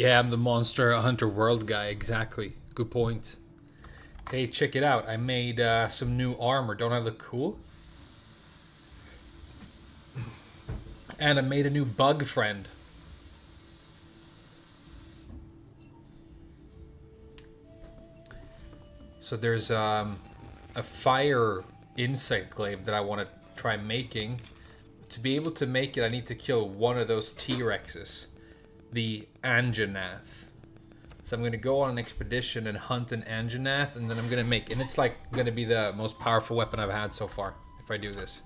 Yeah, I'm the Monster Hunter World guy, exactly. Good point. Hey, check it out. I made some new armor. Don't I look cool? And I made a new bug friend. So there's a fire insect glaive that I want to try making. To be able to make it, I need to kill one of those T-Rexes. The Anjanath. So I'm going to go on an expedition and hunt an Anjanath, and then I'm going to make... And it's like going to be the most powerful weapon I've had so far, if I do this.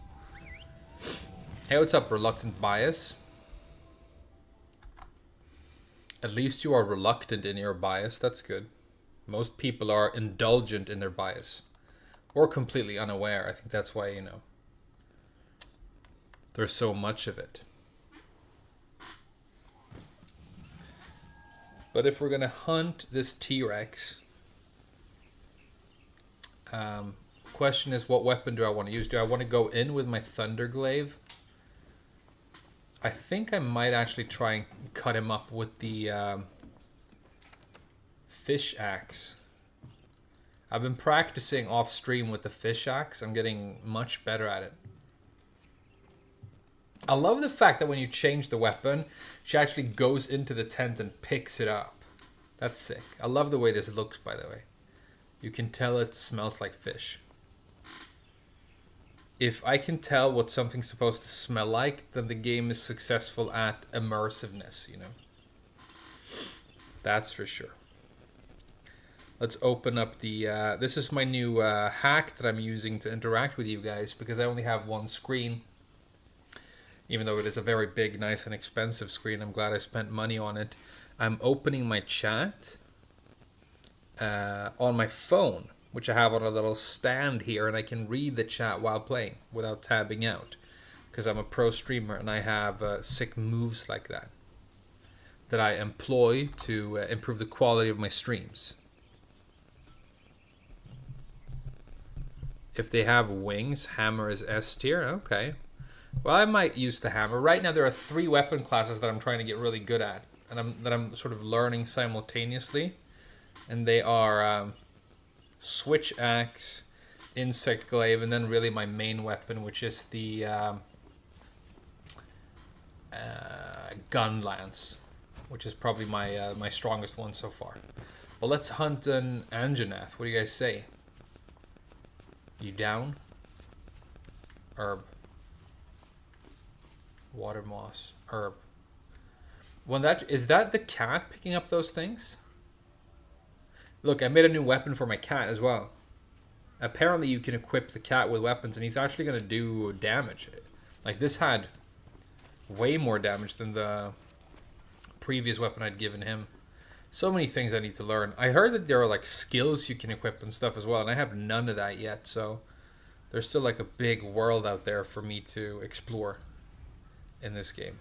Hey, what's up, Reluctant Bias? At least you are reluctant in your bias. That's good. Most people are indulgent in their bias. Or completely unaware. I think that's why, you know, there's so much of it. But if we're going to hunt this T-Rex, question is, what weapon do I want to use? Do I want to go in with my Thunder Glaive? I think I might actually try and cut him up with the fish axe. I've been practicing off stream with the fish axe. I'm getting much better at it. I love the fact that when you change the weapon, she actually goes into the tent and picks it up. That's sick. I love the way this looks, by the way. You can tell it smells like fish. If I can tell what something's supposed to smell like, then the game is successful at immersiveness, you know. That's for sure. Let's open up the... this is my new hack that I'm using to interact with you guys, because I only have one screen. Even though it is a very big, nice, and expensive screen, I'm glad I spent money on it. I'm opening my chat on my phone, which I have on a little stand here, and I can read the chat while playing without tabbing out, because I'm a pro streamer and I have sick moves like that that I employ to improve the quality of my streams. If they have wings, hammer is S tier. Okay. Well, I might use the hammer. Right now there are 3 weapon classes that I'm trying to get really good at, and that I'm sort of learning simultaneously. And they are switch axe, insect glaive, and then really my main weapon, which is the gun lance, which is probably my strongest one so far. Well, let's hunt an Anjanath. What do you guys say? You down? Herb. Water moss. Herb. Well, is that the cat picking up those things? Look, I made a new weapon for my cat as well. Apparently you can equip the cat with weapons, and he's actually going to do damage. Like, this had way more damage than the previous weapon I'd given him. So many things I need to learn. I heard that there are, like, skills you can equip and stuff as well, and I have none of that yet, so there's still, like, a big world out there for me to explore in this game.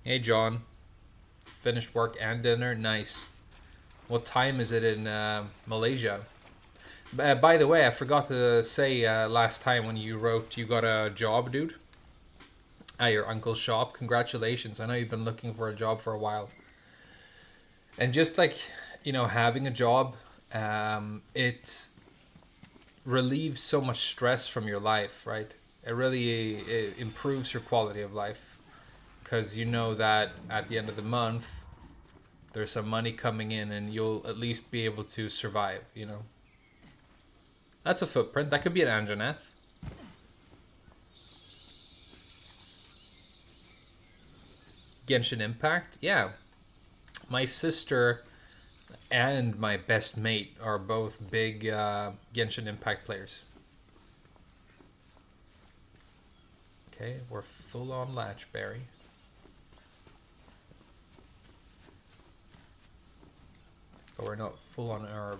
Hey, John. Finished work and dinner? Nice. What time is it in Malaysia? By the way, I forgot to say last time when you wrote you got a job, dude. At your uncle's shop. Congratulations. I know you've been looking for a job for a while. And just like, you know, having a job, it relieves so much stress from your life, right? It improves your quality of life, because you know that at the end of the month there's some money coming in and you'll at least be able to survive, you know. That's a footprint. That could be an Anjanath. Genshin Impact? Yeah. My sister and my best mate are both big Genshin Impact players. Okay, we're full on Latchberry. But we're not full on herb.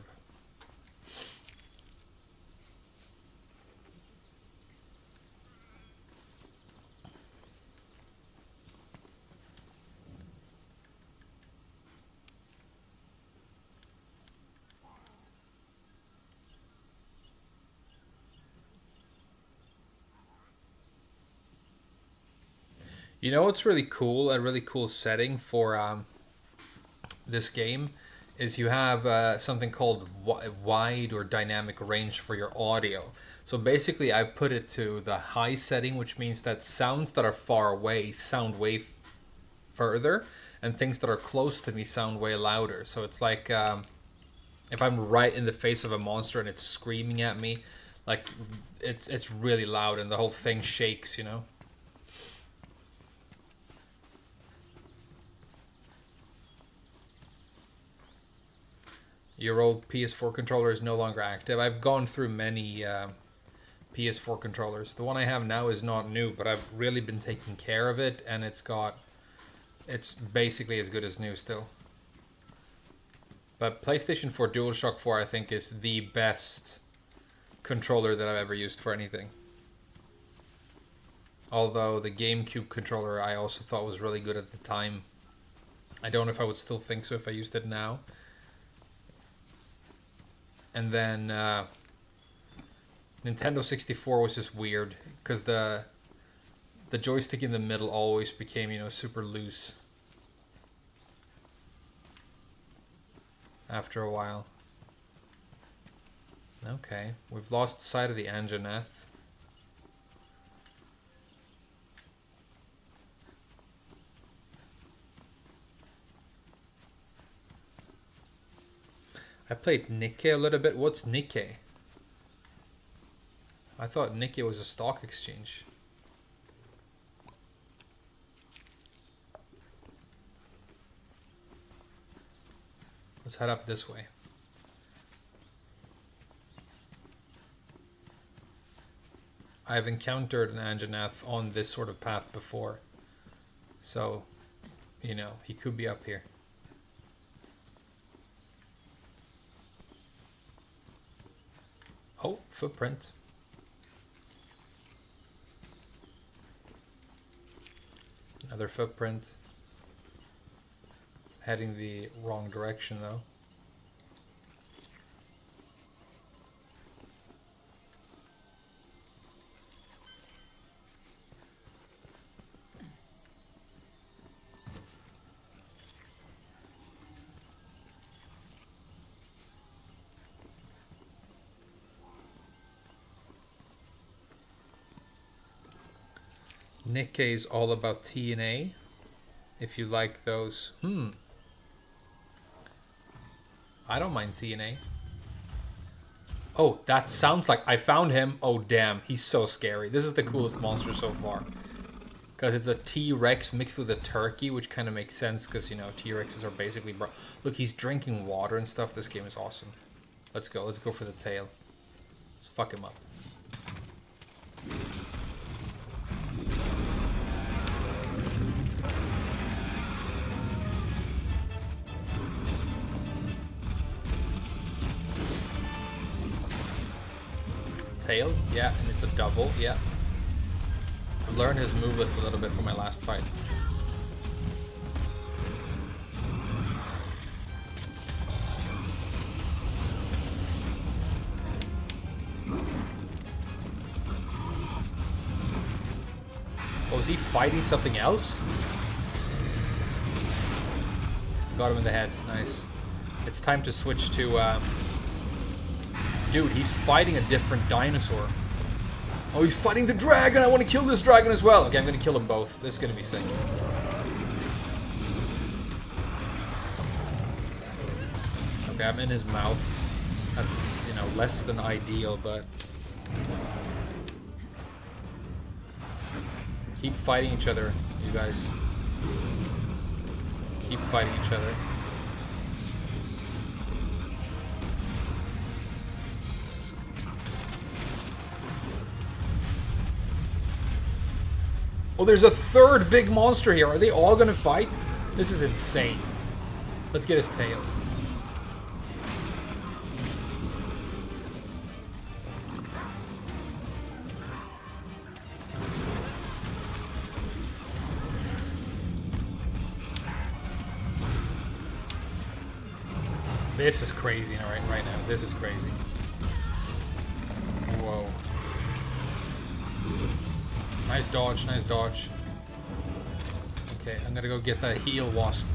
You know what's really cool? A really cool setting for this game is you have something called wide or dynamic range for your audio. So basically, I put it to the high setting, which means that sounds that are far away sound way further, and things that are close to me sound way louder. So it's like if I'm right in the face of a monster and it's screaming at me, like it's really loud and the whole thing shakes, you know. Your old PS4 controller is no longer active. I've gone through many PS4 controllers. The one I have now is not new, but I've really been taking care of it, and it's basically as good as new still. But PlayStation 4 DualShock 4, I think, is the best controller that I've ever used for anything. Although the GameCube controller I also thought was really good at the time. I don't know if I would still think so if I used it now. And then Nintendo 64 was just weird because the joystick in the middle always became, you know, super loose after a while. Okay, we've lost sight of the Anjanath. I played Nikkei a little bit. What's Nikkei? I thought Nikkei was a stock exchange. Let's head up this way. I've encountered an Anjanath on this sort of path before. So, you know, he could be up here. Oh, footprint. Another footprint. Heading the wrong direction though. Nikkei's all about TNA. If you like those. I don't mind TNA. Oh, that sounds like I found him. Oh, damn. He's so scary. This is the coolest monster so far. Because it's a T-Rex mixed with a turkey, which kind of makes sense because, you know, T-Rexes are basically... Look, he's drinking water and stuff. This game is awesome. Let's go. Let's go for the tail. Let's fuck him up. Tail, yeah, and it's a double, yeah. I've learned his move list a little bit from my last fight. Oh, is he fighting something else? Got him in the head, nice. It's time to switch to, Dude, he's fighting a different dinosaur. Oh, he's fighting the dragon! I want to kill this dragon as well! Okay, I'm gonna kill them both. This is gonna be sick. Okay, I'm in his mouth. That's, you know, less than ideal, but... Keep fighting each other, you guys. Keep fighting each other. Oh, there's a third big monster here. Are they all gonna fight? This is insane. Let's get his tail. This is crazy right now. This is crazy. Whoa. Nice dodge, nice dodge. Okay, I'm gonna go get that heal wasp.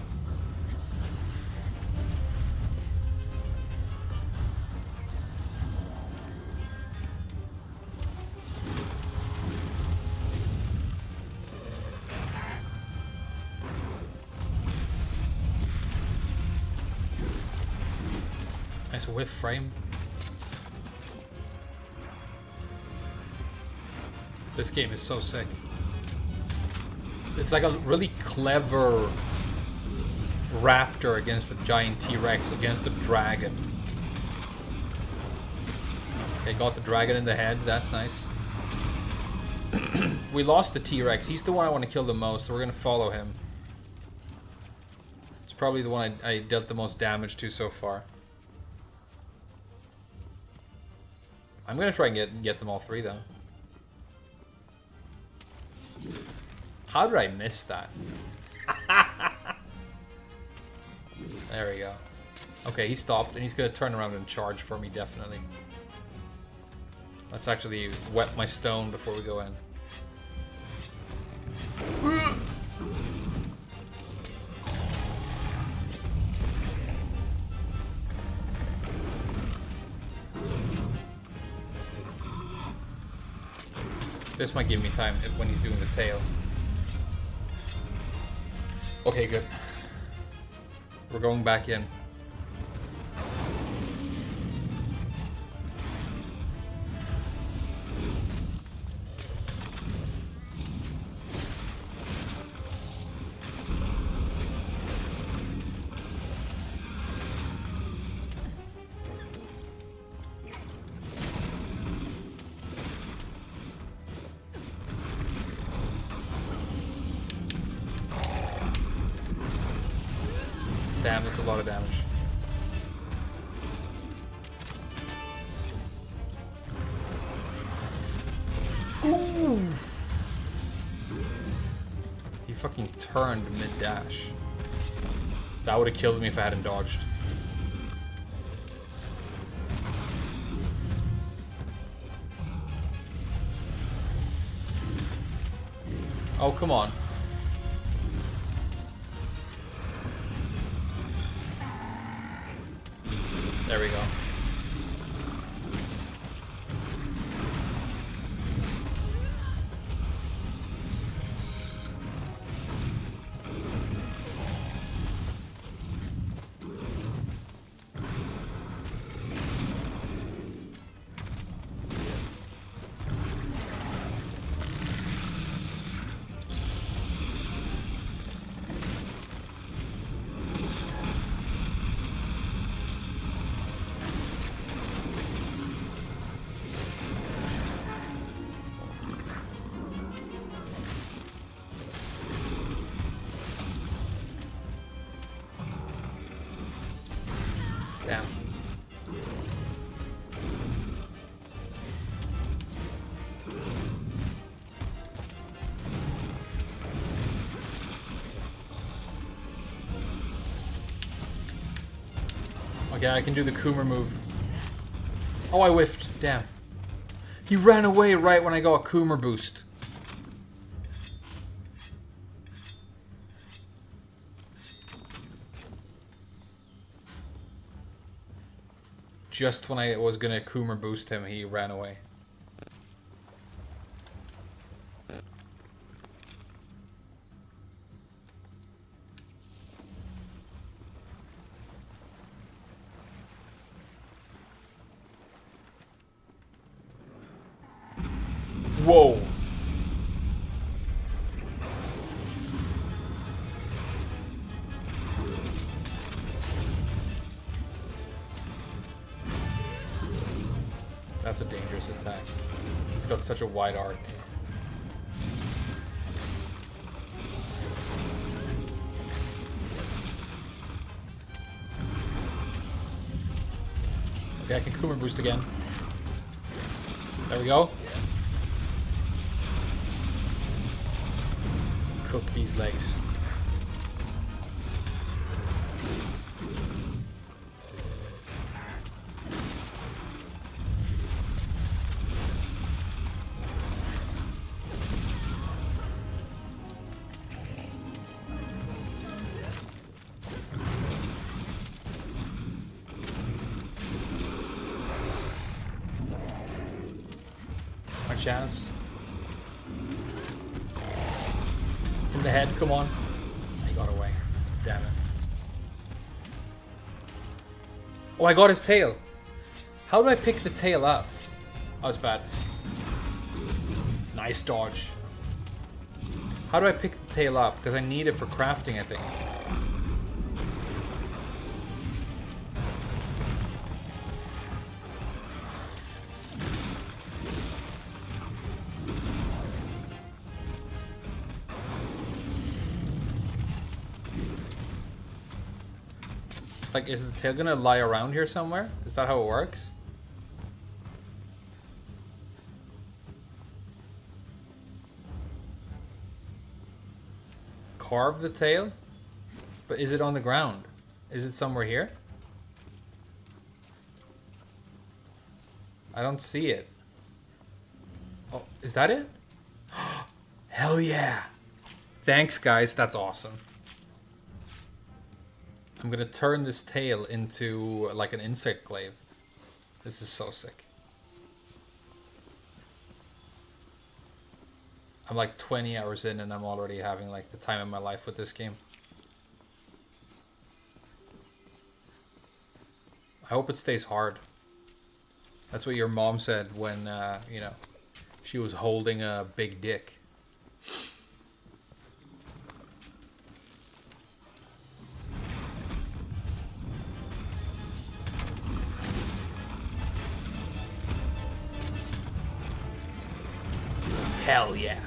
Nice whiff frame. This game is so sick. It's like a really clever raptor against the giant T-Rex against the dragon. Okay, got the dragon in the head. That's nice. We lost the T-Rex. He's the one I want to kill the most, so we're going to follow him. It's probably the one I dealt the most damage to so far. I'm going to try and get them all three, though. How did I miss that? There we go. Okay, he stopped, and he's going to turn around and charge for me, definitely. Let's actually wet my stone before we go in. This might give me time when he's doing the tail. Okay, good. We're going back in. Damn, that's a lot of damage. Ooh! He fucking turned mid-dash. That would have killed me if I hadn't dodged. Oh, come on. There we go. Damn. Okay, I can do the Coomer move. Oh, I whiffed. Damn. He ran away right when I got a Coomer boost. Just when I was gonna Coomer boost him, he ran away. Whoa! That's a dangerous attack. It's got such a wide arc. Okay, I can Coomer boost again. There we go. Cook these legs. chance. In the head, come on. He got away. Damn it. Oh, I got his tail. How do I pick the tail up? Oh, it's bad. Nice dodge. How do I pick the tail up? Because I need it for crafting, I think. Like, is the tail gonna lie around here somewhere? Is that how it works? Carve the tail? But is it on the ground? Is it somewhere here? I don't see it. Oh, is that it? Hell yeah! Thanks, guys. That's awesome. I'm gonna turn this tail into like an insect glaive. This is so sick. I'm like 20 hours in and I'm already having like the time of my life with this game. I hope it stays hard. That's what your mom said when, you know, she was holding a big dick. Hell yeah.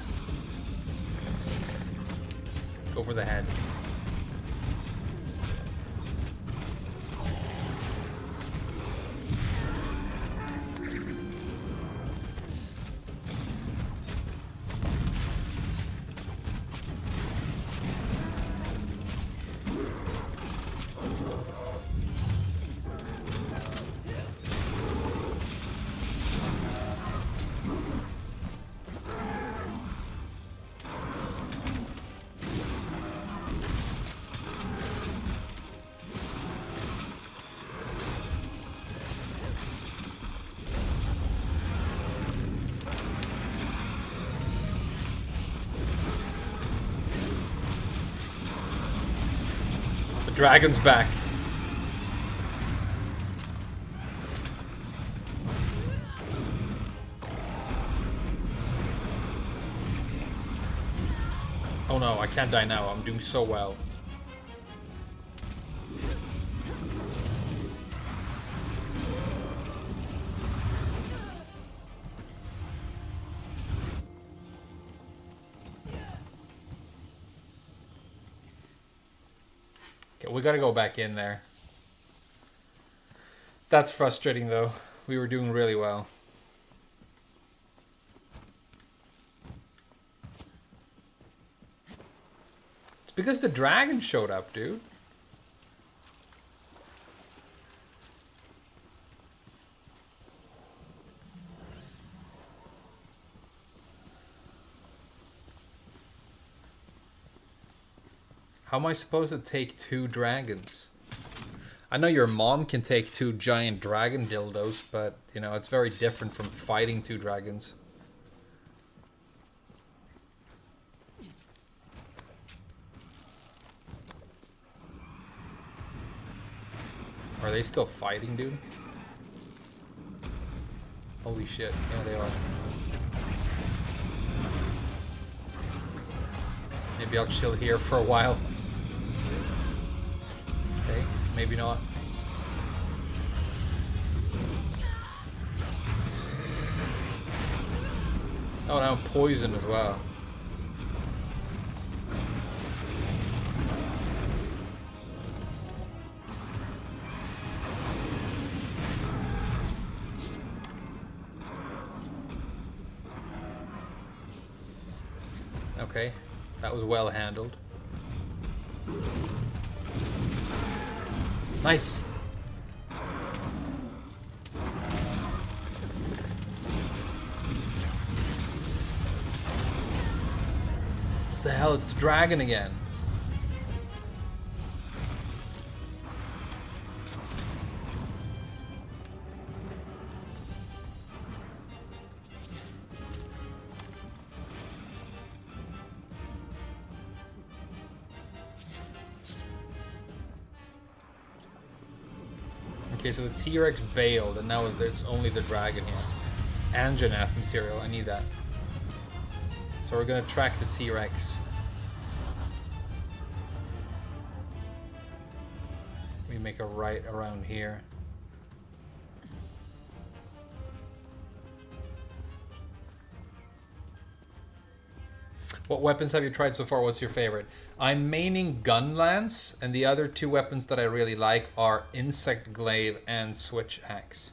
Go for the head. Dragon's back. Oh no, I can't die now. I'm doing so well. We gotta go back in there. That's frustrating though. We were doing really well. It's because the dragon showed up, dude. How am I supposed to take 2 dragons? I know your mom can take 2 giant dragon dildos, but, you know, it's very different from fighting 2 dragons. Are they still fighting, dude? Holy shit. Yeah, they are. Maybe I'll chill here for a while. Okay, maybe not. Oh, now I'm poisoned as well. Okay, that was well handled. Nice. What the hell? It's the dragon again. Okay, so the T-Rex bailed, and now it's only the dragon here. Anjanath material, I need that. So we're gonna track the T-Rex. We make a right around here. What weapons have you tried so far? What's your favorite? I'm maining Gun Lance, and the other two weapons that I really like are Insect Glaive and Switch Axe.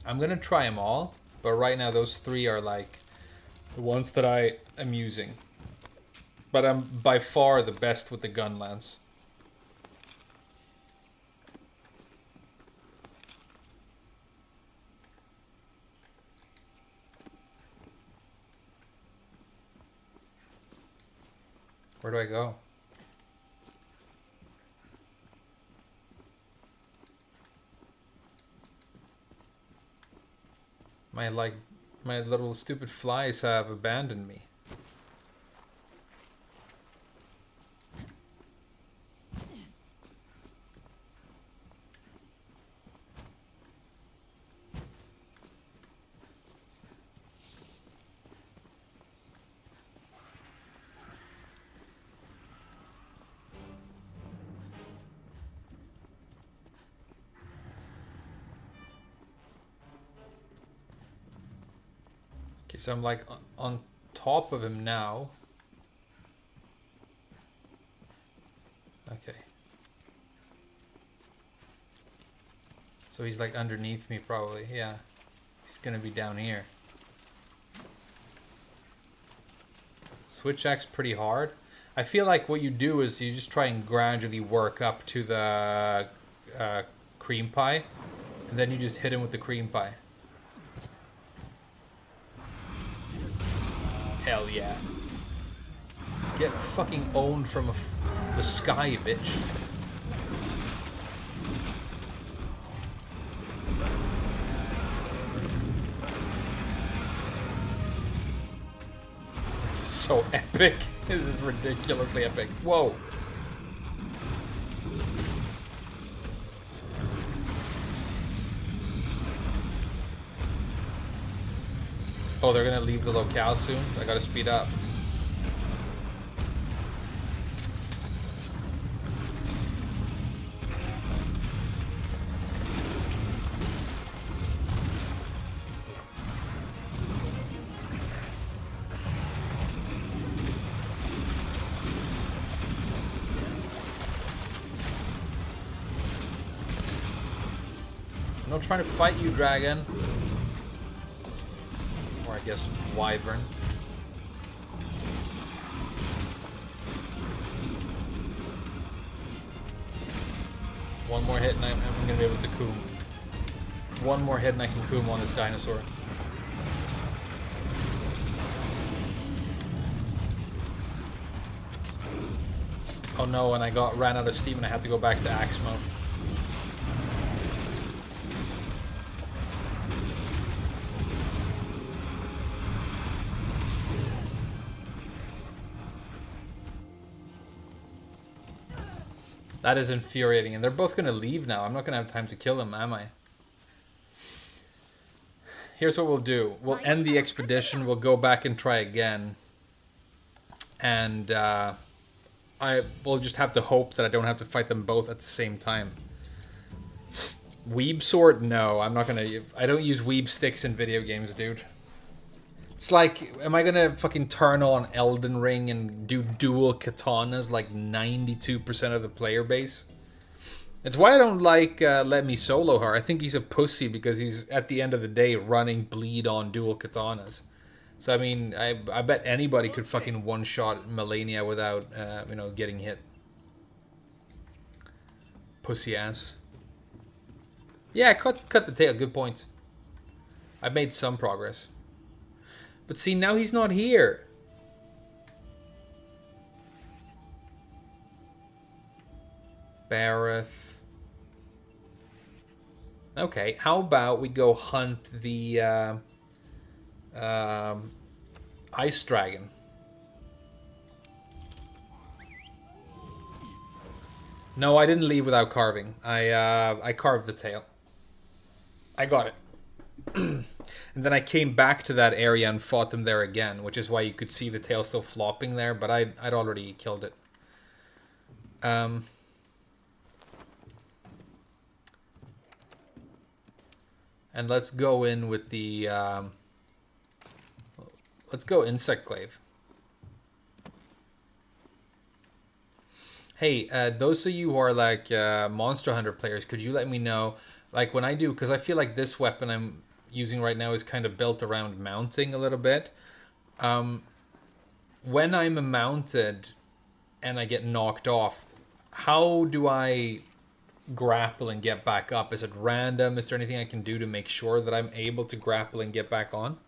I'm gonna try them all, but right now those three are like the ones that I am using. But I'm by far the best with the Gun Lance. Where do I go? My little stupid flies have abandoned me. Okay, so I'm like on top of him now. Okay. So he's like underneath me probably, yeah. He's gonna be down here. Switch axe pretty hard. I feel like what you do is you just try and gradually work up to the cream pie. And then you just hit him with the cream pie. Hell yeah. Get fucking owned from the sky, bitch. This is so epic. This is ridiculously epic. Whoa. Oh, they're gonna leave the locale soon? I gotta speed up. I'm not trying to fight you, dragon. Or I guess wyvern. One more hit and I'm gonna be able to coom. One more hit and I can coom on this dinosaur. Oh no, and I ran out of steam and I have to go back to axe mode. That is infuriating, and they're both going to leave now. I'm not going to have time to kill them, am I? Here's what we'll do. We'll end the expedition. We'll go back and try again. And I will just have to hope that I don't have to fight them both at the same time. Weeb sword? No, I'm not going to... I don't use weeb sticks in video games, dude. It's like, am I gonna fucking turn on Elden Ring and do dual katanas like 92% of the player base? It's why I don't like Let Me Solo Her. I think he's a pussy because he's, at the end of the day, running bleed on dual katanas. So, I mean, I bet anybody could fucking one-shot Melania without, you know, getting hit. Pussy ass. Yeah, cut the tail. Good point. I've made some progress. But see, now he's not here. Bareth. Okay, how about we go hunt the ice dragon? No, I didn't leave without carving. I carved the tail. I got it. And then I came back to that area and fought them there again, which is why you could see the tail still flopping there, but I'd already killed it. And let's go in with the... let's go Insect Glaive. Hey, those of you who are like Monster Hunter players, could you let me know, like when I do, because I feel like this weapon I'm using right now is kind of built around mounting a little bit. When I'm mounted and I get knocked off, how do I grapple and get back up? Is it random? Is there anything I can do to make sure that I'm able to grapple and get back on?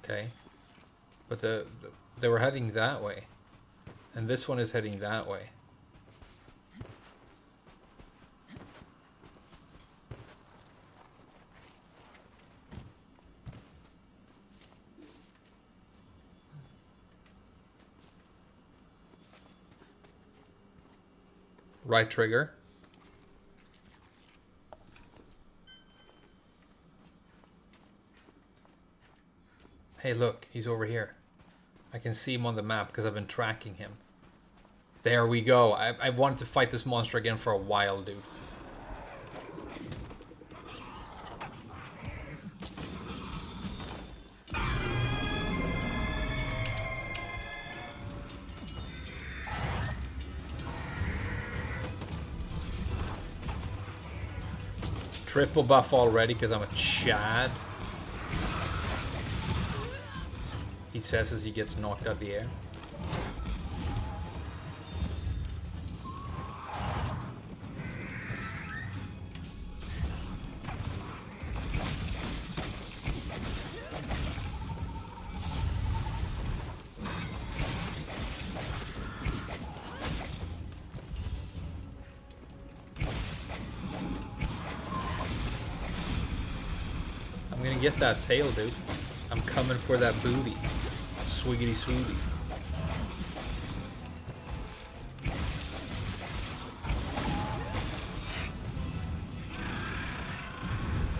Okay, but they were heading that way, and this one is heading that way. Right trigger. Hey, look, he's over here. I can see him on the map because I've been tracking him. There we go. I've wanted to fight this monster again for a while, dude. Triple buff already because I'm a Chad. He says as he gets knocked out of the air. I'm gonna get that tail, dude. I'm coming for that booty. Swiggity swooty.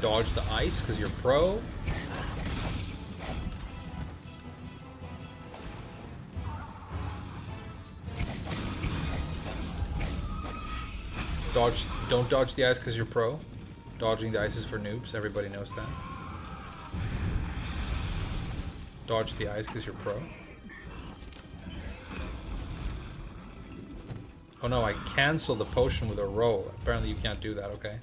Dodge the ice because you're pro. Don't dodge the ice because you're pro. Dodging the ice is for noobs. Everybody knows that. Dodge the ice because you're pro. Oh no, I cancel the potion with a roll. Apparently you can't do that, okay.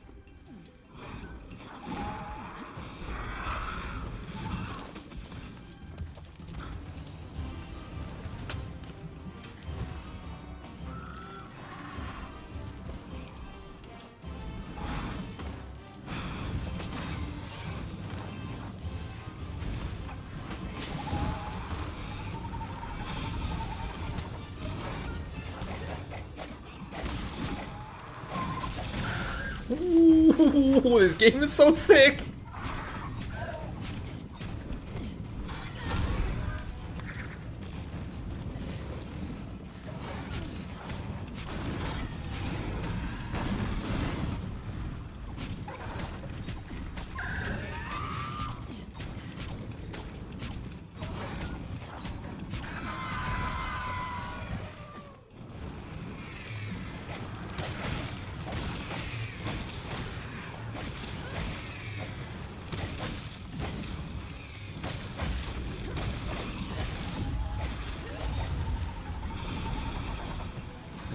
Ooh, this game is so sick!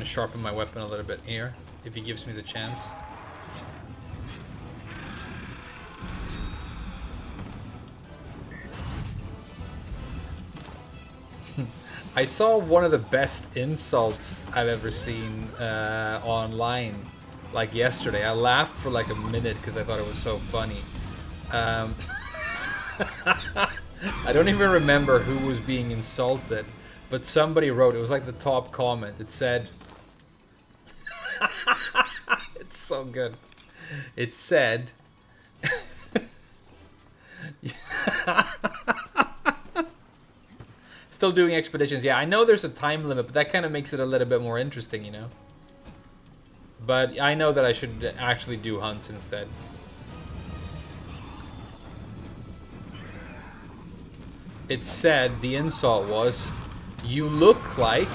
Sharpen my weapon a little bit here, if he gives me the chance. I saw one of the best insults I've ever seen online, like yesterday. I laughed for like a minute because I thought it was so funny. I don't even remember who was being insulted, but somebody wrote, it was like the top comment, it said, So good. It said... Still doing expeditions. Yeah, I know there's a time limit, but that kind of makes it a little bit more interesting, you know? But I know that I should actually do hunts instead. It said, the insult was, you look like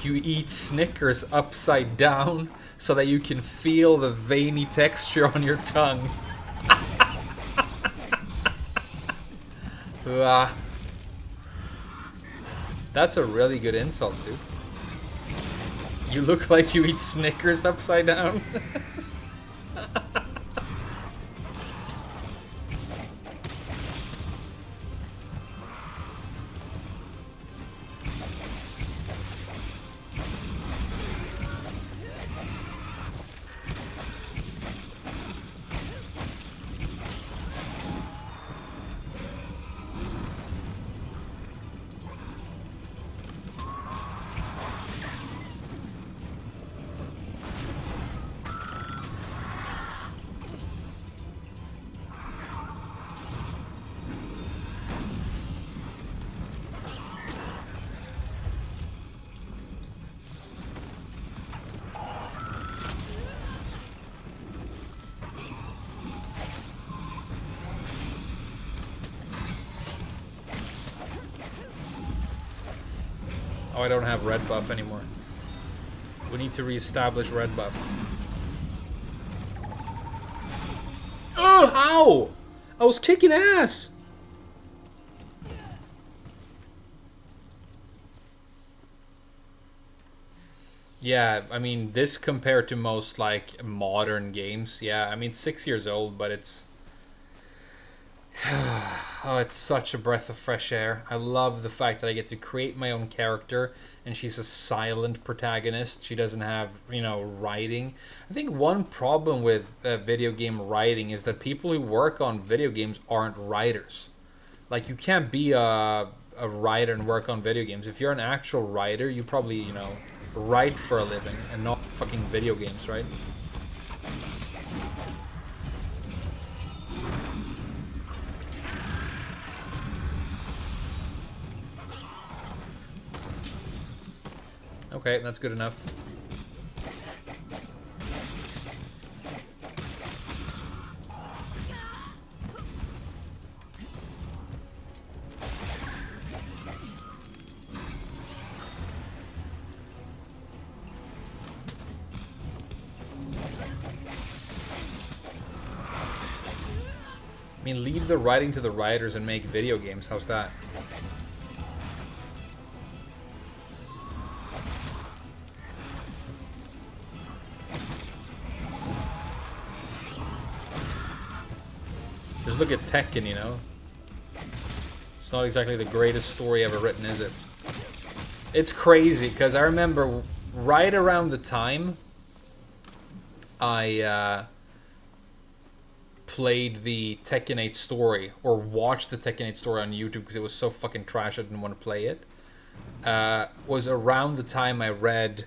you eat Snickers upside down so that you can feel the veiny texture on your tongue. That's a really good insult, dude. You look like you eat Snickers upside down. Oh, I don't have red buff anymore. We need to reestablish red buff. Oh, how? I was kicking ass. Yeah, I mean, this compared to most, like, modern games, yeah, I mean, it's 6 years old, but it's... Oh, it's such a breath of fresh air. I love the fact that I get to create my own character, and she's a silent protagonist. She doesn't have, you know, writing. I think one problem with video game writing is that people who work on video games aren't writers. Like, you can't be a writer and work on video games. If you're an actual writer, you probably, you know, write for a living and not fucking video games, right? Okay, that's good enough. I mean, leave the writing to the writers and make video games. How's that? Just look at Tekken, you know? It's not exactly the greatest story ever written, is it? It's crazy, because I remember right around the time I played the Tekken 8 story, or watched the Tekken 8 story on YouTube because it was so fucking trash I didn't want to play it, was around the time I read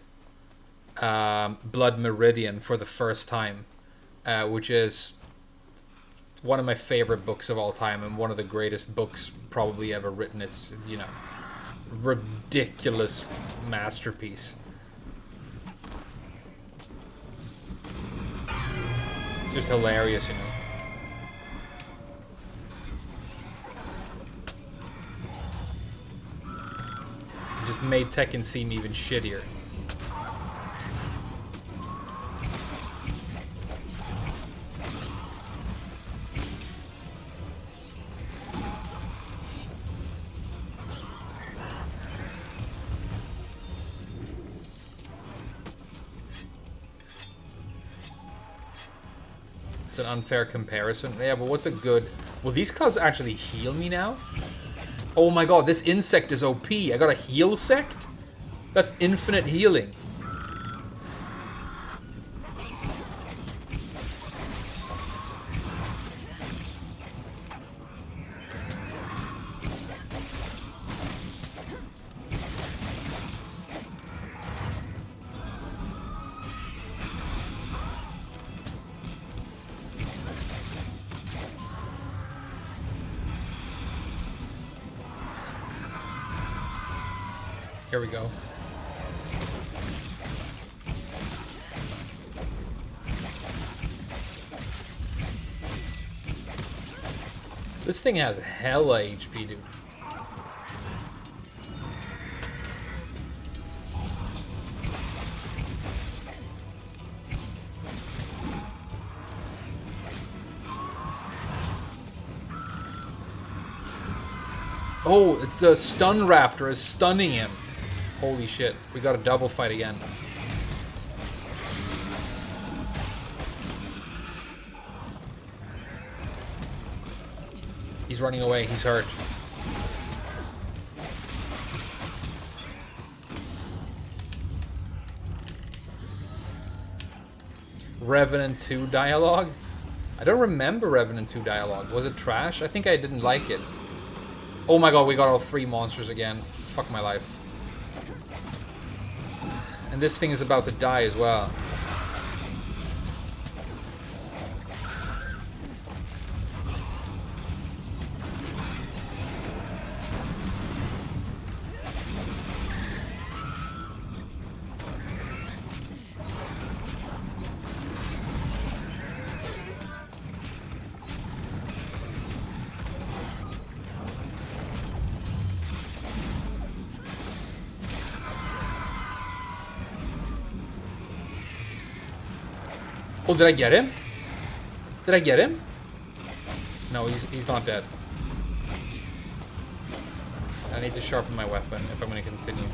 Blood Meridian for the first time, which is one of my favorite books of all time and one of the greatest books probably ever written. It's, you know, ridiculous masterpiece. It's just hilarious, you know. It just made Tekken seem even shittier. It's an unfair comparison. Yeah, but what's a good... Will these clubs actually heal me now? Oh my god, this insect is OP. I got a heal sect? That's infinite healing. Here we go. This thing has hella HP, dude. Oh, it's the stun raptor is stunning him. Holy shit. We got a double fight again. He's running away. He's hurt. Revenant 2 dialogue? I don't remember Revenant 2 dialogue. Was it trash? I think I didn't like it. Oh my god, we got all 3 monsters again. Fuck my life. And this thing is about to die as well. Oh, did I get him? Did I get him? No, he's not dead. I need to sharpen my weapon if I'm going to continue.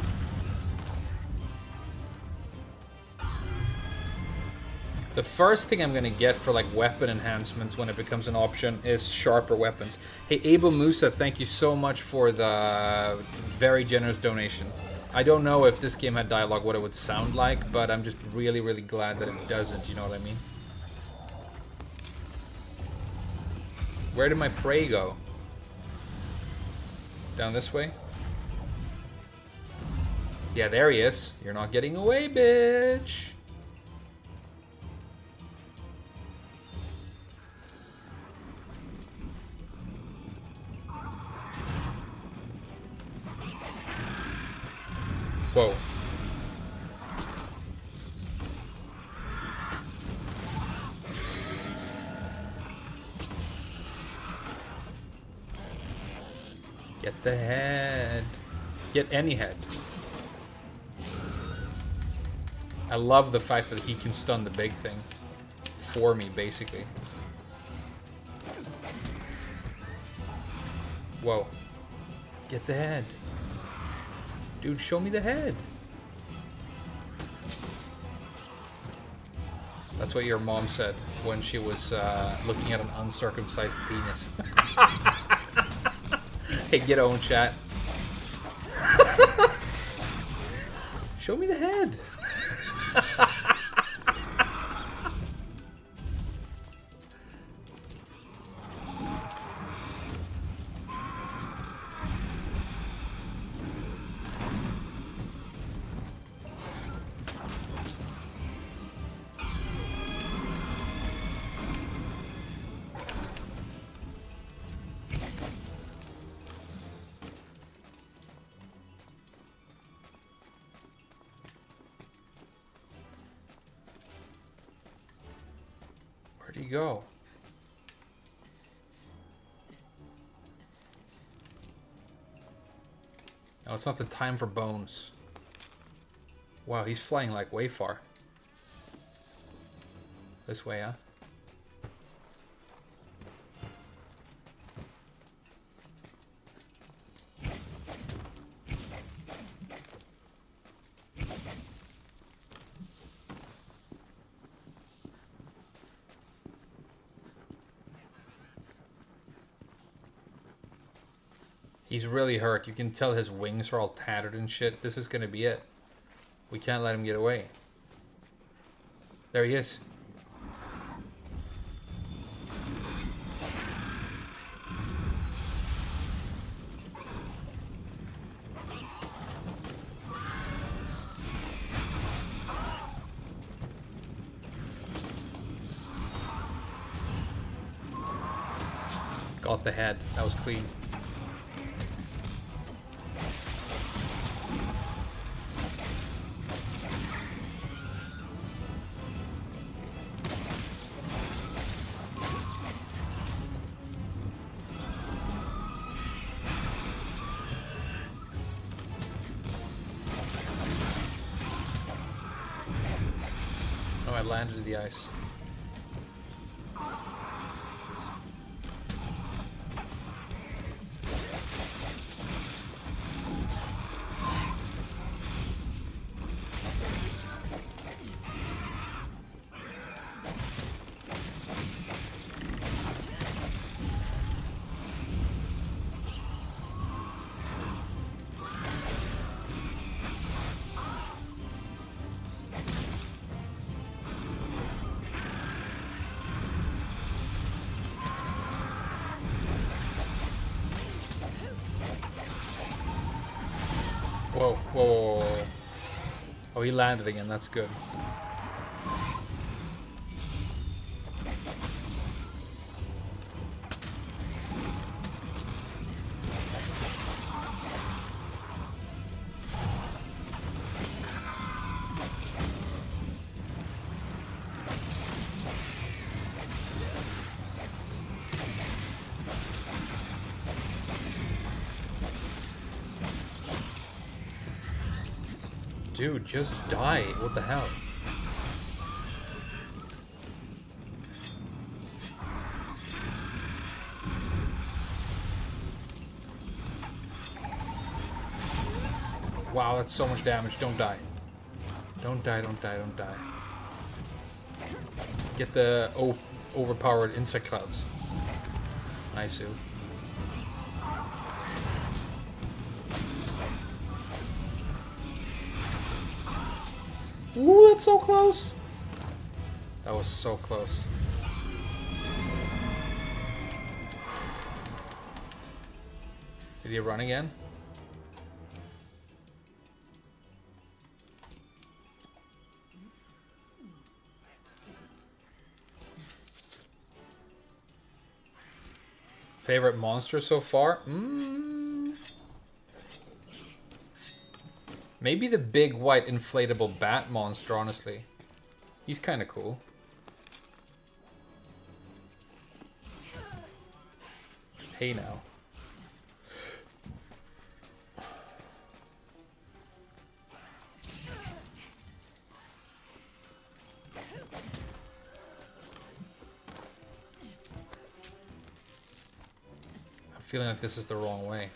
The first thing I'm going to get for like weapon enhancements when it becomes an option is sharper weapons. Hey, Abel Musa, thank you so much for the very generous donation. I don't know if this game had dialogue what it would sound like, but I'm just really, really glad that it doesn't, you know what I mean? Where did my prey go? Down this way? Yeah, there he is. You're not getting away, bitch! Whoa. Get the head. Get any head. I love the fact that he can stun the big thing for me, basically. Whoa. Get the head. Dude, show me the head. That's what your mom said when she was looking at an uncircumcised penis. Hey, get own chat. Show me the head. Where'd he go? No, it's not the time for bones. Wow, he's flying like way far. This way, huh? He's really hurt. You can tell his wings are all tattered and shit. This is gonna be it. We can't let him get away. There he is. Got the head. That was clean. I landed in the ice. Whoa, whoa, whoa, whoa. Oh, he landed again. That's good. Dude, just die. What the hell? Wow, that's so much damage. Don't die. Don't die, don't die, don't die. Get the overpowered insect clouds. Nice, Sue. Ooh, that's so close. That was so close. Did he run again? Favorite monster so far? Maybe the big white inflatable bat monster, honestly. He's kind of cool. Hey now. I'm feeling like this is the wrong way.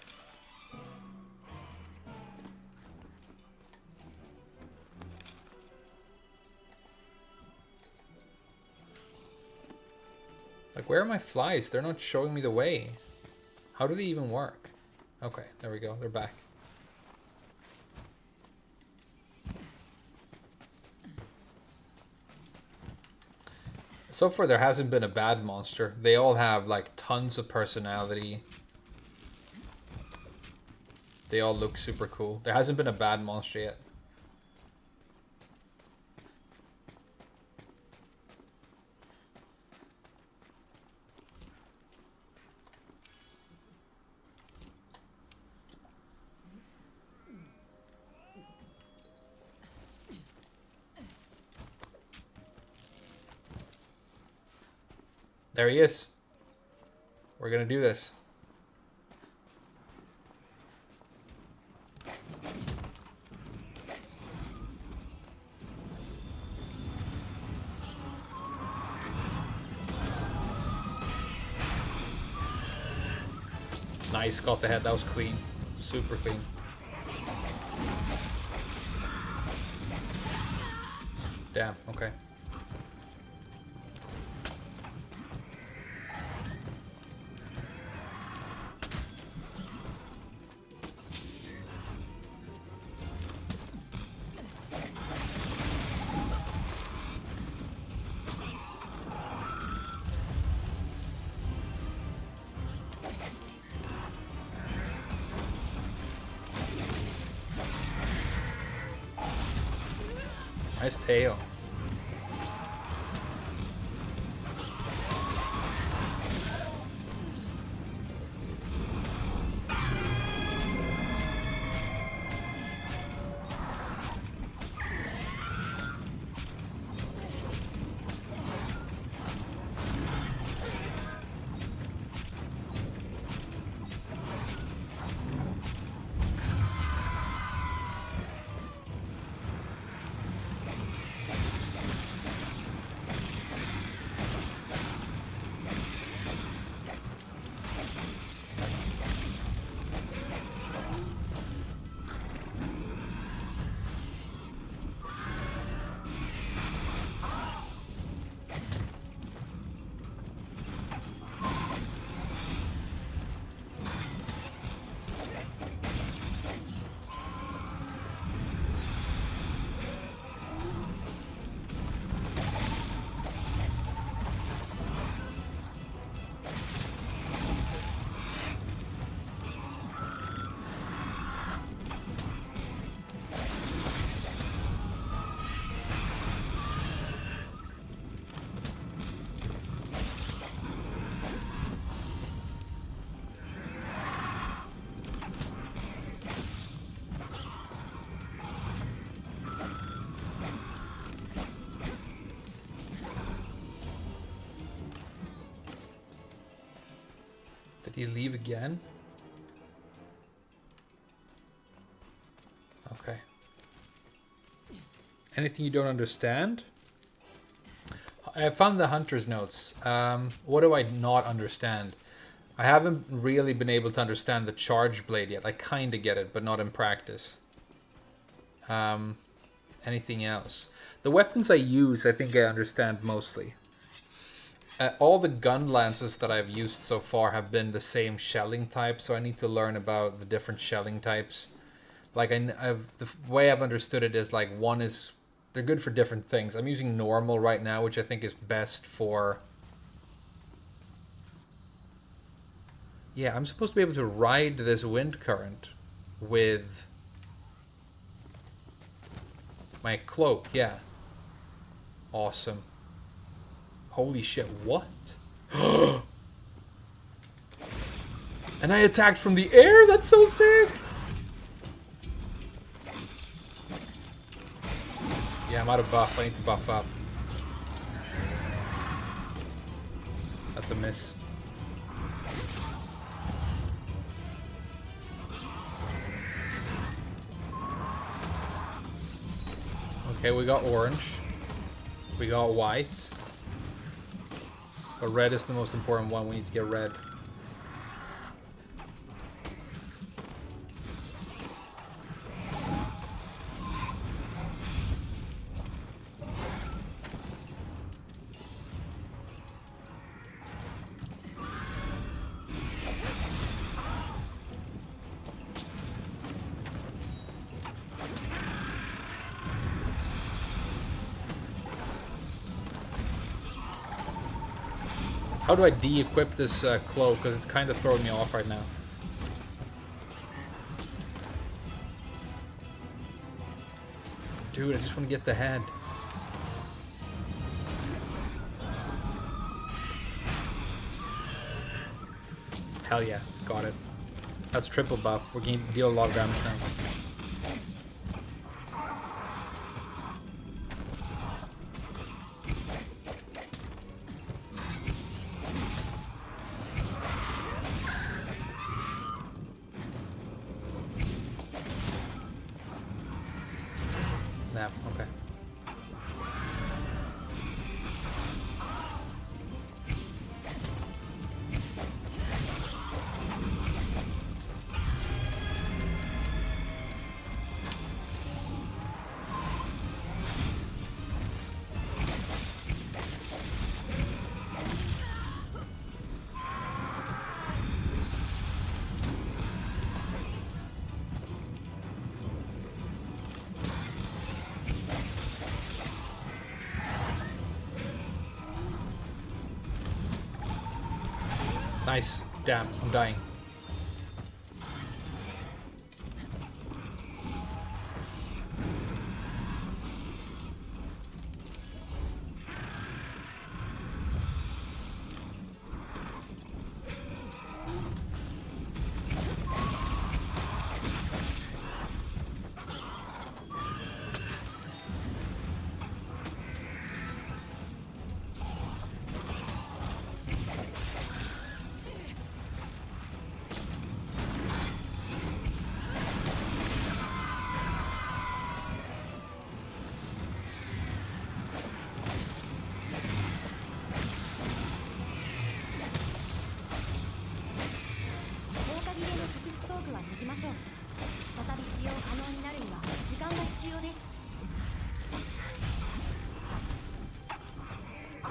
Like, where are my flies? They're not showing me the way. How do they even work? Okay, there we go. They're back. So far, there hasn't been a bad monster. They all have, like, tons of personality. They all look super cool. There hasn't been a bad monster yet. There he is. We're gonna do this. Nice, got the head. That was clean. Super clean. Damn, okay. Nice tail. Did he leave again? Okay. Anything you don't understand? I found the hunter's notes. What do I not understand? I haven't really been able to understand the charge blade yet. I kind of get it, but not in practice. Anything else? The weapons I use, I think I understand mostly. All the gun lances that I've used so far have been the same shelling type, so I need to learn about the different shelling types. Like, the way I've understood it is, like, one is... They're good for different things. I'm using normal right now, which I think is best for... Yeah, I'm supposed to be able to ride this wind current with my cloak, yeah. Awesome. Holy shit, what? And I attacked from the air? That's so sick! Yeah, I'm out of buff. I need to buff up. That's a miss. Okay, we got orange. We got white. But red is the most important one. We need to get red. How do I de-equip this cloak? Because it's kind of throwing me off right now. Dude, I just want to get the head. Hell yeah, got it. That's triple buff. We're going to deal a lot of damage now. Okay. Nice. Damn, I'm dying.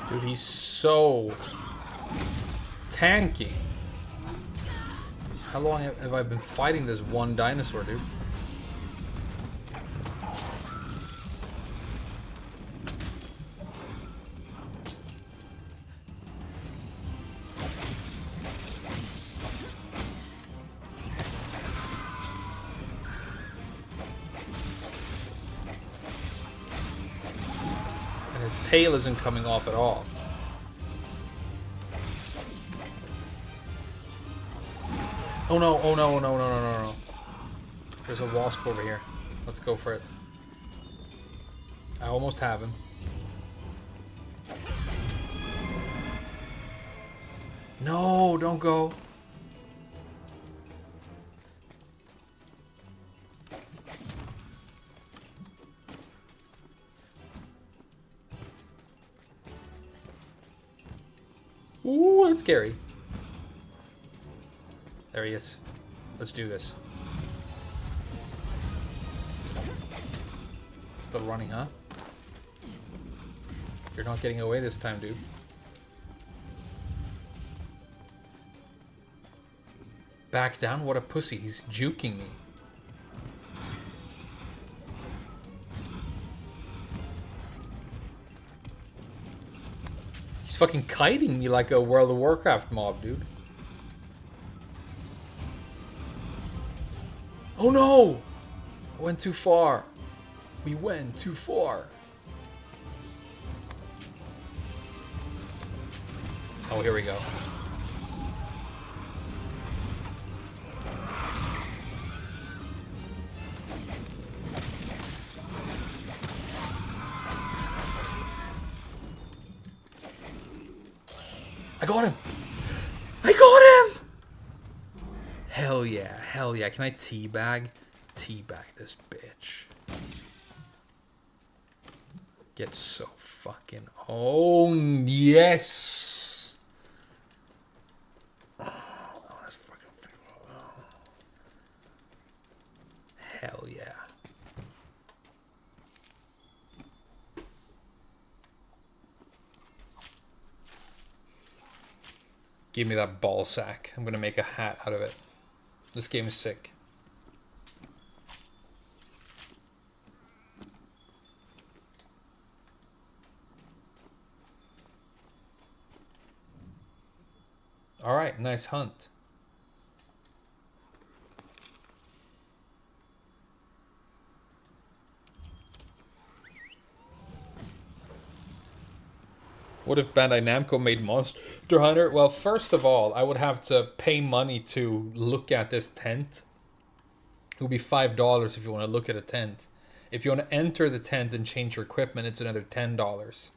Dude, he's so tanky. How long have I been fighting this one dinosaur, dude? His tail isn't coming off at all. Oh no, oh no, oh no, no, no, no, no. There's a wasp over here. Let's go for it. I almost have him. No, don't go. Ooh, that's scary. There he is. Let's do this. Still running, huh? You're not getting away this time, dude. Back down? What a pussy. He's juking me. He's fucking kiting me like a World of Warcraft mob, dude. Oh no! I went too far. We went too far. Oh, here we go. I got him! I got him! Hell yeah, hell yeah. Can I teabag? Teabag this bitch. Get so fucking... Oh, yes! Oh, that's fucking... Oh. Hell yeah. Give me that ball sack. I'm gonna make a hat out of it. This game is sick. Alright, nice hunt. What if Bandai Namco made Monster Hunter? Well, first of all, I would have to pay money to look at this tent. It would be $5 if you want to look at a tent. If you want to enter the tent and change your equipment, it's another $10.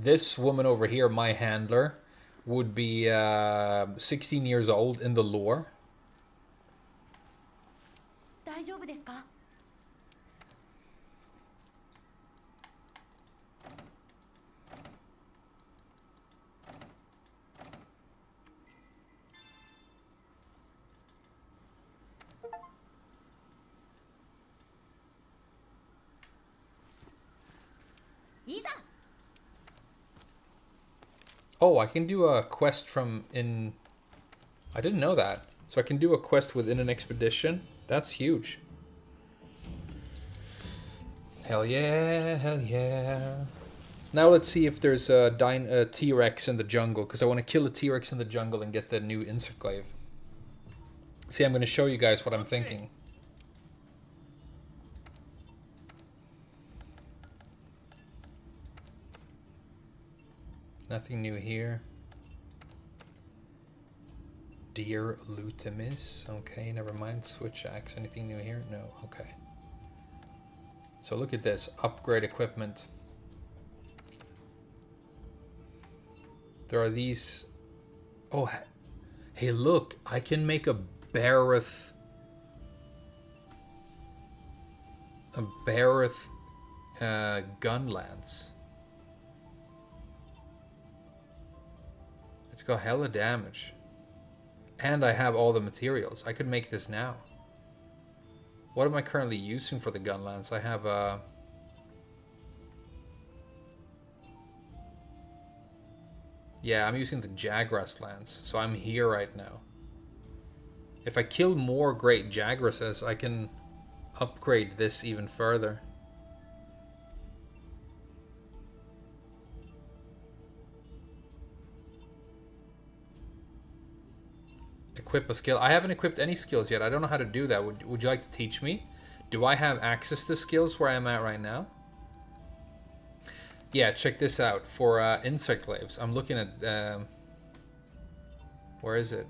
This woman over here, my handler, would be 16 years old in the lore. Oh, I can do a quest from in... I didn't know that. So I can do a quest within an expedition. That's huge. Hell yeah, hell yeah. Now let's see if there's a T-Rex in the jungle, because I want to kill a T-Rex in the jungle and get the new insect glaive. See, I'm going to show you guys what I'm thinking. Nothing new here. Deer Lutimis. Okay, never mind. Switch axe. Anything new here? No. Okay. So look at this. Upgrade equipment. There are these... Oh, hey, look. I can make a Bareth... A Bareth gun lance. It's got hella damage. And I have all the materials. I could make this now. What am I currently using for the gun lance? I have a... Yeah, I'm using the Jagras lance. So I'm here right now. If I kill more great Jagrases, I can upgrade this even further. Equip a skill. I haven't equipped any skills yet. I don't know how to do that. Would you like to teach me? Do I have access to skills where I'm at right now? Yeah, check this out. For insect glaives, I'm looking at... where is it?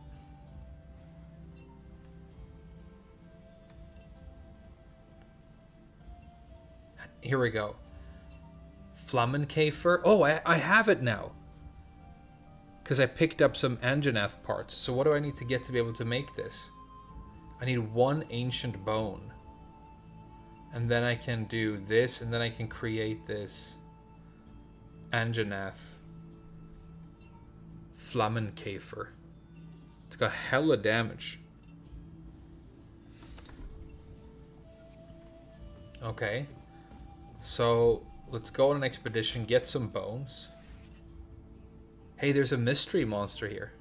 Here we go. Flammenkäfer. Oh, I have it now. Because I picked up some Anjanath parts. So what do I need to get to be able to make this? I need one ancient bone. And then I can do this, and then I can create this Anjanath Flammenkäfer. It's got hella damage. Okay. So, let's go on an expedition, get some bones. Hey, there's a mystery monster here.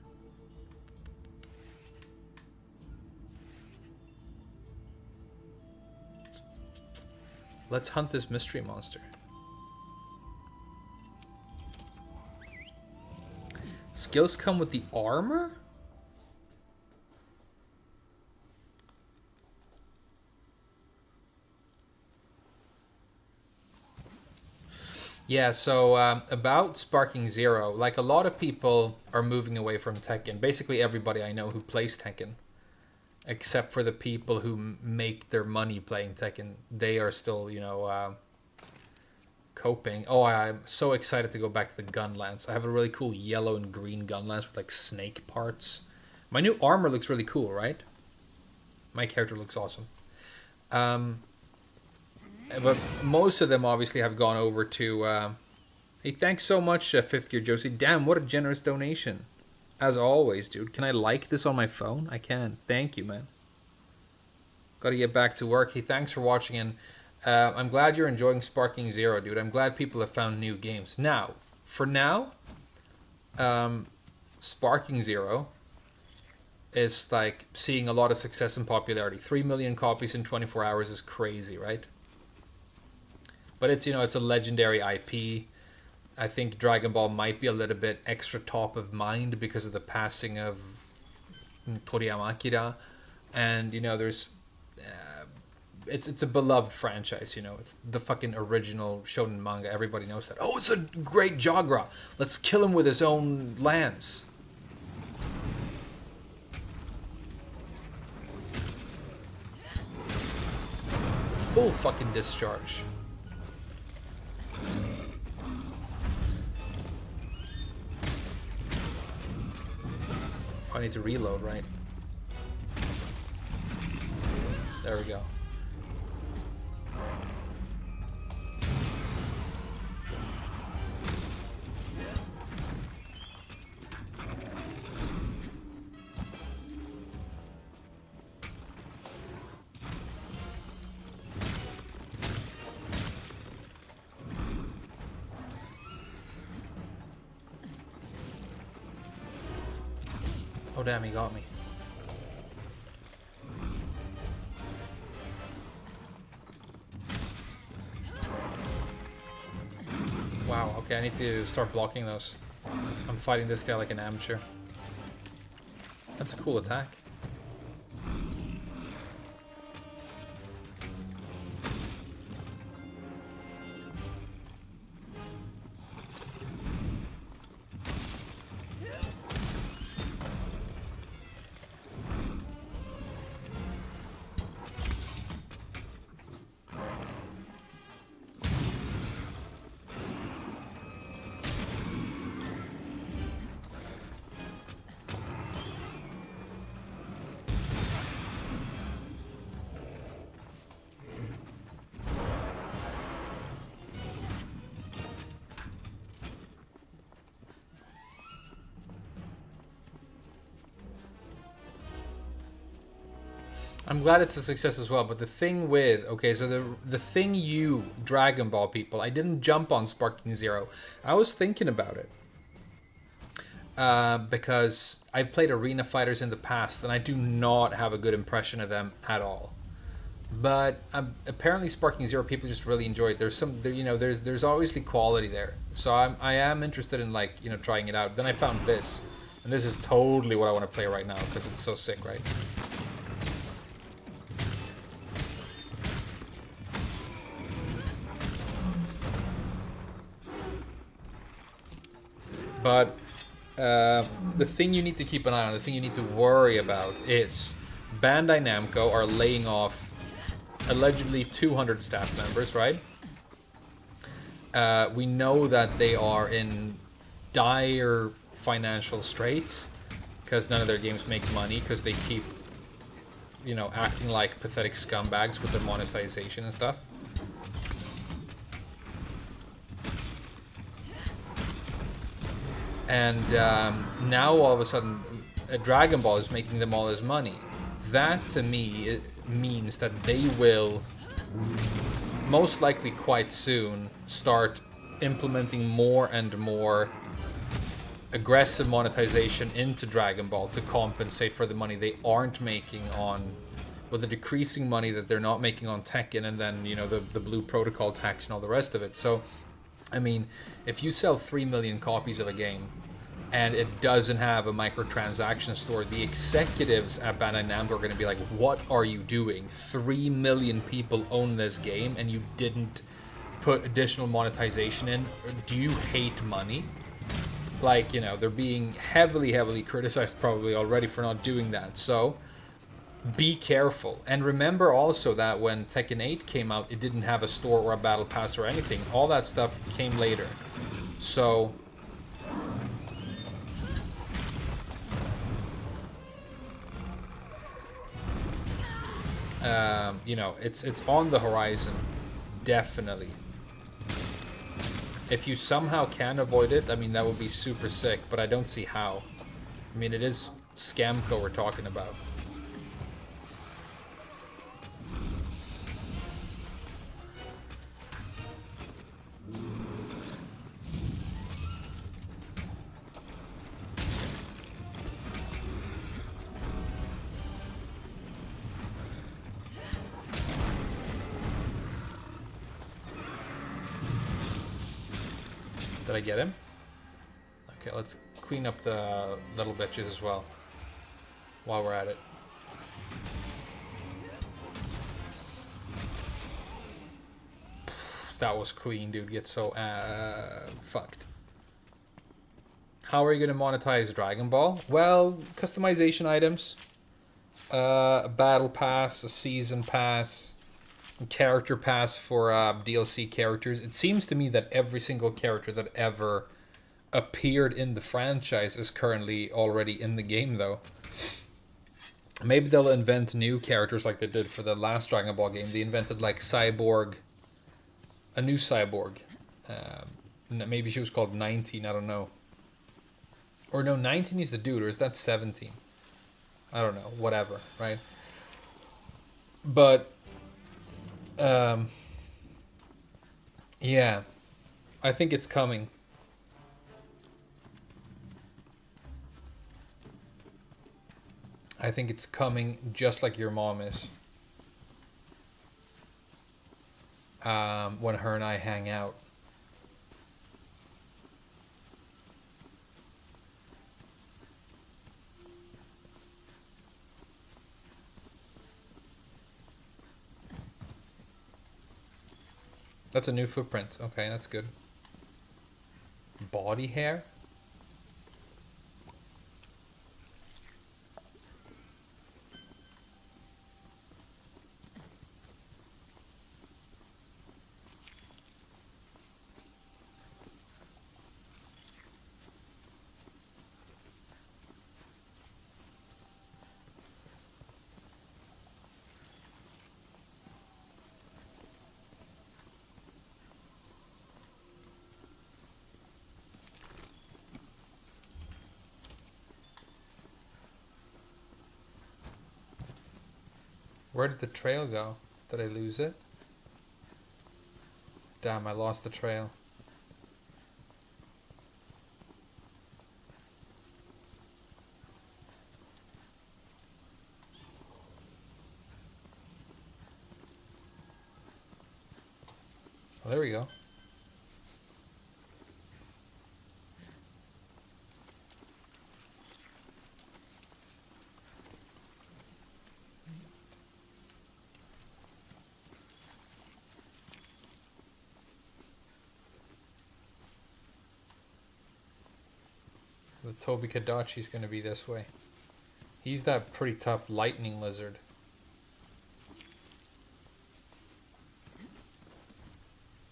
Let's hunt this mystery monster. Skills come with the armor? Yeah, so about Sparking Zero, like a lot of people are moving away from Tekken. Basically everybody I know who plays Tekken. Except for the people who make their money playing Tekken. They are still, you know, coping. Oh, I'm so excited to go back to the gun lance. I have a really cool yellow and green gun lance with like snake parts. My new armor looks really cool, right? My character looks awesome. But most of them obviously have gone over to... Hey, thanks so much, 5th Gear Josie. Damn, what a generous donation. As always, dude. Can I like this on my phone? I can. Thank you, man. Gotta get back to work. Hey, thanks for watching, and I'm glad you're enjoying Sparking Zero, dude. I'm glad people have found new games. Now, for now, Sparking Zero is like seeing a lot of success and popularity. 3 million copies in 24 hours is crazy, right? But it's, you know, it's a legendary IP. I think Dragon Ball might be a little bit extra top of mind because of the passing of Toriyama Akira. And, you know, there's... it's a beloved franchise, you know. It's the fucking original shonen manga. Everybody knows that. Oh, it's a great Jagra. Let's kill him with his own lance. Full fucking discharge. I need to reload, right? There we go. Oh damn, he got me. Wow, okay, I need to start blocking those. I'm fighting this guy like an amateur. That's a cool attack. I'm glad it's a success as well, but the thing with... Okay, so the thing you, Dragon Ball people, I didn't jump on Sparking Zero. I was thinking about it. Because I've played arena fighters in the past, and I do not have a good impression of them at all. But apparently Sparking Zero, people just really enjoy it. There's some... you know, there's obviously quality there. So I am interested in, like, you know, trying it out. Then I found this. And this is totally what I want to play right now, because it's so sick, right? But the thing you need to keep an eye on, the thing you need to worry about is Bandai Namco are laying off allegedly 200 staff members, right? We know that they are in dire financial straits because none of their games make money because they keep, you know, acting like pathetic scumbags with their monetization and stuff. And now all of a sudden, Dragon Ball is making them all this money. That to me it means that they will most likely quite soon start implementing more and more aggressive monetization into Dragon Ball to compensate for the money they aren't making on, with the decreasing money that they're not making on Tekken, and then, you know, the Blue Protocol tax and all the rest of it. So, I mean, if you sell 3 million copies of a game and it doesn't have a microtransaction store, the executives at Bandai Namco are going to be like, what are you doing? 3 million people own this game and you didn't put additional monetization in? Do you hate money? Like, you know, they're being heavily criticized probably already for not doing that. So be careful. And remember also that when Tekken 8 came out, it didn't have a store or a battle pass or anything. All that stuff came later. So you know, it's on the horizon, definitely. If you somehow can avoid it, I mean, that would be super sick, but I don't see how. I mean, it is Scamco we're talking about. Did I get him? Okay, let's clean up the little bitches as well while we're at it. That was clean, dude. Get so fucked. How are you going to monetize Dragon Ball? Well, customization items, a battle pass, a season pass, character pass for DLC characters. It seems to me that every single character that ever appeared in the franchise is currently already in the game, though. Maybe they'll invent new characters like they did for the last Dragon Ball game. They invented like Cyborg, a new Cyborg. Maybe she was called 19, I don't know. Or no, 19 is the dude, or is that 17? I don't know, whatever, right? But yeah, I think it's coming. I think it's coming just like your mom is. When her and I hang out. That's a new footprint. Okay, that's good. Body hair? Where did the trail go? Did I lose it? Damn, I lost the trail. Oh, there we go. The Toby Kadachi's going to be this way. He's that pretty tough lightning lizard.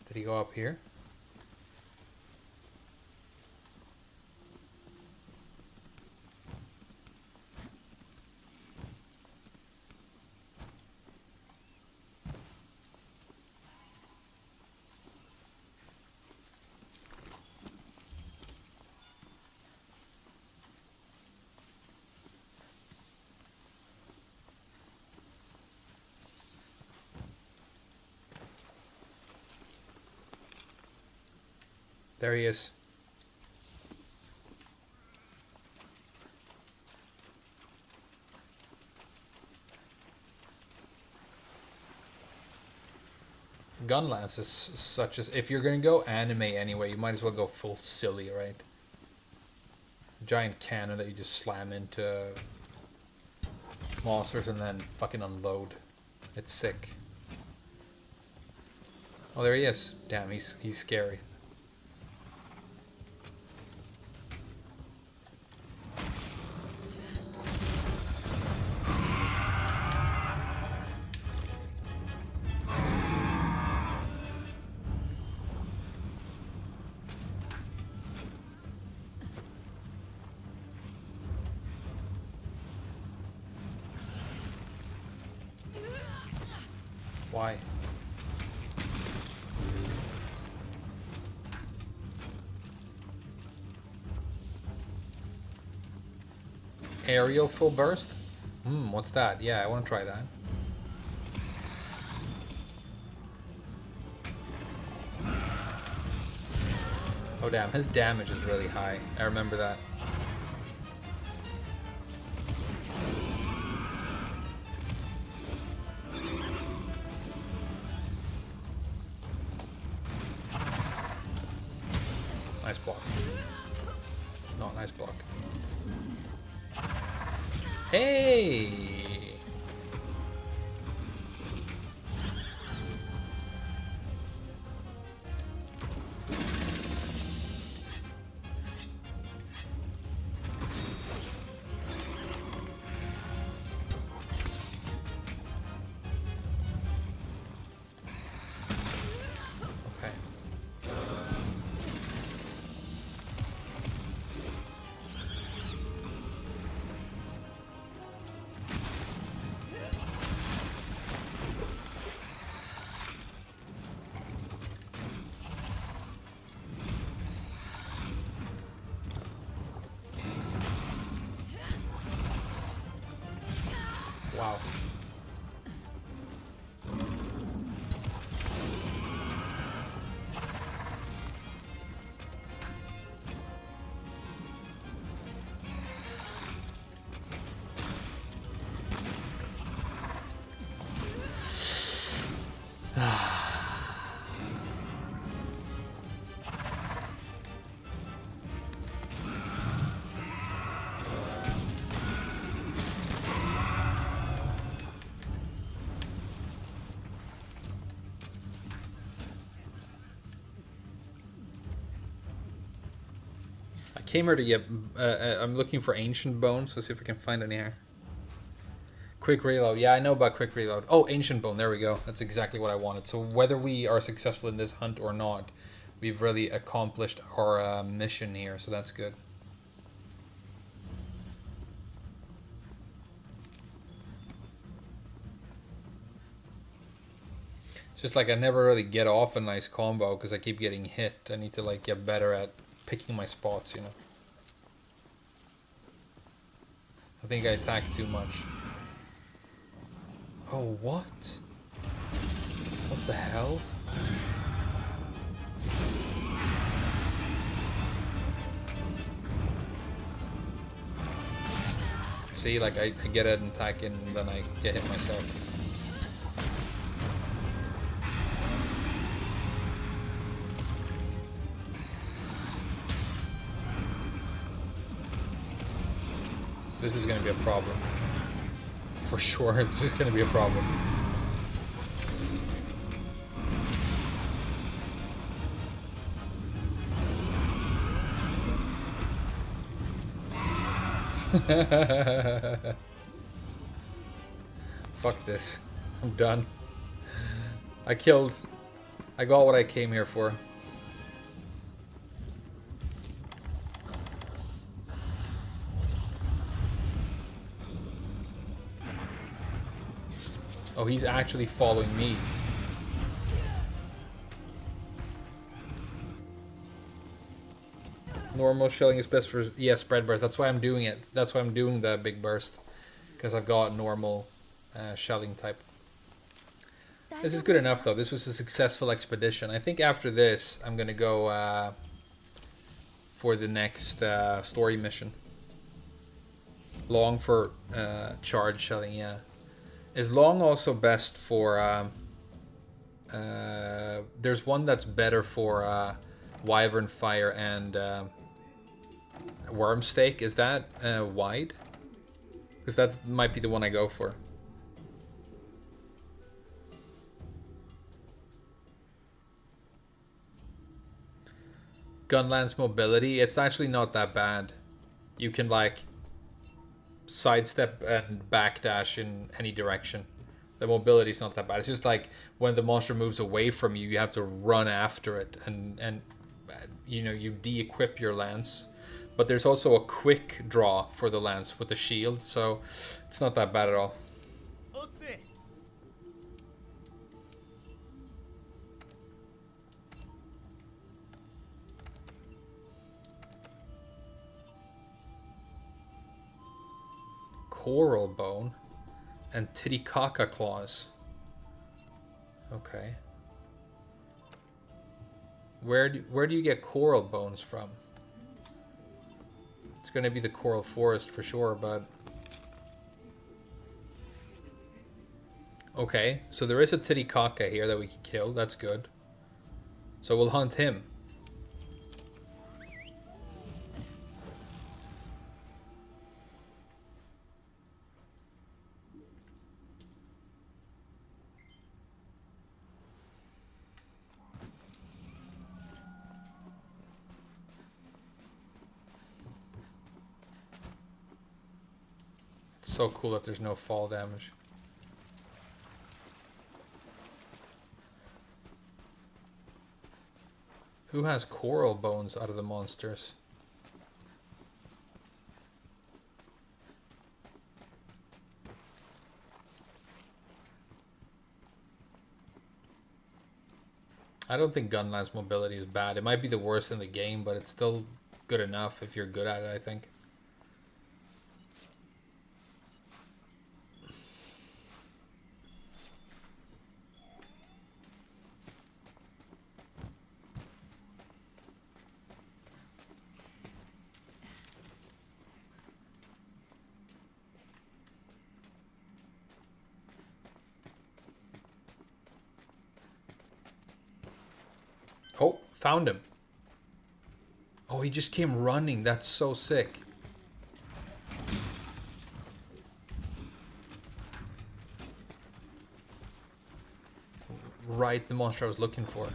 Did he go up here? There he is. Gun lance is such as, if you're gonna go anime anyway, you might as well go full silly, right? Giant cannon that you just slam into monsters and then fucking unload. It's sick. Oh, there he is. Damn, he's scary. Why? Aerial full burst? What's that? Yeah, I want to try that. Oh damn, his damage is really high. I remember that. Nice block. No, nice block. Hey! Wow. Came here to get. I'm looking for ancient bones. Let's see if we can find any here. Quick reload. Yeah, I know about quick reload. Oh, ancient bone. There we go. That's exactly what I wanted. So whether we are successful in this hunt or not, we've really accomplished our mission here. So that's good. It's just like I never really get off a nice combo because I keep getting hit. I need to like get better at picking my spots, you know. I think I attacked too much. Oh, what? What the hell? See, like I get an attack and then I get hit myself. This is going to be a problem. For sure, this is going to be a problem. Fuck this. I'm done. I got what I came here for. Oh, he's actually following me. Normal shelling is best for, yeah, spread burst. That's why I'm doing it. That's why I'm doing the big burst. Because I've got normal shelling type. This is good enough though. This was a successful expedition. I think after this, I'm going to go for the next story mission. Long for charge shelling, yeah. Is long also best for... there's one that's better for Wyvern Fire and Worm Stake. Is that wide? Because that might be the one I go for. Gunlance mobility, it's actually not that bad. You can like sidestep and backdash in any direction. The mobility is not that bad. It's just like when the monster moves away from you, you have to run after it, and you know, you de-equip your lance. But there's also a quick draw for the lance with the shield, so it's not that bad at all. Coral bone and Titicaca claws. Okay. Where do you get coral bones from? It's going to be the coral forest for sure, but... Okay, so there is a Titicaca here that we can kill. That's good. So we'll hunt him. So cool that there's no fall damage. Who has coral bones out of the monsters? I don't think Gunlance mobility is bad. It might be the worst in the game, but it's still good enough if you're good at it, I think. Oh, found him. Oh, he just came running. That's so sick. Right, the monster I was looking for.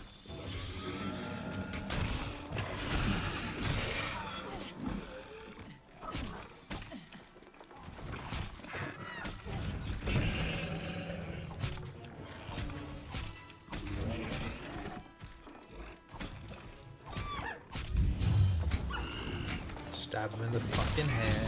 Stab him in the fucking head.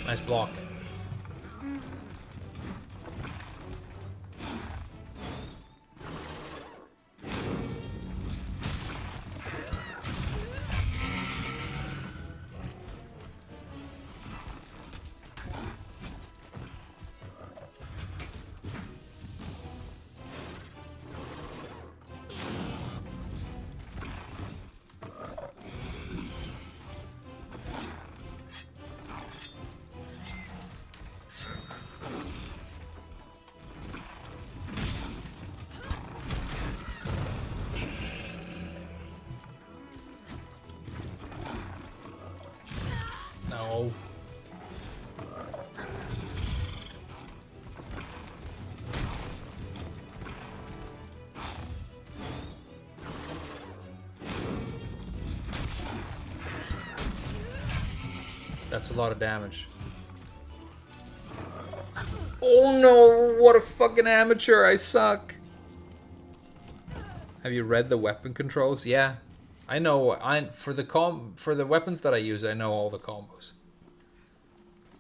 Nice block. No. That's a lot of damage. Oh no, what a fucking amateur, I suck. Have you read the weapon controls? Yeah. I know, for the weapons that I use, I know all the combos.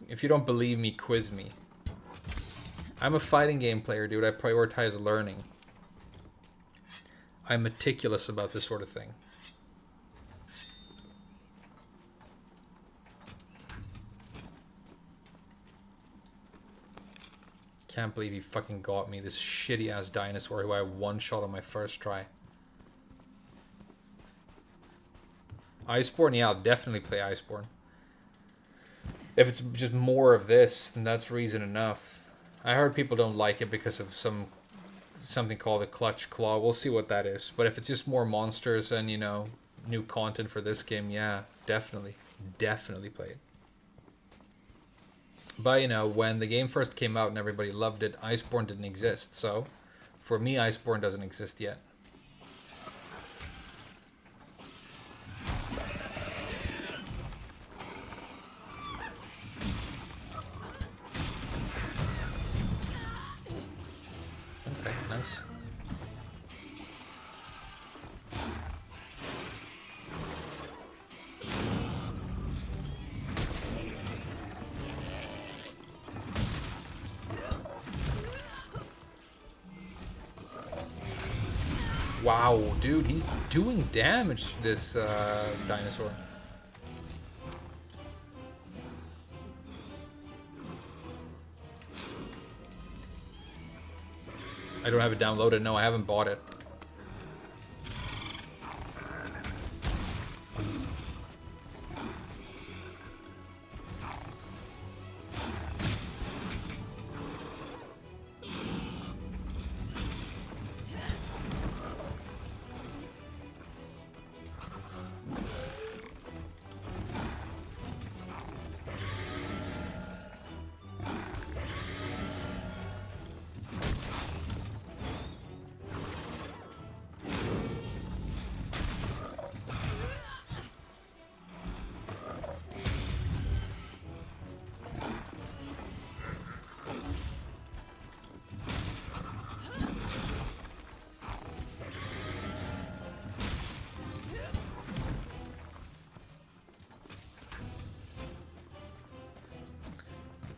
If you don't believe me, quiz me. I'm a fighting game player, dude. I prioritize learning. I'm meticulous about this sort of thing. Can't believe he fucking got me, this shitty ass dinosaur who I one-shot on my first try. Iceborne, yeah, I'll definitely play Iceborne. If it's just more of this, then that's reason enough. I heard people don't like it because of something called a clutch claw. We'll see what that is. But if it's just more monsters and, you know, new content for this game, yeah, definitely. Definitely play it. But, you know, when the game first came out and everybody loved it, Iceborne didn't exist. So, for me, Iceborne doesn't exist yet. Okay, nice. Wow, dude, he's doing damage, this dinosaur. I don't have it downloaded. No, I haven't bought it.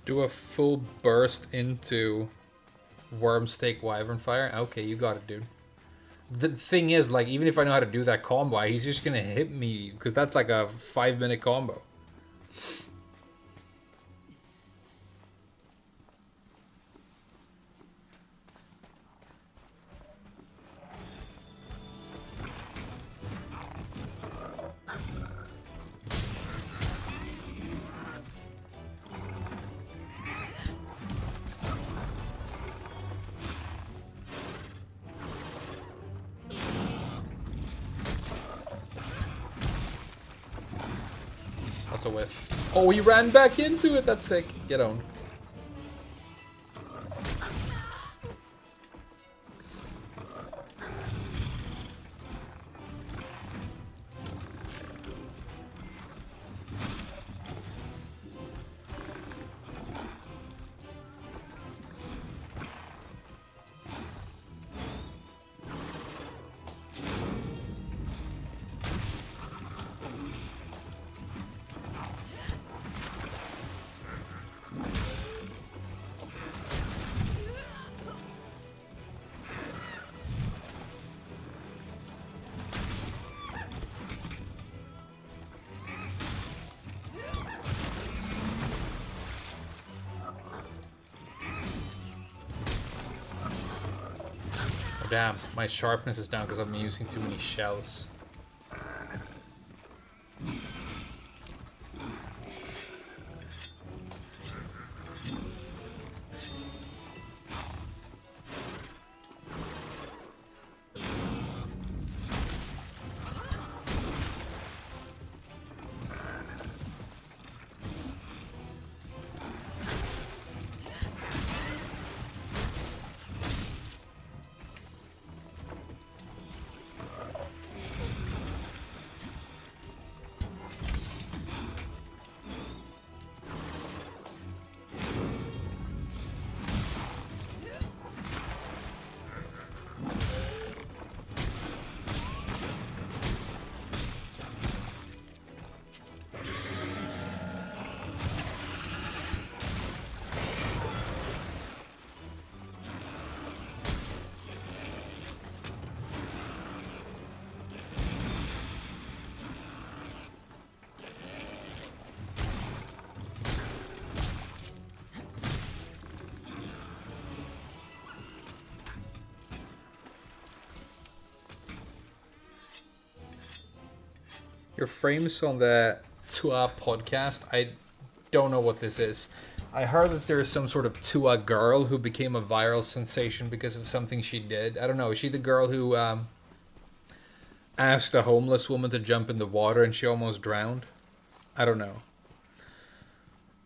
Do a full burst into Wormstake Wyvern Fire? Okay, you got it, dude. The thing is, like, even if I know how to do that combo, he's just gonna hit me, because that's like a 5-minute combo. That's a whiff. Oh, he ran back into it. That's sick. Get on. Oh, damn, my sharpness is down because I'm using too many shells. Your frames on the Tzitzi-Ya podcast, I don't know what this is. I heard that there is some sort of Tzitzi-Ya girl who became a viral sensation because of something she did. I don't know. Is she the girl who asked a homeless woman to jump in the water and she almost drowned? I don't know.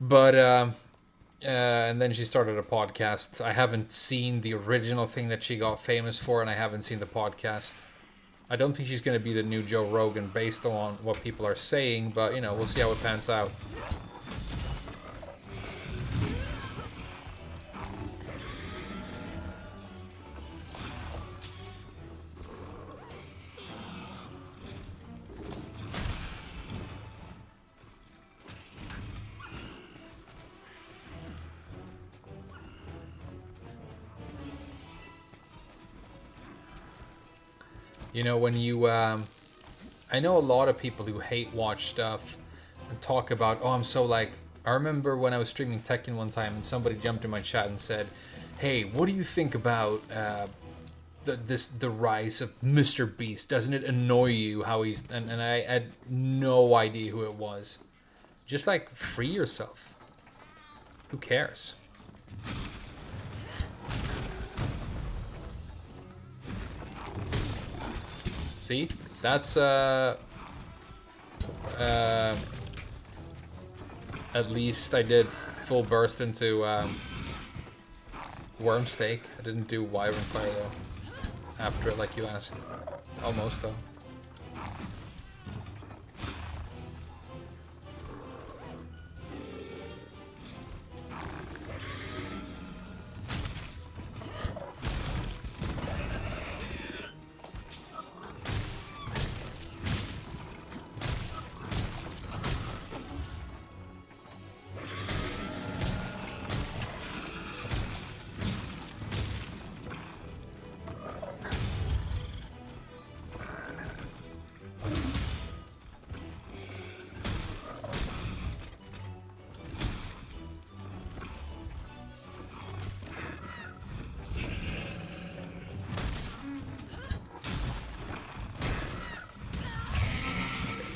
But and then she started a podcast. I haven't seen the original thing that she got famous for, and I haven't seen the podcast. I don't think she's going to be the new Joe Rogan based on what people are saying, but, you know, we'll see how it pans out. You know, when you, I know a lot of people who hate watch stuff and talk about, oh, I'm so like, I remember when I was streaming Tekken one time and somebody jumped in my chat and said, hey, what do you think about the rise of Mr. Beast? Doesn't it annoy you how he's, and I had no idea who it was. Just like, free yourself. Who cares? See, that's at least I did full burst into worm steak. I didn't do wyvern fire though. After it, like you asked, almost though.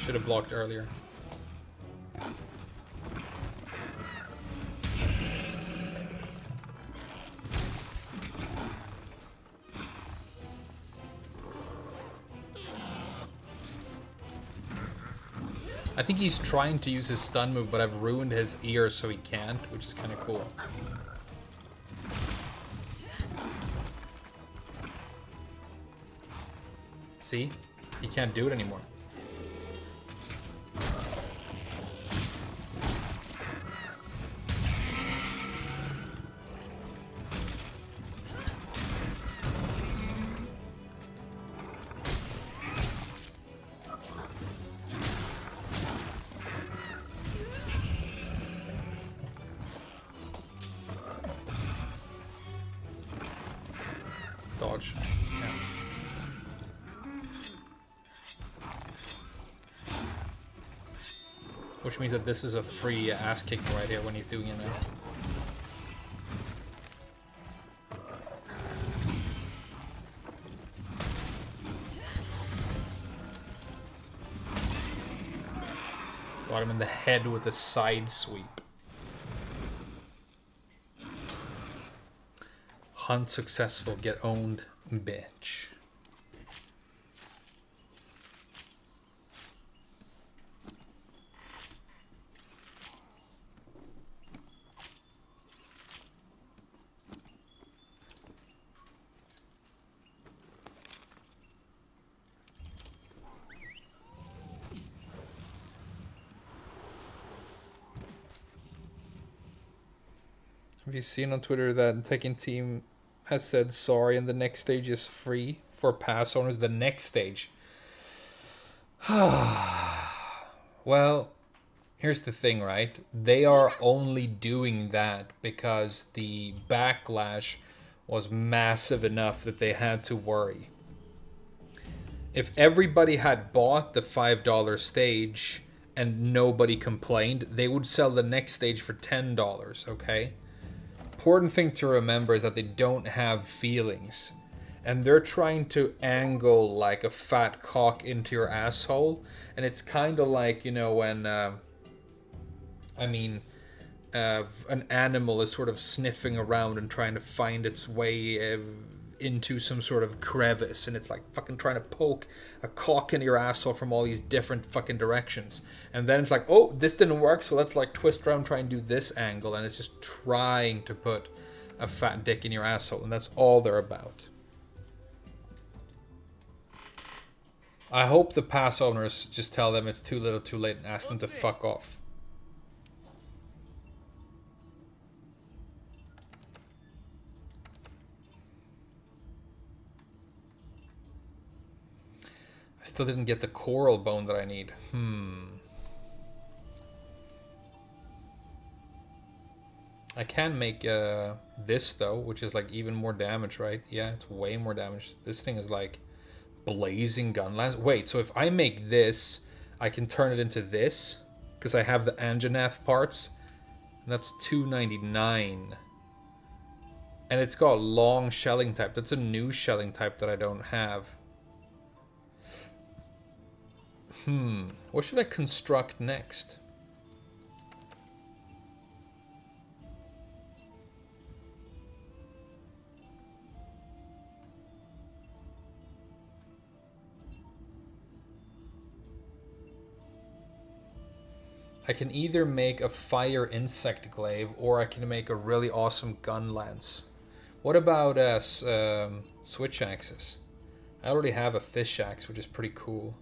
Should have blocked earlier. I think he's trying to use his stun move, but I've ruined his ear so he can't, which is kind of cool. See? He can't do it anymore. Dodge. Yeah. Which means that this is a free ass kick right here when he's doing it now. Got him in the head with a side sweep. Hunt successful, get owned, bitch. Have you seen on Twitter that Tekken team has said sorry and the next stage is free for pass owners? The next stage. Well, here's the thing, right? They are only doing that because the backlash was massive enough that they had to worry. If everybody had bought the $5 stage and nobody complained, they would sell the next stage for $10, okay? Important thing to remember is that they don't have feelings. and they're trying to angle like a fat cock into your asshole, and it's kind of like, you know, when an animal is sort of sniffing around and trying to find its way into some sort of crevice, and it's like fucking trying to poke a cock into your asshole from all these different fucking directions, and then it's like, oh, this didn't work, so let's like twist around, try and do this angle, and it's just trying to put a fat dick in your asshole, and that's all they're about. I hope the pass owners just tell them it's too little too late and ask them to fuck off. I still didn't get the coral bone that I need. I can make this though, which is like even more damage, right? Yeah, it's way more damage. This thing is like blazing gun lance. Wait, so if I make this, I can turn it into this because I have the Anjanath parts, and that's 299. And it's got long shelling type. That's a new shelling type that I don't have. What should I construct next? I can either make a fire insect glaive, or I can make a really awesome gun lance. What about switch axes? I already have a fish axe, which is pretty cool.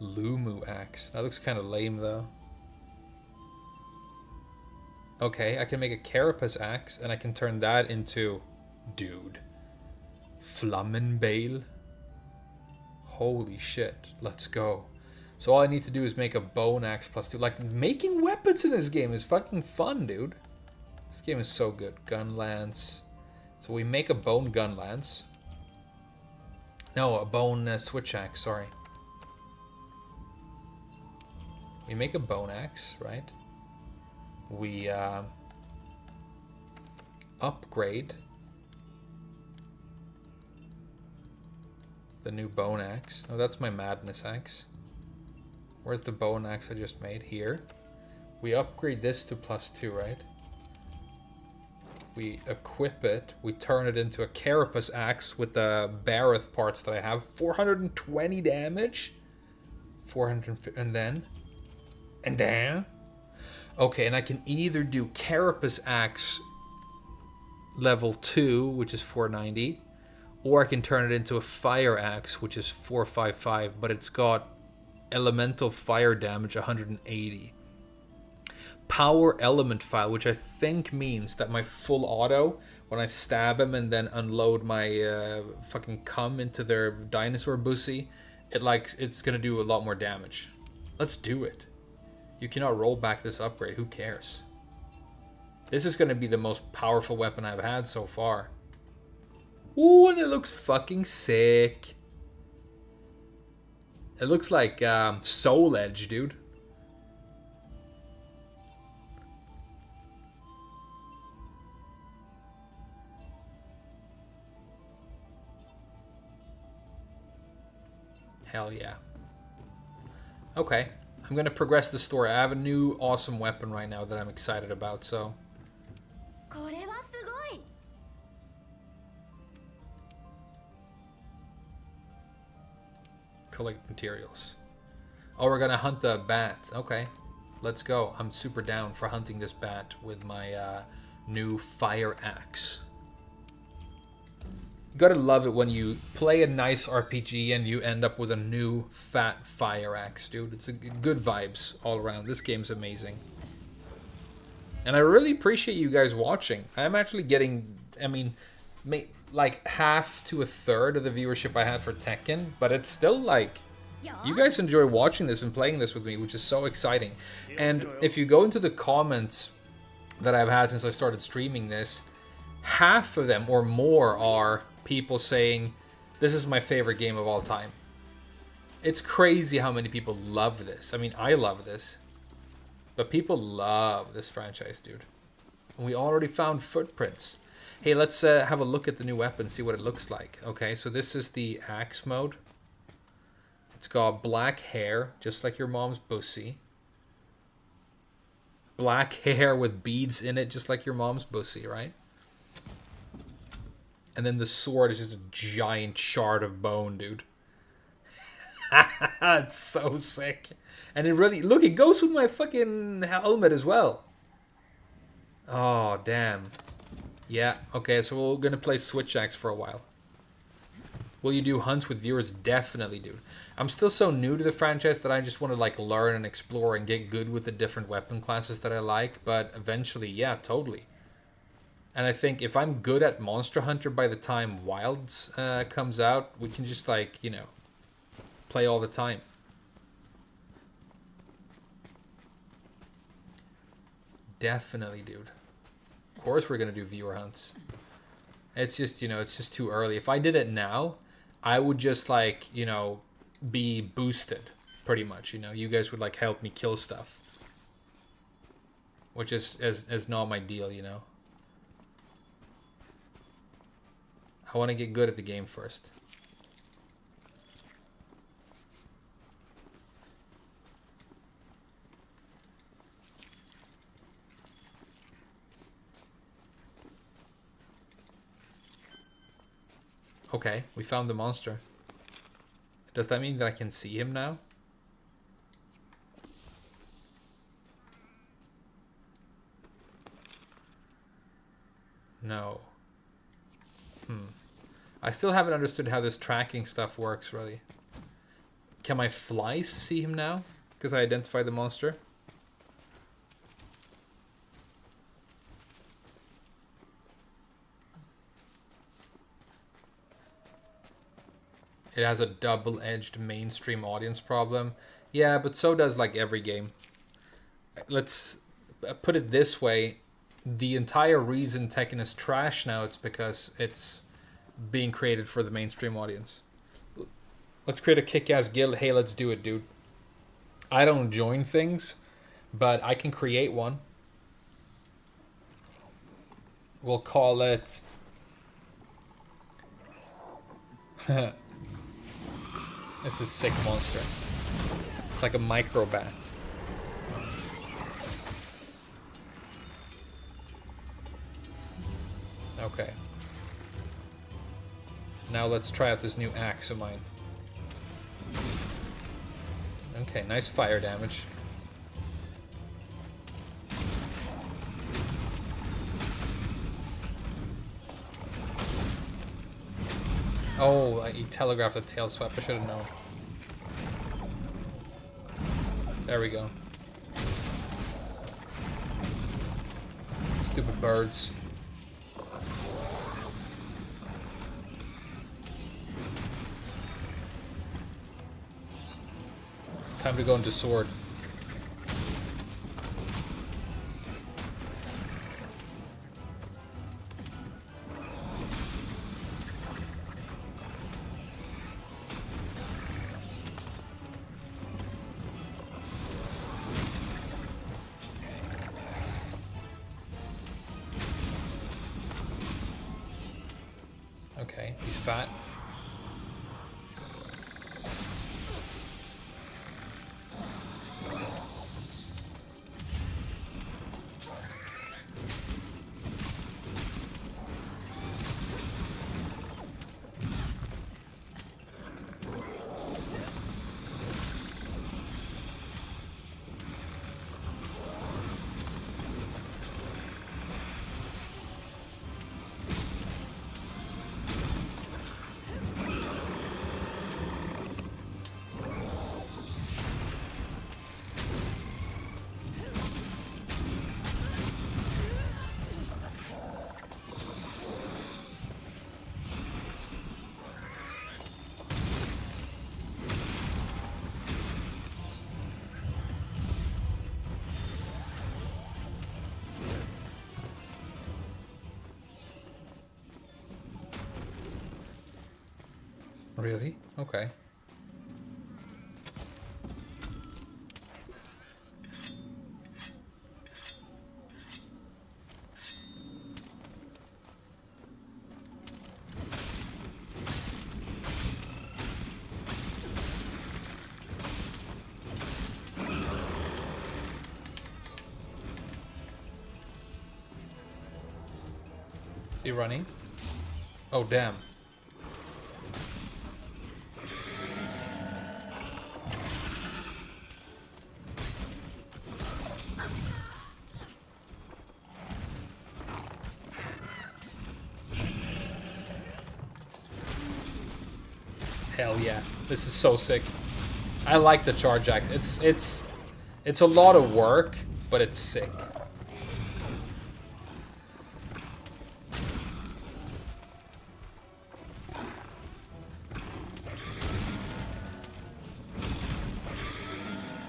Lumu axe. That looks kind of lame though. Okay, I can make a carapace axe, and I can turn that into, dude, Flammenbale. Holy shit, let's go. So all I need to do is make a bone axe +2. Like, making weapons in this game is fucking fun, dude. This game is so good. Gun lance. So we make a bone gun lance. No, a bone switch axe, sorry. We make a bone axe, right? We upgrade the new bone axe. Oh, that's my madness axe. Where's the bone axe I just made? Here. We upgrade this to +2, right? We equip it. We turn it into a carapace axe with the Barreth parts that I have. 420 damage. 450, and then. Okay, and I can either do carapace axe level 2, which is 490, or I can turn it into a fire axe, which is 455, but it's got elemental fire damage 180. Power element file, which I think means that my full auto, when I stab him and then unload my fucking cum into their dinosaur bussy, it's gonna do a lot more damage. Let's do it. You cannot roll back this upgrade. Who cares? This is gonna be the most powerful weapon I've had so far. Ooh, and it looks fucking sick. It looks like Soul Edge, dude. Hell yeah. Okay, I'm gonna progress the story. I have a new awesome weapon right now that I'm excited about, so. Collect materials. Oh, we're gonna hunt the bat. Okay, let's go. I'm super down for hunting this bat with my new fire axe. You gotta love it when you play a nice RPG and you end up with a new fat fire axe, dude. It's a good vibes all around. This game's amazing. And I really appreciate you guys watching. I'm actually getting, like half to a third of the viewership I had for Tekken, but it's still like, you guys enjoy watching this and playing this with me, which is so exciting. And if you go into the comments that I've had since I started streaming this, half of them or more are people saying, this is my favorite game of all time. It's crazy how many people love this. I mean, I love this, but people love this franchise, dude. And we already found footprints. Hey, let's have a look at the new weapon, see what it looks like. Okay, so this is the axe mode. It's got black hair, just like your mom's pussy. Black hair with beads in it, just like your mom's pussy, right? And then the sword is just a giant shard of bone, dude. It's so sick. And it really... Look, it goes with my fucking helmet as well. Oh, damn. Yeah, okay, so we're gonna play Switch Axe for a while. Will you do hunts with viewers? Definitely, dude. I'm still so new to the franchise that I just want to like learn and explore and get good with the different weapon classes that I like. But eventually, yeah, totally. And I think if I'm good at Monster Hunter by the time Wilds comes out, we can just like, you know, play all the time. Definitely, dude. Of course we're going to do viewer hunts. It's just, you know, it's just too early. If I did it now, I would just like, you know, be boosted pretty much, you know. You guys would like help me kill stuff. Which is not my deal, you know. I want to get good at the game first. Okay, we found the monster. Does that mean that I can see him now? No. I still haven't understood how this tracking stuff works, really. Can my flies see him now? Because I identified the monster? It has a double-edged mainstream audience problem. Yeah, but so does like every game. Let's put it this way. The entire reason Tekken is trash now is because it's being created for the mainstream audience. Let's create a kick-ass guild. Hey, let's do it, dude. I don't join things, but I can create one. We'll call it... This is a sick monster. It's like a micro bat. Okay. Now let's try out this new axe of mine. Okay, nice fire damage. Oh, he telegraphed a tail swipe. I should have known. There we go. Stupid birds. It's time to go into sword. Okay, he's fat. Really? Okay. he running? Oh, damn. Hell yeah. This is so sick. I like the charge axe. It's a lot of work, but it's sick.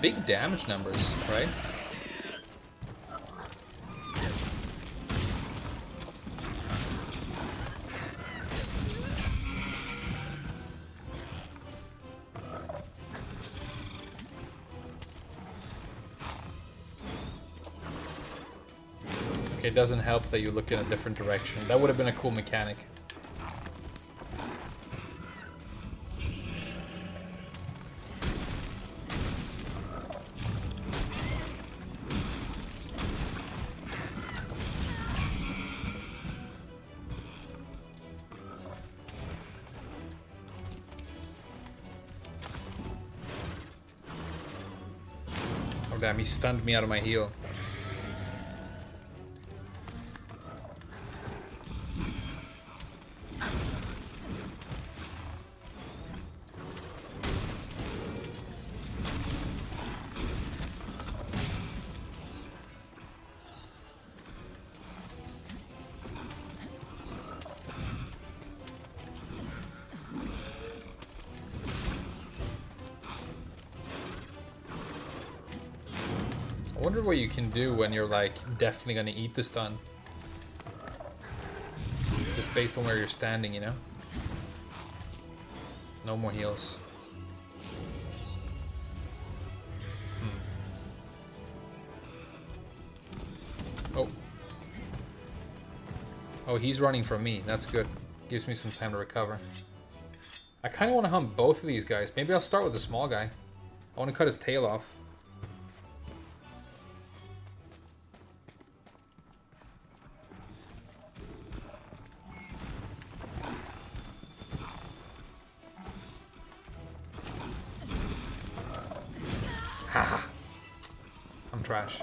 Big damage numbers, right? Okay, it doesn't help that you look in a different direction. That would have been a cool mechanic. Oh damn, he stunned me out of my heal. I wonder what you can do when you're like definitely gonna eat the stun. Just based on where you're standing, you know? No more heals. Oh. Oh, he's running from me. That's good. Gives me some time to recover. I kind of want to hunt both of these guys. Maybe I'll start with the small guy. I want to cut his tail off. Ah, I'm trash.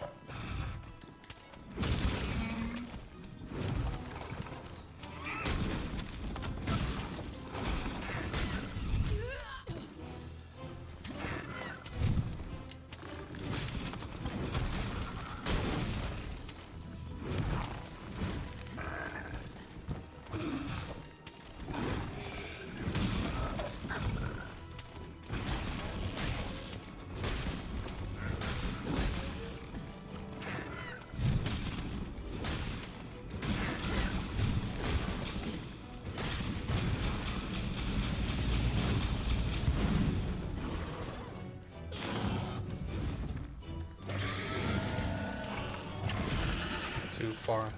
Too far.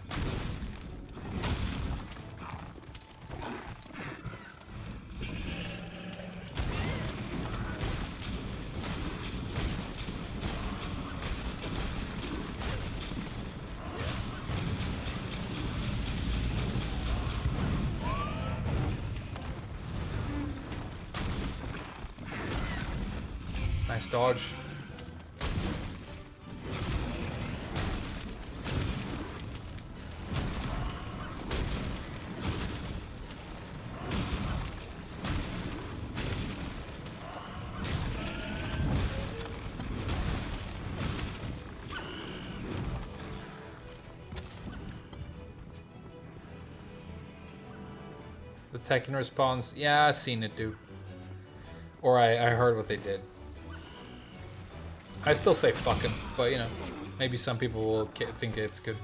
Nice dodge. The Tekken response, yeah, I seen it, dude. Or I heard what they did. I still say fuck him, but you know, maybe some people will think it's good.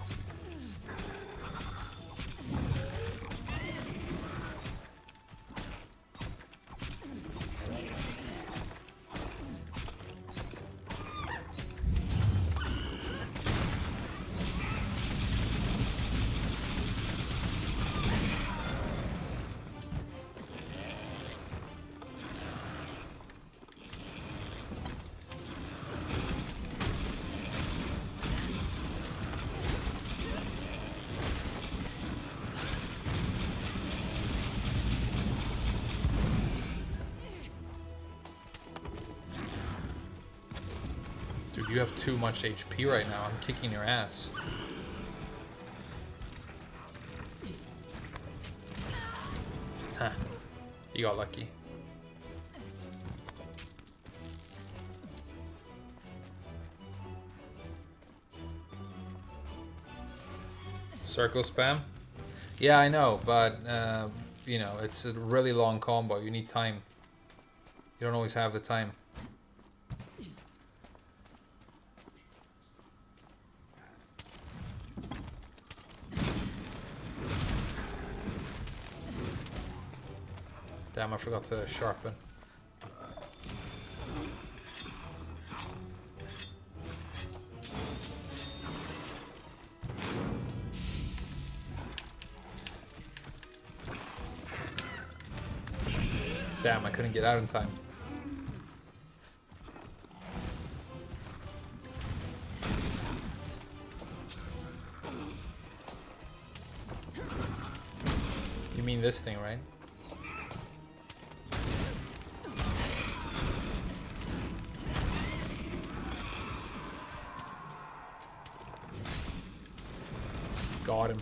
you have too much HP right now. I'm kicking your ass. Huh. You got lucky. Circle spam? Yeah, I know, but you know, it's a really long combo. You need time. You don't always have the time. Damn, I forgot to sharpen. Damn, I couldn't get out in time. You mean this thing, right? Got him.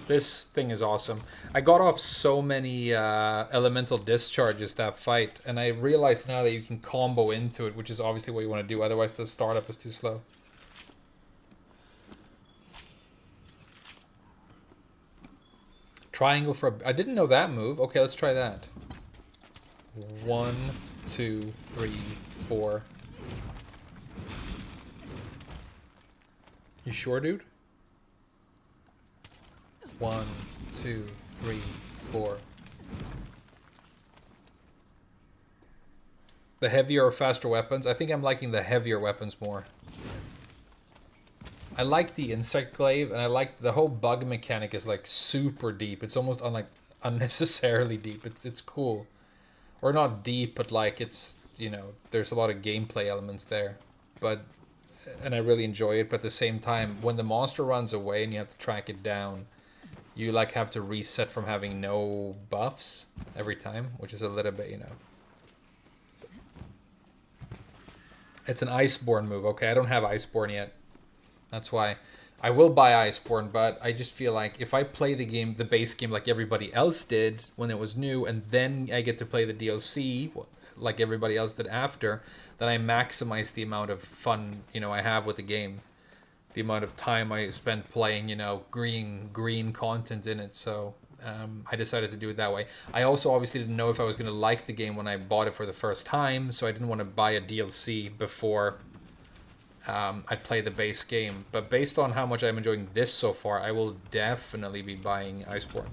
This thing is awesome. I got off so many elemental discharges that fight, and I realized now that you can combo into it, which is obviously what you want to do, otherwise the startup is too slow. Triangle for I didn't know that move. Okay, let's try that. 1, 2, 3, 4. You sure, dude? 1, 2, 3, 4. The heavier or faster weapons? I think I'm liking the heavier weapons more. I like the insect glaive, and I like the whole bug mechanic is like super deep. It's almost unnecessarily deep. It's cool. Or not deep, but like it's, you know, there's a lot of gameplay elements there. And I really enjoy it, but at the same time, when the monster runs away and you have to track it down, you like have to reset from having no buffs every time, which is a little bit, you know. It's an Iceborne move. Okay, I don't have Iceborne yet. That's why I will buy Iceborne, but I just feel like if I play the game, the base game, like everybody else did when it was new, and then I get to play the DLC like everybody else did after, then I maximize the amount of fun, you know, I have with the game. The amount of time I spent playing, you know, green content in it. So I decided to do it that way. I also obviously didn't know if I was going to like the game when I bought it for the first time, so I didn't want to buy a DLC before I play the base game. But based on how much I'm enjoying this so far, I will definitely be buying Iceborne.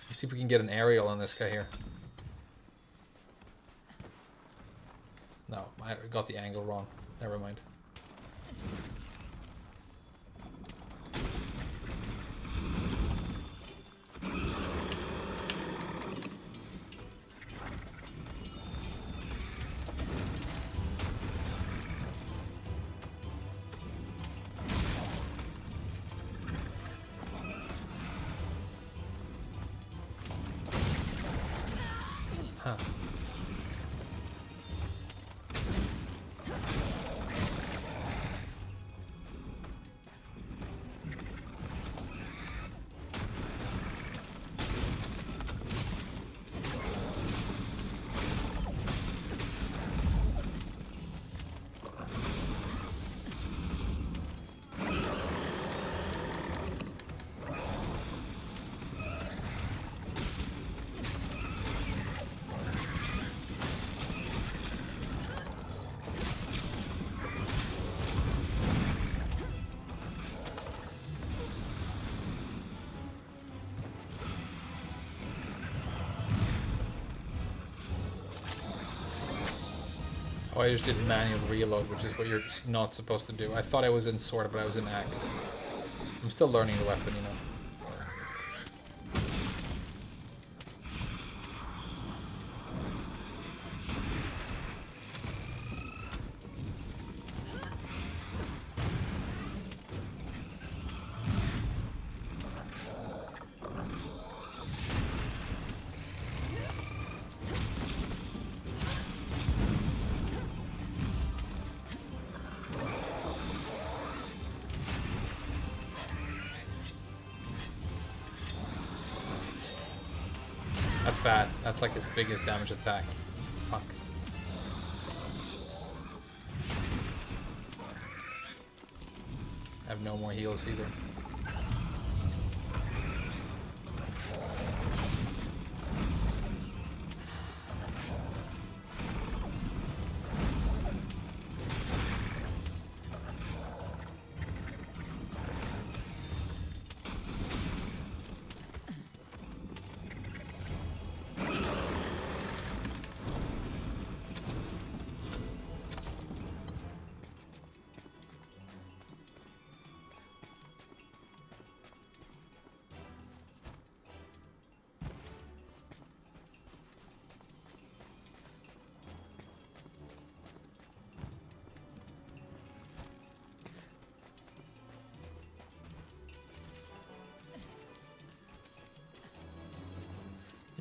Let's see if we can get an aerial on this guy here. No, I got the angle wrong. Never mind. Huh. Oh, I just did manual reload, which is what you're not supposed to do. I thought I was in sword, but I was in axe. I'm still learning the weapon, you know. fat. That's like his biggest damage attack. Fuck. I have no more heals either.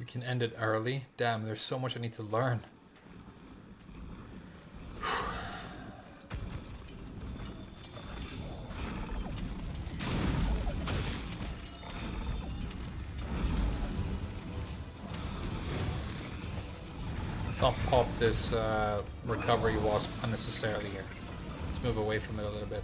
Can end it early. Damn, there's so much I need to learn. Let's not pop this recovery wasp unnecessarily here. Let's move away from it a little bit.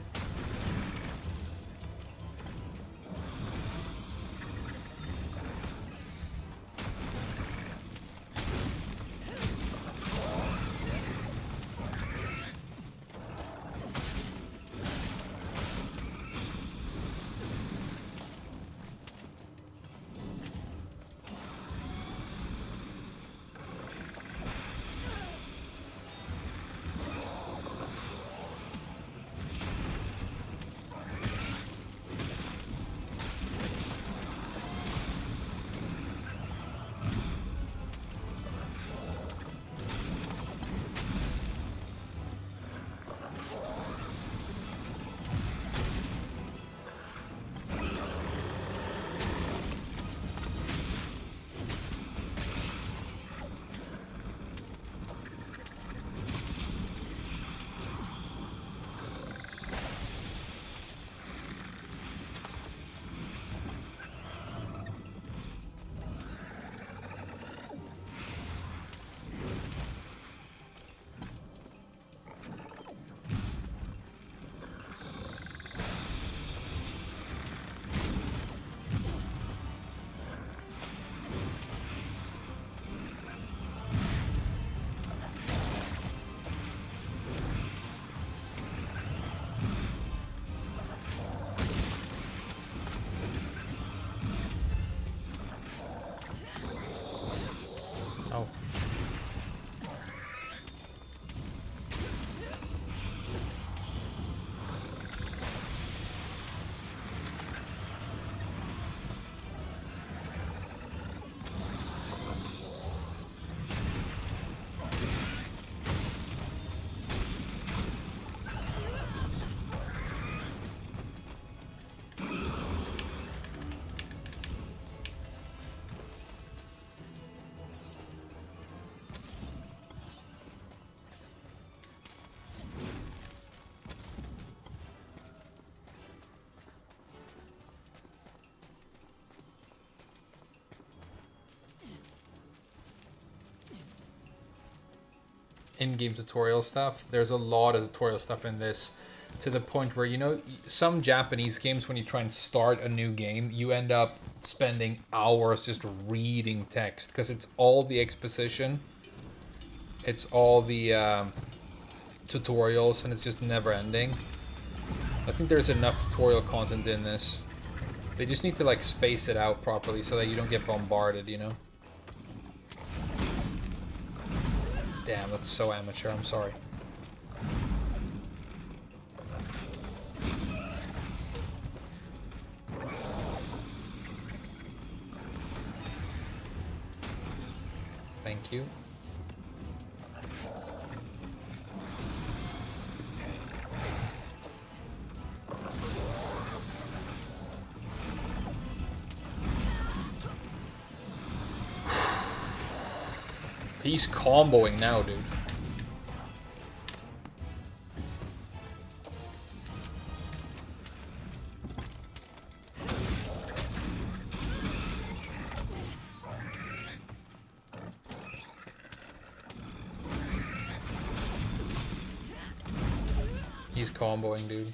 In-game tutorial stuff. There's a lot of tutorial stuff in this, to the point where, you know, some Japanese games, when you try and start a new game, you end up spending hours just reading text, because it's all the exposition, it's all the tutorials, and it's just never ending. I think there's enough tutorial content in this. They just need to like space it out properly so that you don't get bombarded, you know? Damn, that's so amateur, I'm sorry. Thank you. He's comboing now, dude. comboing, dude.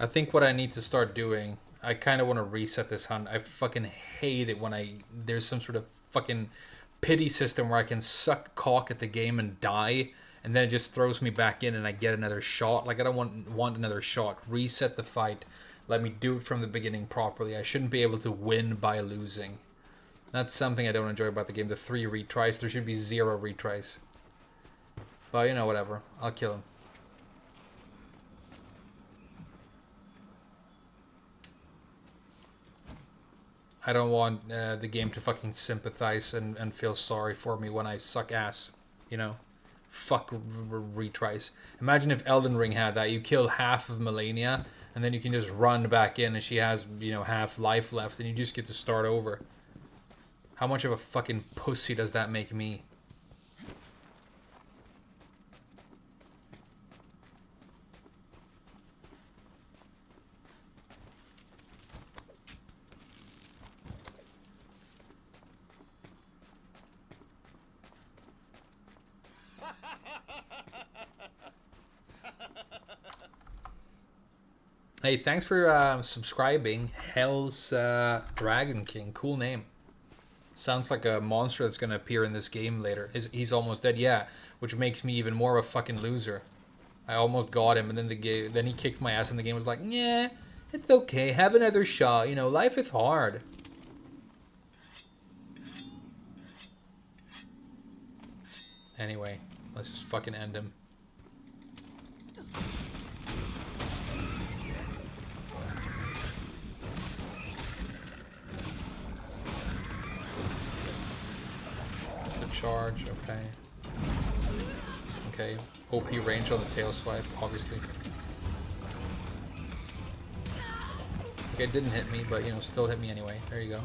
I think what I need to start doing, I kind of want to reset this hunt. I fucking hate it when there's some sort of fucking pity system where I can suck cock at the game and die, and then it just throws me back in and I get another shot. Like, I don't want another shot. Reset the fight. Let me do it from the beginning properly. I shouldn't be able to win by losing. That's something I don't enjoy about the game. The 3 retries. There should be 0 retries. But, you know, whatever. I'll kill him. I don't want the game to fucking sympathize and feel sorry for me when I suck ass, you know? Fuck retries. Imagine if Elden Ring had that. You kill half of Melania, and then you can just run back in, and she has, you know, half life left, and you just get to start over. How much of a fucking pussy does that make me? Hey, thanks for subscribing. Hell's Dragon King. Cool name. Sounds like a monster that's going to appear in this game later. He's almost dead, yeah. Which makes me even more of a fucking loser. I almost got him, and then he kicked my ass, and the game was like, yeah, it's okay. Have another shot. You know, life is hard. Anyway, let's just fucking end him. Charge, okay. Okay, OP range on the tail swipe, obviously. Okay, it didn't hit me, but, you know, still hit me anyway. There you go.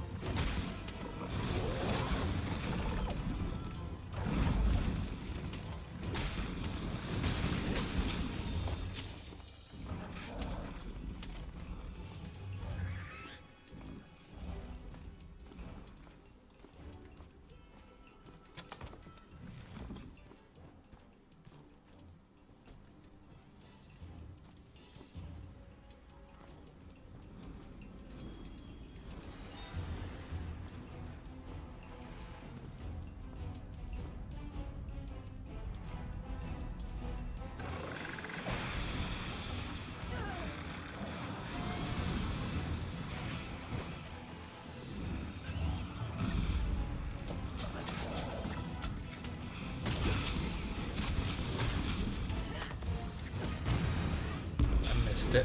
It.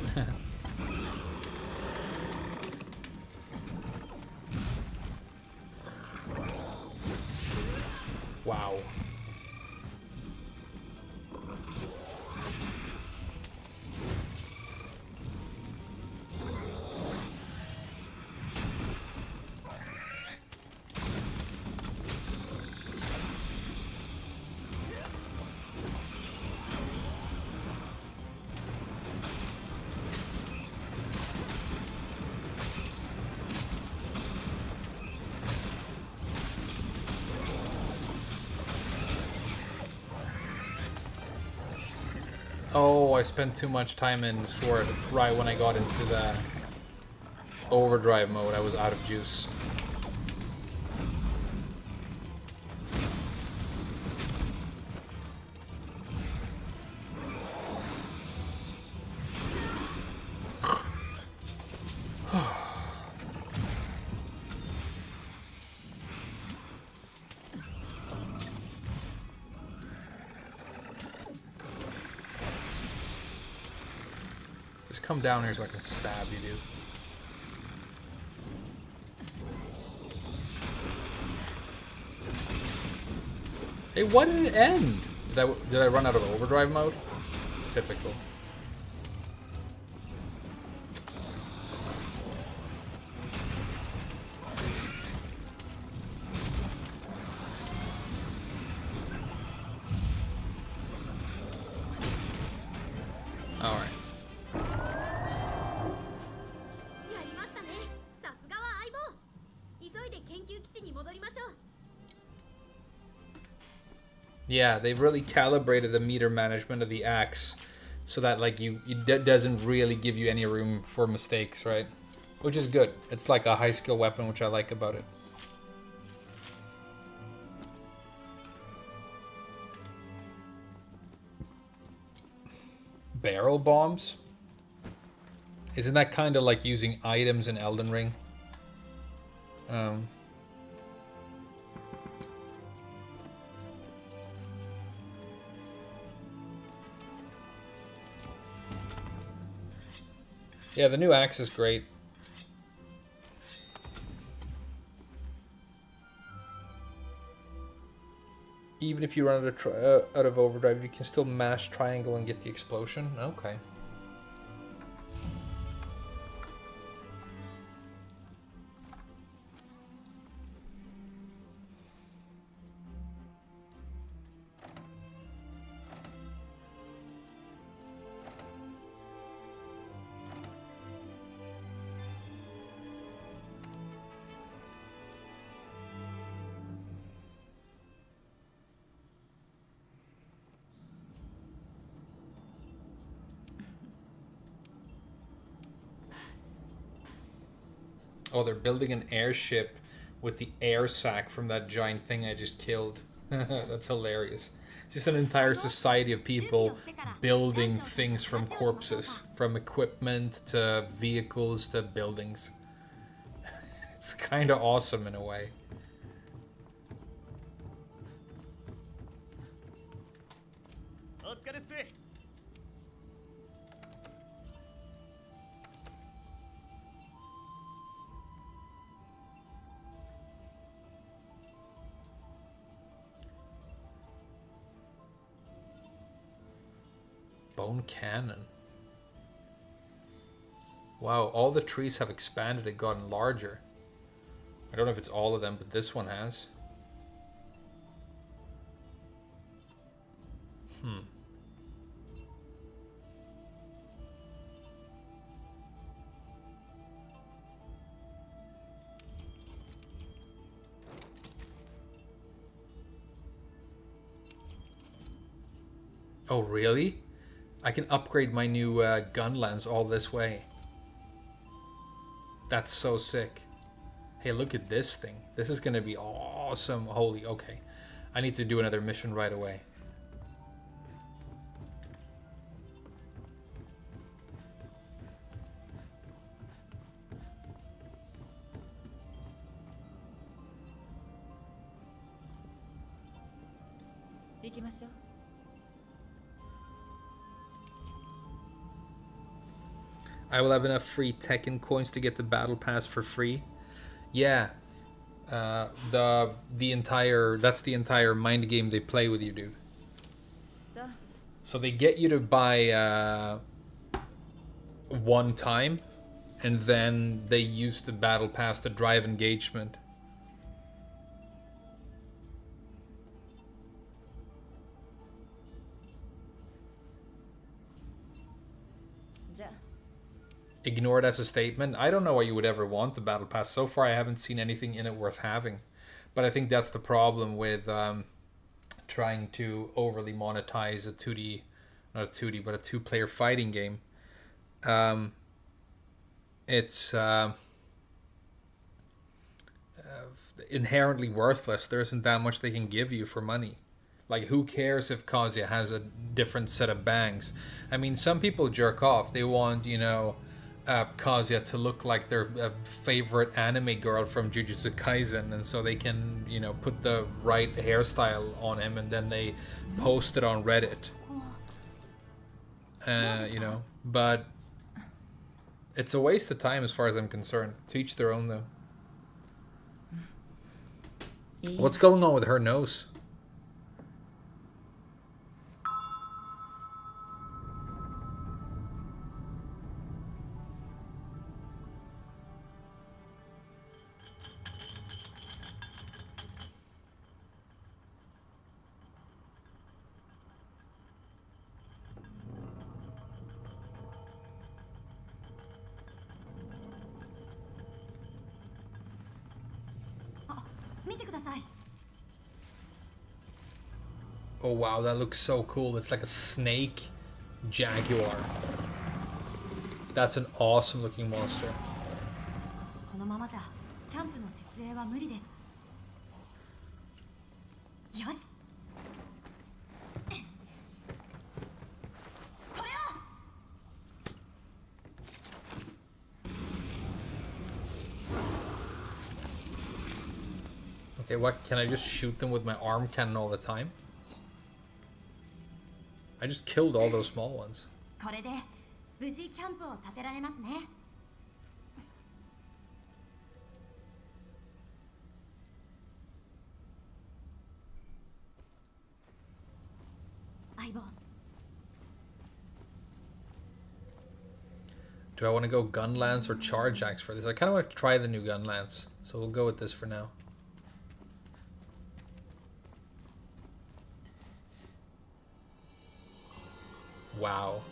Wow. Oh, I spent too much time in Sword right when I got into the overdrive mode. I was out of juice. Come down here so I can stab you, dude. Hey, why did it end? Did I run out of overdrive mode? Typical. Alright. Yeah, they've really calibrated the meter management of the axe so that like it doesn't really give you any room for mistakes, right? Which is good. It's like a high skill weapon, which I like about it. Barrel bombs? Isn't that kind of like using items in Elden Ring? Yeah, the new axe is great. Even if you run out of overdrive, you can still mash triangle and get the explosion? Okay. Oh, they're building an airship with the air sac from that giant thing I just killed. That's hilarious. Just an entire society of people building things from corpses. From equipment to vehicles to buildings. It's kind of awesome in a way. Bone cannon. Wow, all the trees have expanded and gotten larger. I don't know if it's all of them, but this one has. Oh, really? I can upgrade my new gun lens all this way. That's so sick. Hey, look at this thing. This is going to be awesome. Holy, okay. I need to do another mission right away. I will have enough free Tekken coins to get the battle pass for free. Yeah. That's the entire mind game they play with you, dude. So they get you to buy one time, and then they use the battle pass to drive engagement. Ignore it as a statement. I don't know why you would ever want the battle pass. So far I haven't seen anything in it worth having. But I think that's the problem with trying to overly monetize a 2D, not a 2D, but a two-player fighting game. It's inherently worthless. There isn't that much they can give you for money. Like, who cares if Kazuya has a different set of bangs? I mean, some people jerk off. They want, Kazuya to look like their favorite anime girl from Jujutsu Kaisen, and so they can, put the right hairstyle on him, and then they post it on Reddit. But it's a waste of time as far as I'm concerned. To each their own, though. What's going on with her nose? Oh wow, that looks so cool. It's like a snake jaguar. That's an awesome looking monster. Okay, what? Can I just shoot them with my arm cannon all the time? I just killed all those small ones. Do I want to go gun lance or charge axe for this? I kind of want to try the new gun lance, so we'll go with this for now. Wow.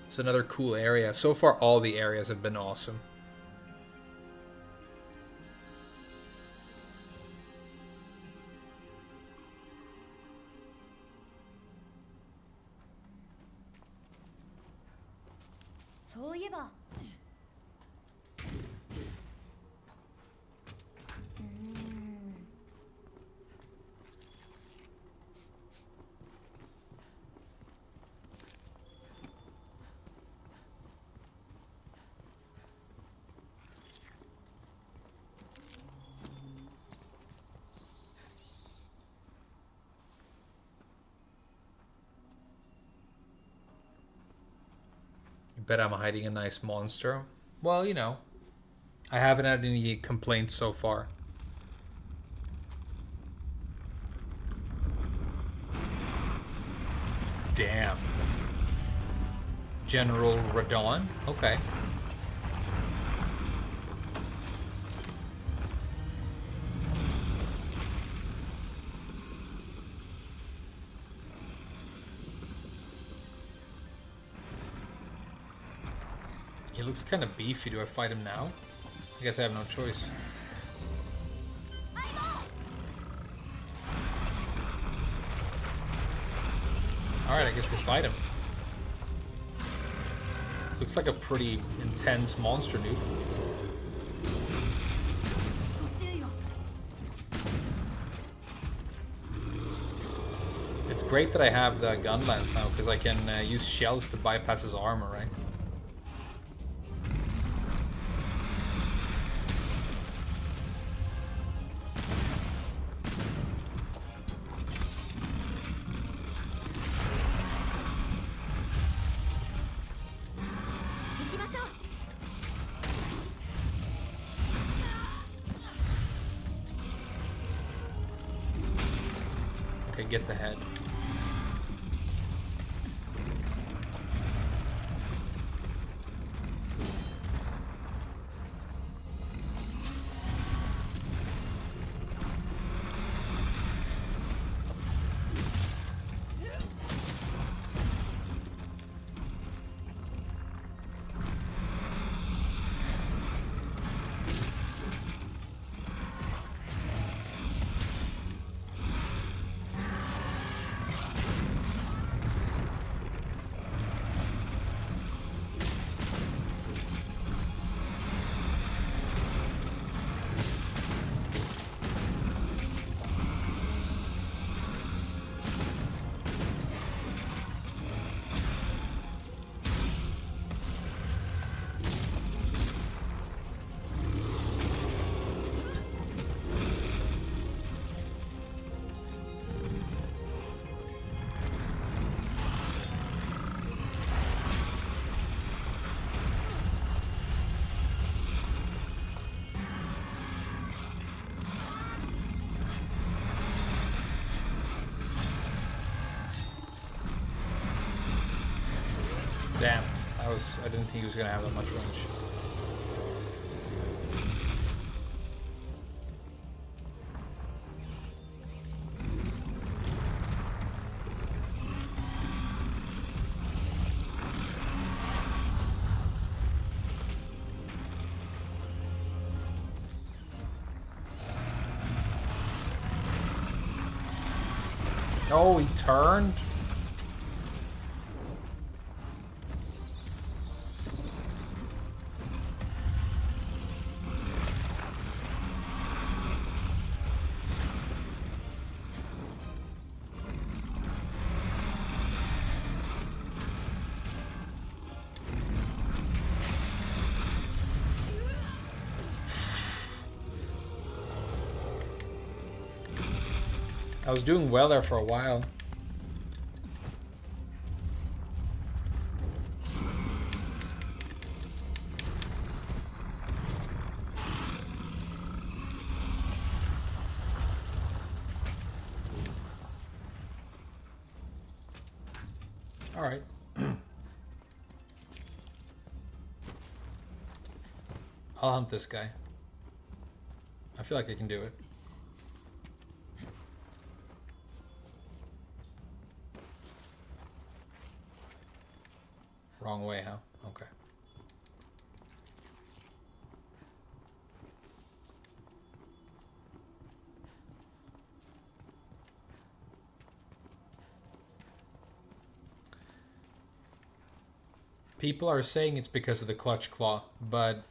It's another cool area. So far, all the areas have been awesome. Bet I'm hiding a nice monster. Well, you know, I haven't had any complaints so far. Damn. General Radon? Okay. He looks kind of beefy. Do I fight him now? I guess I have no choice. Alright, I guess we fight him. Looks like a pretty intense monster, dude. It's great that I have the gun lance now, because I can use shells to bypass his armor, right? Okay, get the head. Damn, I didn't think he was gonna have that much range. Oh, he turned? I was doing well there for a while. All right. I'll hunt this guy. I feel like I can do it. Wrong way, huh? Okay. People are saying it's because of the clutch claw, but,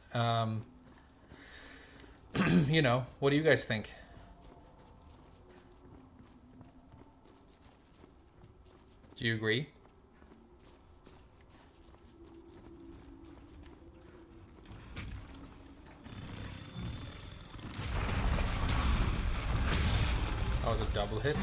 you know, what do you guys think? Do you agree? That was a double hit.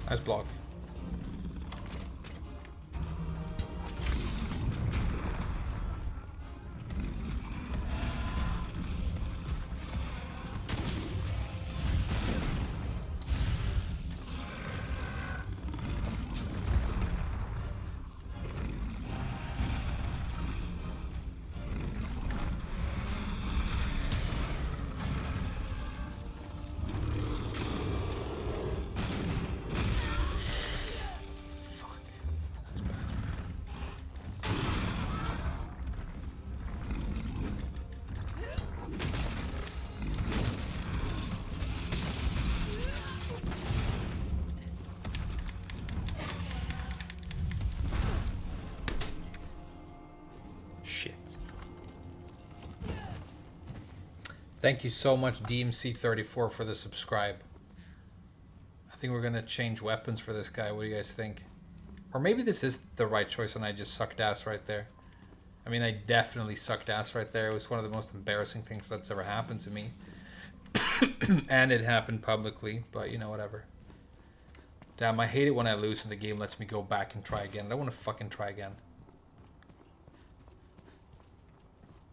Nice block. Thank you so much, DMC34, for the subscribe. I think we're going to change weapons for this guy. What do you guys think? Or maybe this is the right choice and I just sucked ass right there. I mean, I definitely sucked ass right there. It was one of the most embarrassing things that's ever happened to me. And it happened publicly, but you know, whatever. Damn, I hate it when I lose and the game lets me go back and try again. I don't want to fucking try again.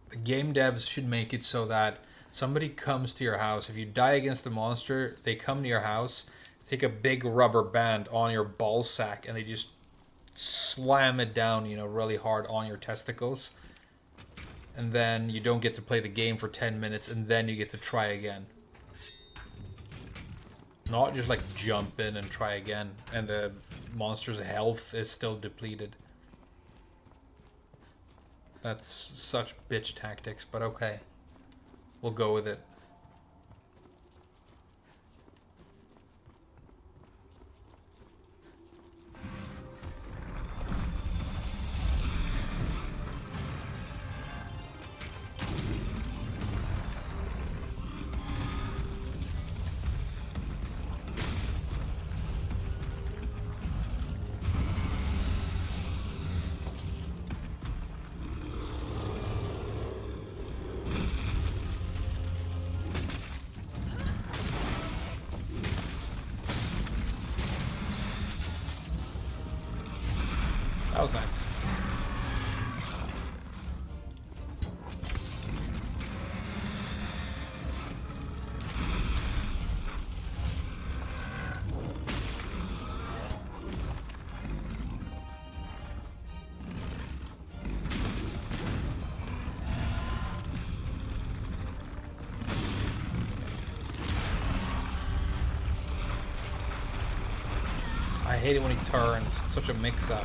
The game devs should make it so that somebody comes to your house. If you die against the monster, they come to your house, take a big rubber band on your ball sack, and they just slam it down, you know, really hard on your testicles. And then you don't get to play the game for 10 minutes, and then you get to try again. Not just like jump in and try again, and the monster's health is still depleted. That's such bitch tactics, but okay. We'll go with it. That was nice. I hate it when he turns. It's such a mix-up.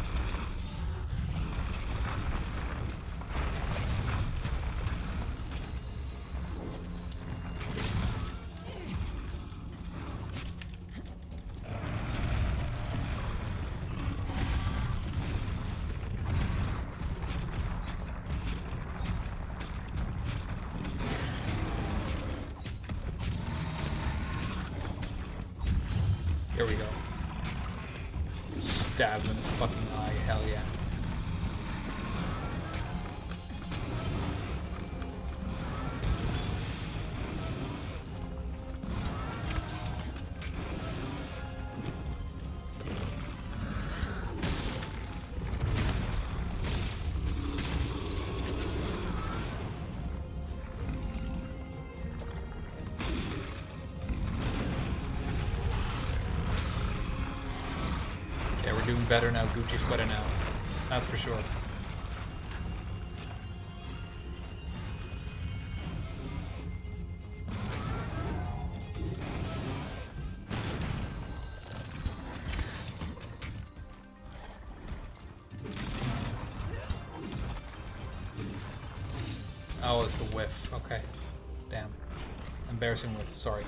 Here we go. Stab him in the fucking eye, hell yeah. Doing better now, Gucci sweater now. That's for sure. Oh, it's the whiff. Okay. Damn. Embarrassing whiff. Sorry.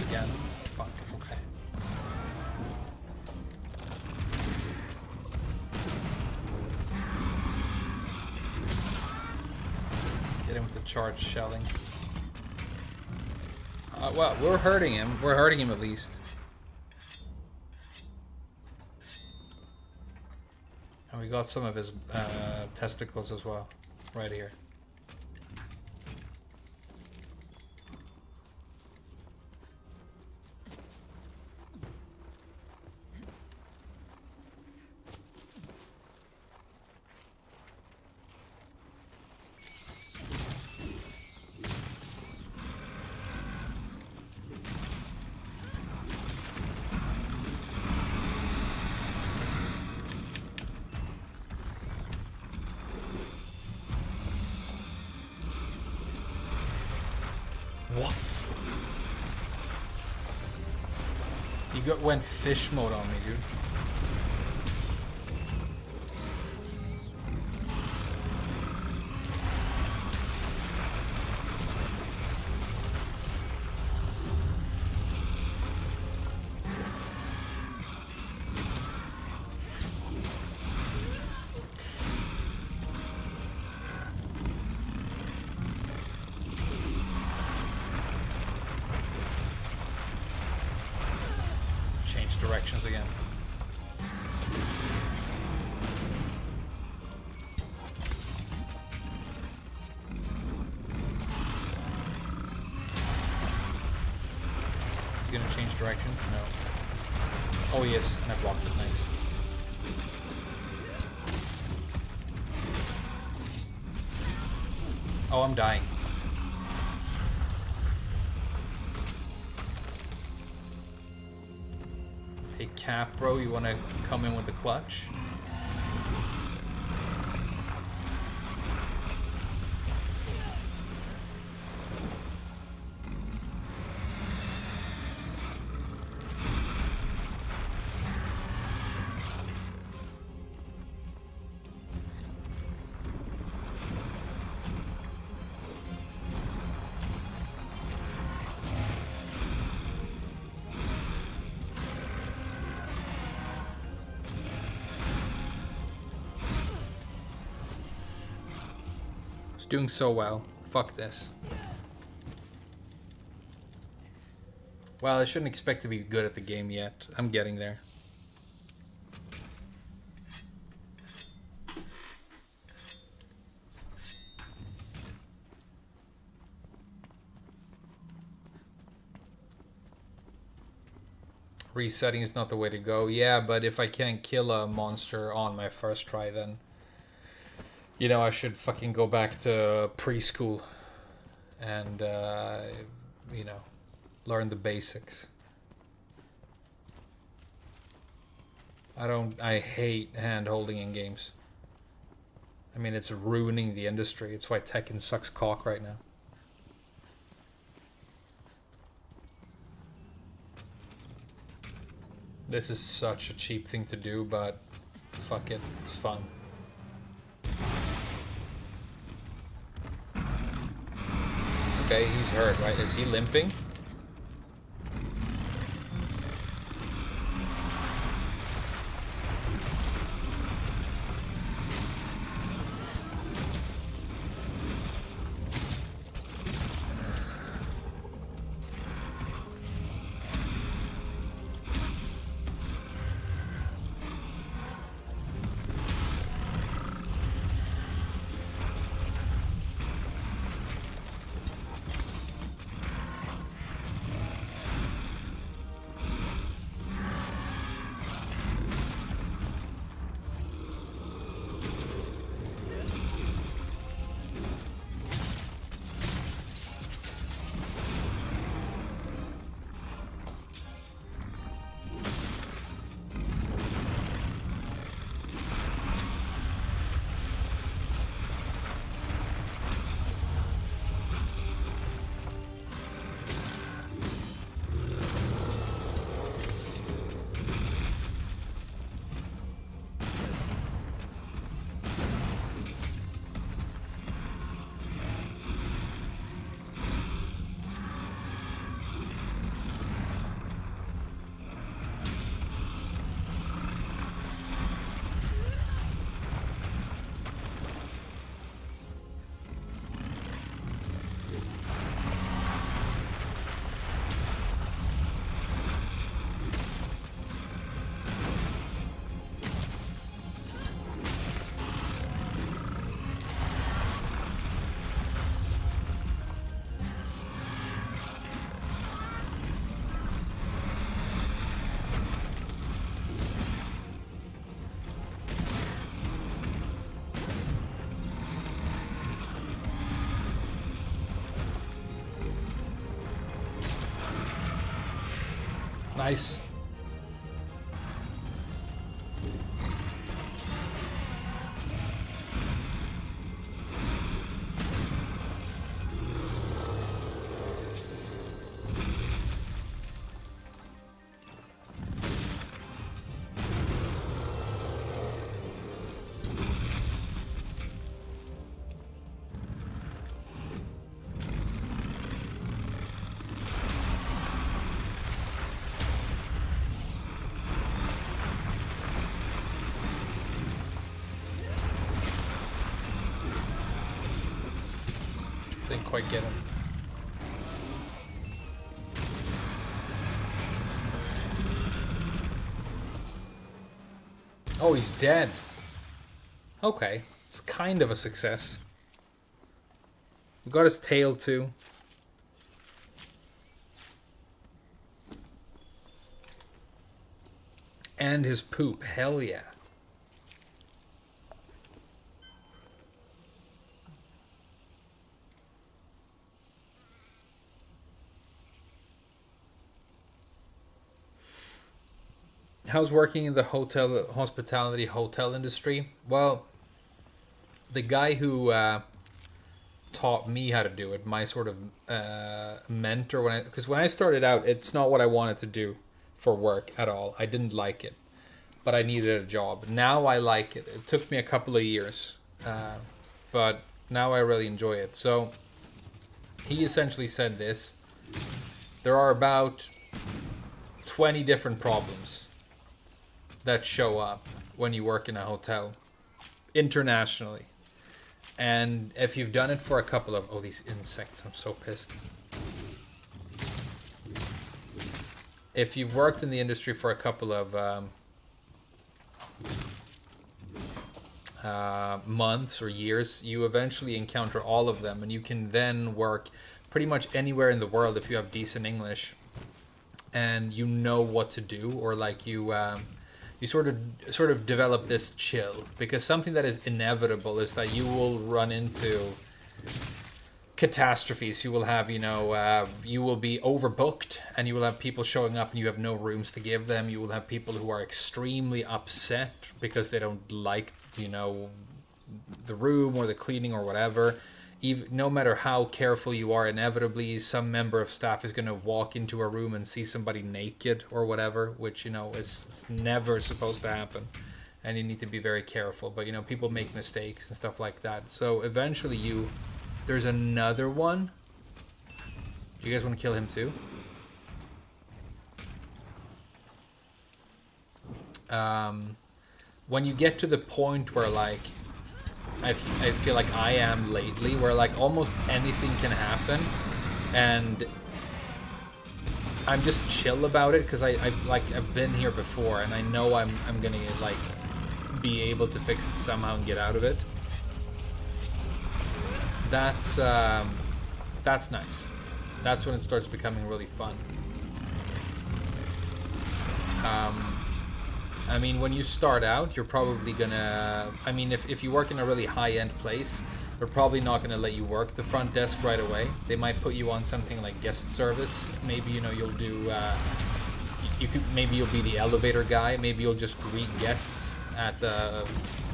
Again. Fuck, okay. Get him with the charged shelling. Well, we're hurting him. We're hurting him at least. And we got some of his testicles as well. Right here. What? You went fish mode on me, dude. Directions again. Is he gonna change directions? No. Oh yes, and I blocked it. Nice. Oh, I'm dying. Hey Cap, bro, you wanna come in with the clutch? Doing so well. Fuck this. Well, I shouldn't expect to be good at the game yet. I'm getting there. Resetting is not the way to go. Yeah, but if I can't kill a monster on my first try, then you know, I should fucking go back to preschool and, you know, learn the basics. I hate hand holding in games. I mean, it's ruining the industry. It's why Tekken sucks cock right now. This is such a cheap thing to do, but fuck it, it's fun. Okay, he's hurt, right? Is he limping? Nice. Didn't quite get him. Oh, he's dead. Okay, it's kind of a success. We got his tail too. And his poop, hell yeah. How's working in the hospitality hotel industry? Well, the guy who taught me how to do it, my sort of mentor, because when I started out, it's not what I wanted to do for work at all. I didn't like it, but I needed a job. Now I like it. It took me a couple of years, but now I really enjoy it. So he essentially said this: there are about 20 different problems that show up when you work in a hotel internationally. And if you've done it for a couple of... Oh, these insects. I'm so pissed. If you've worked in the industry for a couple of months or years, you eventually encounter all of them. And you can then work pretty much anywhere in the world if you have decent English. And you know what to do. Or like you sort of develop this chill, because something that is inevitable is that you will run into catastrophes. You will have, you will be overbooked, and you will have people showing up and you have no rooms to give them. You will have people who are extremely upset because they don't like, the room or the cleaning or whatever, even, no matter how careful you are, inevitably some member of staff is going to walk into a room and see somebody naked or whatever, which, you know, is it's never supposed to happen. And you need to be very careful. But, you know, people make mistakes and stuff like that. So eventually there's another one. You guys want to kill him too? When you get to the point where, like, I feel like I am lately, where, like, almost anything can happen, and I'm just chill about it, because I've been here before, and I know I'm gonna, like, be able to fix it somehow and get out of it. That's nice. That's when it starts becoming really fun. I mean, when you start out, you're probably gonna... I mean, if you work in a really high-end place, they're probably not gonna let you work the front desk right away. They might put you on something like guest service. Maybe, you know, you'll do... maybe you'll be the elevator guy. Maybe you'll just greet guests at the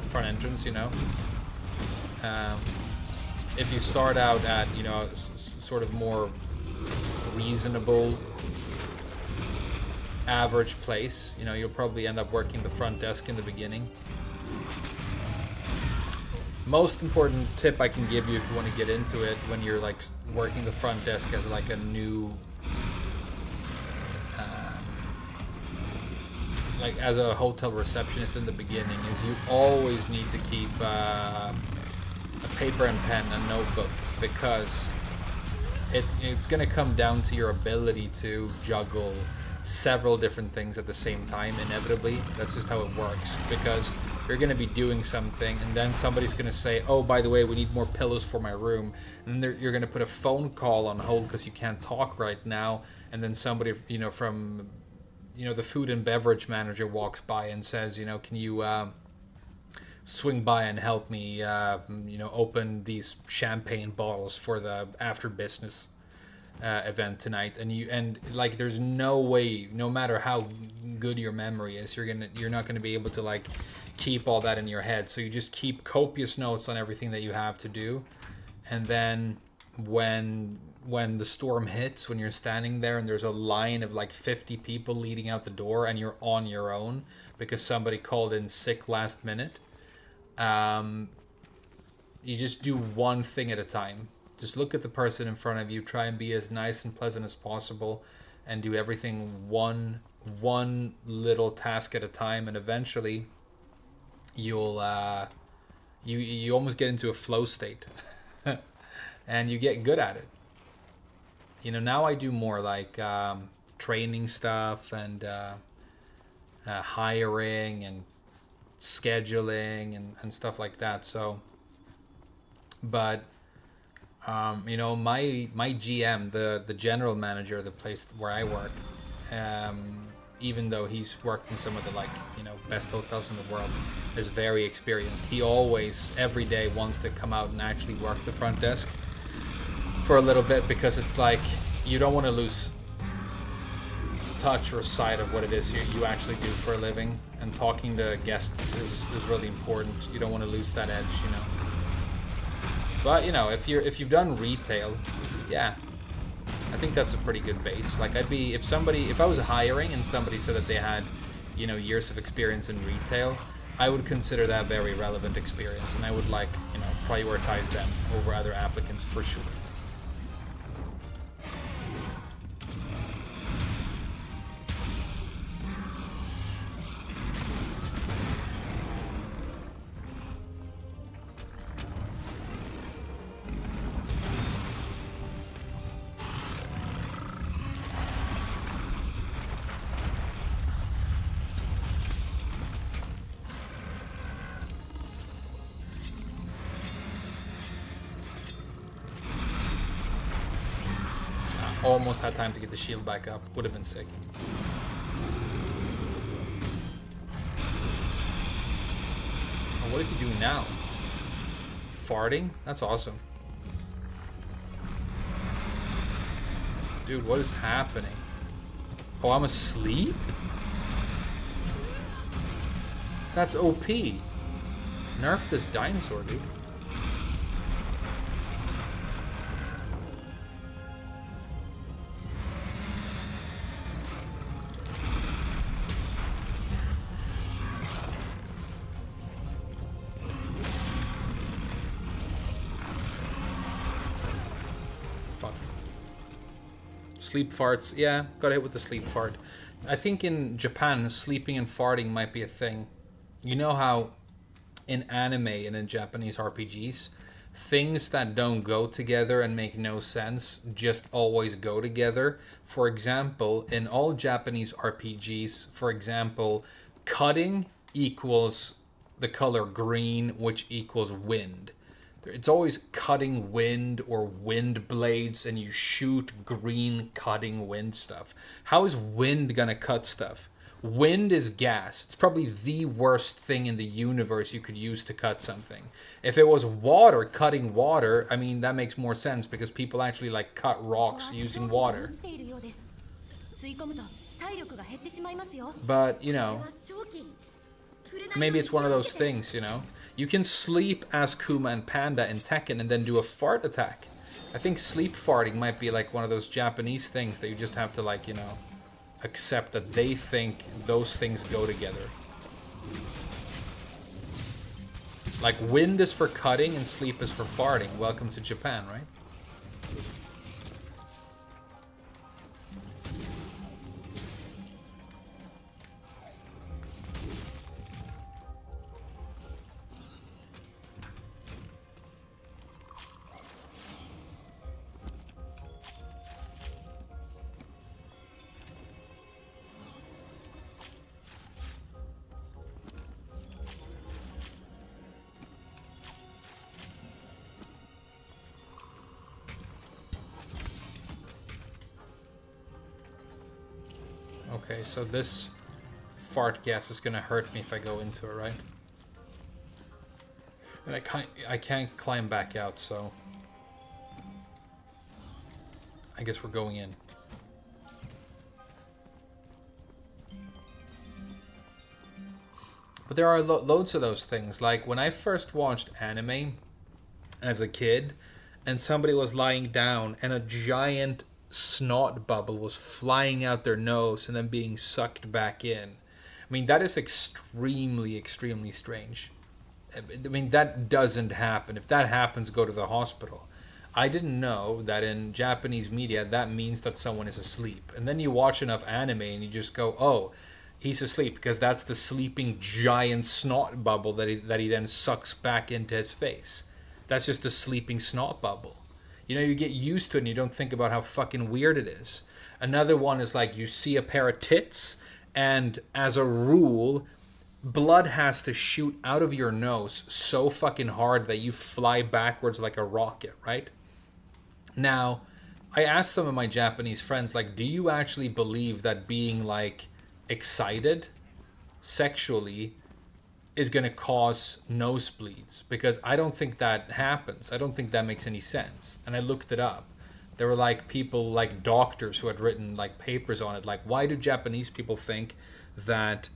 front entrance, you know. If you start out at, you know, sort of more reasonable... average place, you know, you'll probably end up working the front desk in the beginning. Most important tip I can give you if you want to get into it when you're like working the front desk as like a new like as a hotel receptionist in the beginning is you always need to keep a paper and pen and notebook, because it's going to come down to your ability to juggle several different things at the same time. Inevitably, that's just how it works, because you're going to be doing something and then somebody's going to say, oh, by the way, we need more pillows for my room, and then you're going to put a phone call on hold because you can't talk right now, and then somebody, you know, from, you know, the food and beverage manager walks by and says, you know, can you swing by and help me you know, open these champagne bottles for the after business event tonight, and like there's no way, no matter how good your memory is, you're not gonna be able to like keep all that in your head. So you just keep copious notes on everything that you have to do, and then when the storm hits, when you're standing there and there's a line of like 50 people leading out the door and you're on your own because somebody called in sick last minute, you just do one thing at a time. Just look at the person in front of you, try and be as nice and pleasant as possible, and do everything one little task at a time, and eventually you'll you almost get into a flow state and you get good at it. You know, now I do more like training stuff and hiring and scheduling and stuff like that. So, but you know, my GM, the general manager of the place where I work, even though he's worked in some of the, like, you know, best hotels in the world, is very experienced. He always, every day, wants to come out and actually work the front desk for a little bit, because it's like you don't want to lose touch or sight of what it is you actually do for a living, and talking to guests is really important. You don't want to lose that edge, you know. But, you know, if you've done retail, yeah, I think that's a pretty good base. Like, if I was hiring and somebody said that they had, you know, years of experience in retail, I would consider that very relevant experience, and I would, like, you know, prioritize them over other applicants for sure. Almost had time to get the shield back up. Would have been sick. Oh, what is he doing now? Farting? That's awesome. Dude, what is happening? Oh, I'm asleep? That's OP. Nerf this dinosaur, dude. Fuck. Sleep farts. Yeah, got hit with the sleep fart. I think in Japan, sleeping and farting might be a thing. You know how in anime and in Japanese RPGs, things that don't go together and make no sense just always go together. For example, in all Japanese RPGs, for example, cutting equals the color green, which equals wind. It's always cutting wind or wind blades, and you shoot green cutting wind stuff. How is wind gonna cut stuff? Wind is gas. It's probably the worst thing in the universe you could use to cut something. If it was water, cutting water, I mean, that makes more sense because people actually like cut rocks using water. But, you know, maybe it's one of those things, you know. You can sleep as Kuma and Panda in Tekken and then do a fart attack. I think sleep farting might be like one of those Japanese things that you just have to, like, you know, accept that they think those things go together. Like wind is for cutting and sleep is for farting. Welcome to Japan, right? Okay, so this fart gas is gonna hurt me if I go into it, right? And I can't climb back out, so I guess we're going in. But there are loads of those things. Like when I first watched anime as a kid, and somebody was lying down, and a giant snot bubble was flying out their nose and then being sucked back in. I mean, that is extremely, extremely strange. I mean, that doesn't happen. If that happens, go to the hospital. I didn't know that in Japanese media that means that someone is asleep. And then you watch enough anime and you just go, oh, he's asleep because that's the sleeping giant snot bubble that he then sucks back into his face. That's just a sleeping snot bubble. You know, you get used to it and you don't think about how fucking weird it is. Another one is like you see a pair of tits, and as a rule, blood has to shoot out of your nose so fucking hard that you fly backwards like a rocket, right? Now, I asked some of my Japanese friends, like, do you actually believe that being, like, excited sexually is going to cause nosebleeds? Because I don't think that happens. I don't think that makes any sense. And I looked it up. There were like people, like doctors who had written like papers on it. Like, why do Japanese people think that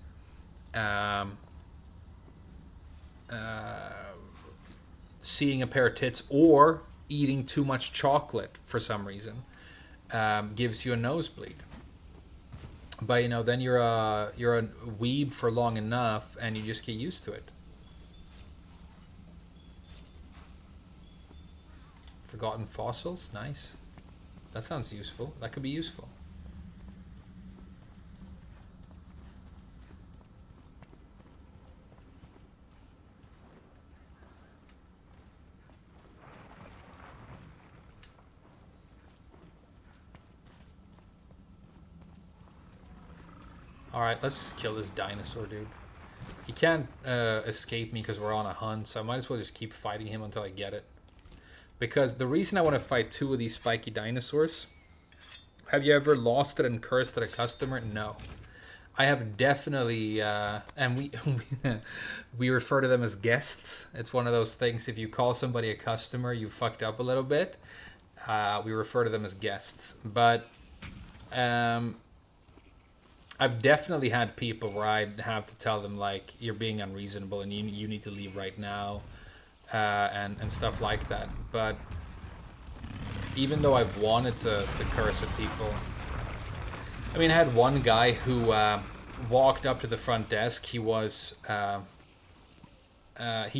seeing a pair of tits or eating too much chocolate for some reason gives you a nosebleed? But, you know, then you're a weeb for long enough and you just get used to it. Forgotten fossils? Nice. That sounds useful. That could be useful. Alright, let's just kill this dinosaur, dude. He can't escape me because we're on a hunt, so I might as well just keep fighting him until I get it. Because the reason I want to fight two of these spiky dinosaurs... Have you ever lost it and cursed at a customer? No. I have definitely... and we refer to them as guests. It's one of those things, if you call somebody a customer, you fucked up a little bit. We refer to them as guests. But... I've definitely had people where I have to tell them like you're being unreasonable and you need to leave right now, and stuff like that. But even though I've wanted to curse at people, I mean, I had one guy who walked up to the front desk. He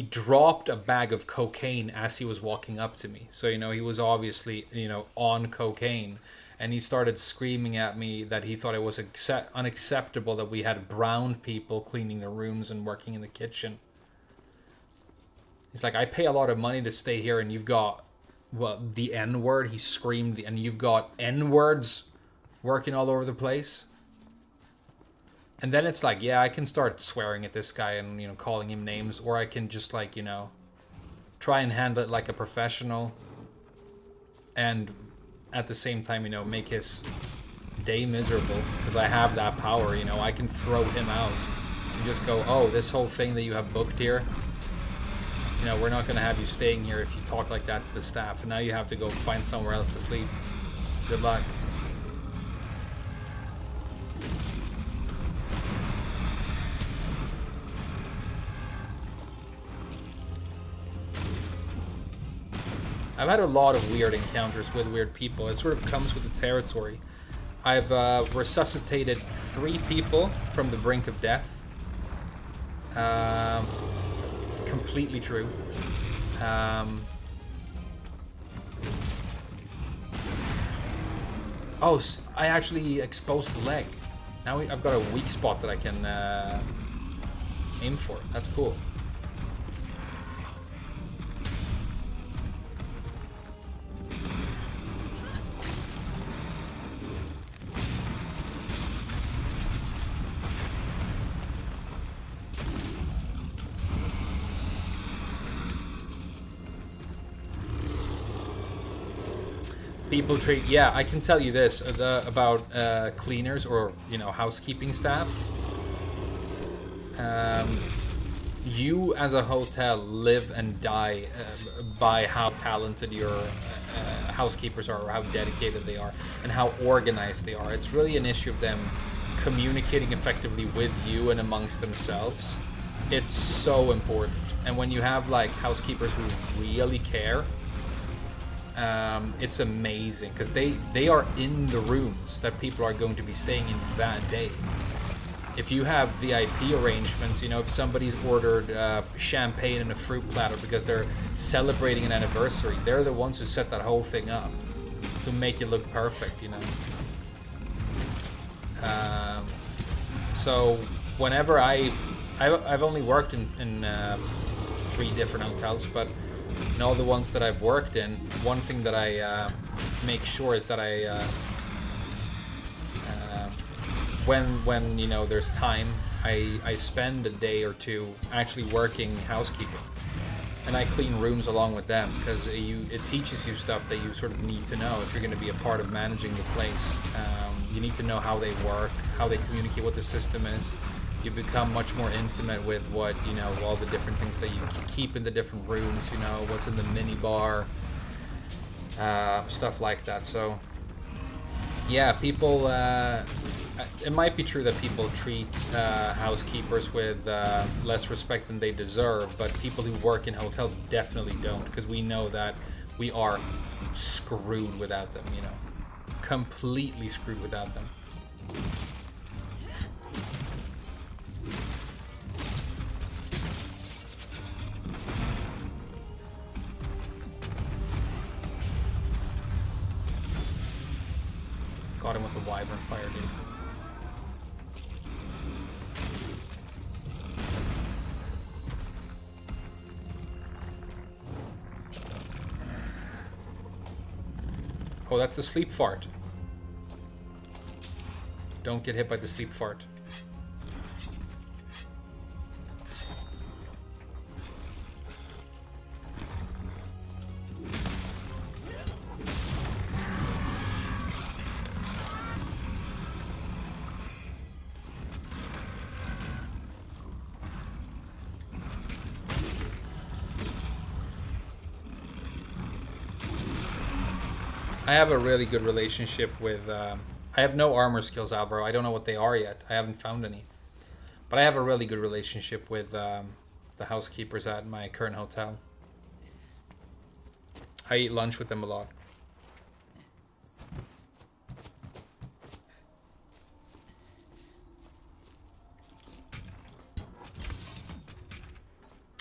dropped a bag of cocaine as he was walking up to me. So, he was obviously, on cocaine. And he started screaming at me that he thought it was unacceptable that we had brown people cleaning the rooms and working in the kitchen. He's like, I pay a lot of money to stay here, and you've got, well, the N-word. He screamed, and you've got N-words working all over the place. And then it's like, yeah, I can start swearing at this guy and, calling him names, or I can just like, try and handle it like a professional. And at the same time, make his day miserable, because I have that power. I can throw him out and just go, oh, this whole thing that you have booked here, we're not going to have you staying here if you talk like that to the staff, and now you have to go find somewhere else to sleep. Good luck. I've had a lot of weird encounters with weird people. It sort of comes with the territory. I've resuscitated 3 people from the brink of death. Completely true. Oh, I actually exposed the leg. Now I've got a weak spot that I can aim for. That's cool. People treat, yeah, I can tell you this about cleaners or housekeeping staff. You as a hotel live and die by how talented your housekeepers are, or how dedicated they are, and how organized they are. It's really an issue of them communicating effectively with you and amongst themselves. It's so important. And when you have like housekeepers who really care, it's amazing, because they are in the rooms that people are going to be staying in that day. If you have VIP arrangements, if somebody's ordered champagne and a fruit platter because they're celebrating an anniversary, they're the ones who set that whole thing up to make it look perfect, So whenever I've only worked in 3 different hotels, but in all the ones that I've worked in, one thing that I make sure is that I when there's time, I spend a day or 2 actually working housekeeping, and I clean rooms along with them, because it teaches you stuff that you sort of need to know if you're going to be a part of managing the place. You need to know how they work, how they communicate, what the system is. You become much more intimate with what, all the different things that you keep in the different rooms, what's in the mini bar, stuff like that. So, yeah, people, it might be true that people treat housekeepers with less respect than they deserve, but people who work in hotels definitely don't, because we know that we are screwed without them, completely screwed without them. Got him with the wyvern fire, dude. Oh, that's the sleep fart. Don't get hit by the sleep fart. I have a really good relationship with I have no armor skills, Alvaro. I don't know what they are yet. I haven't found any. But I have a really good relationship with the housekeepers at my current hotel. I eat lunch with them a lot.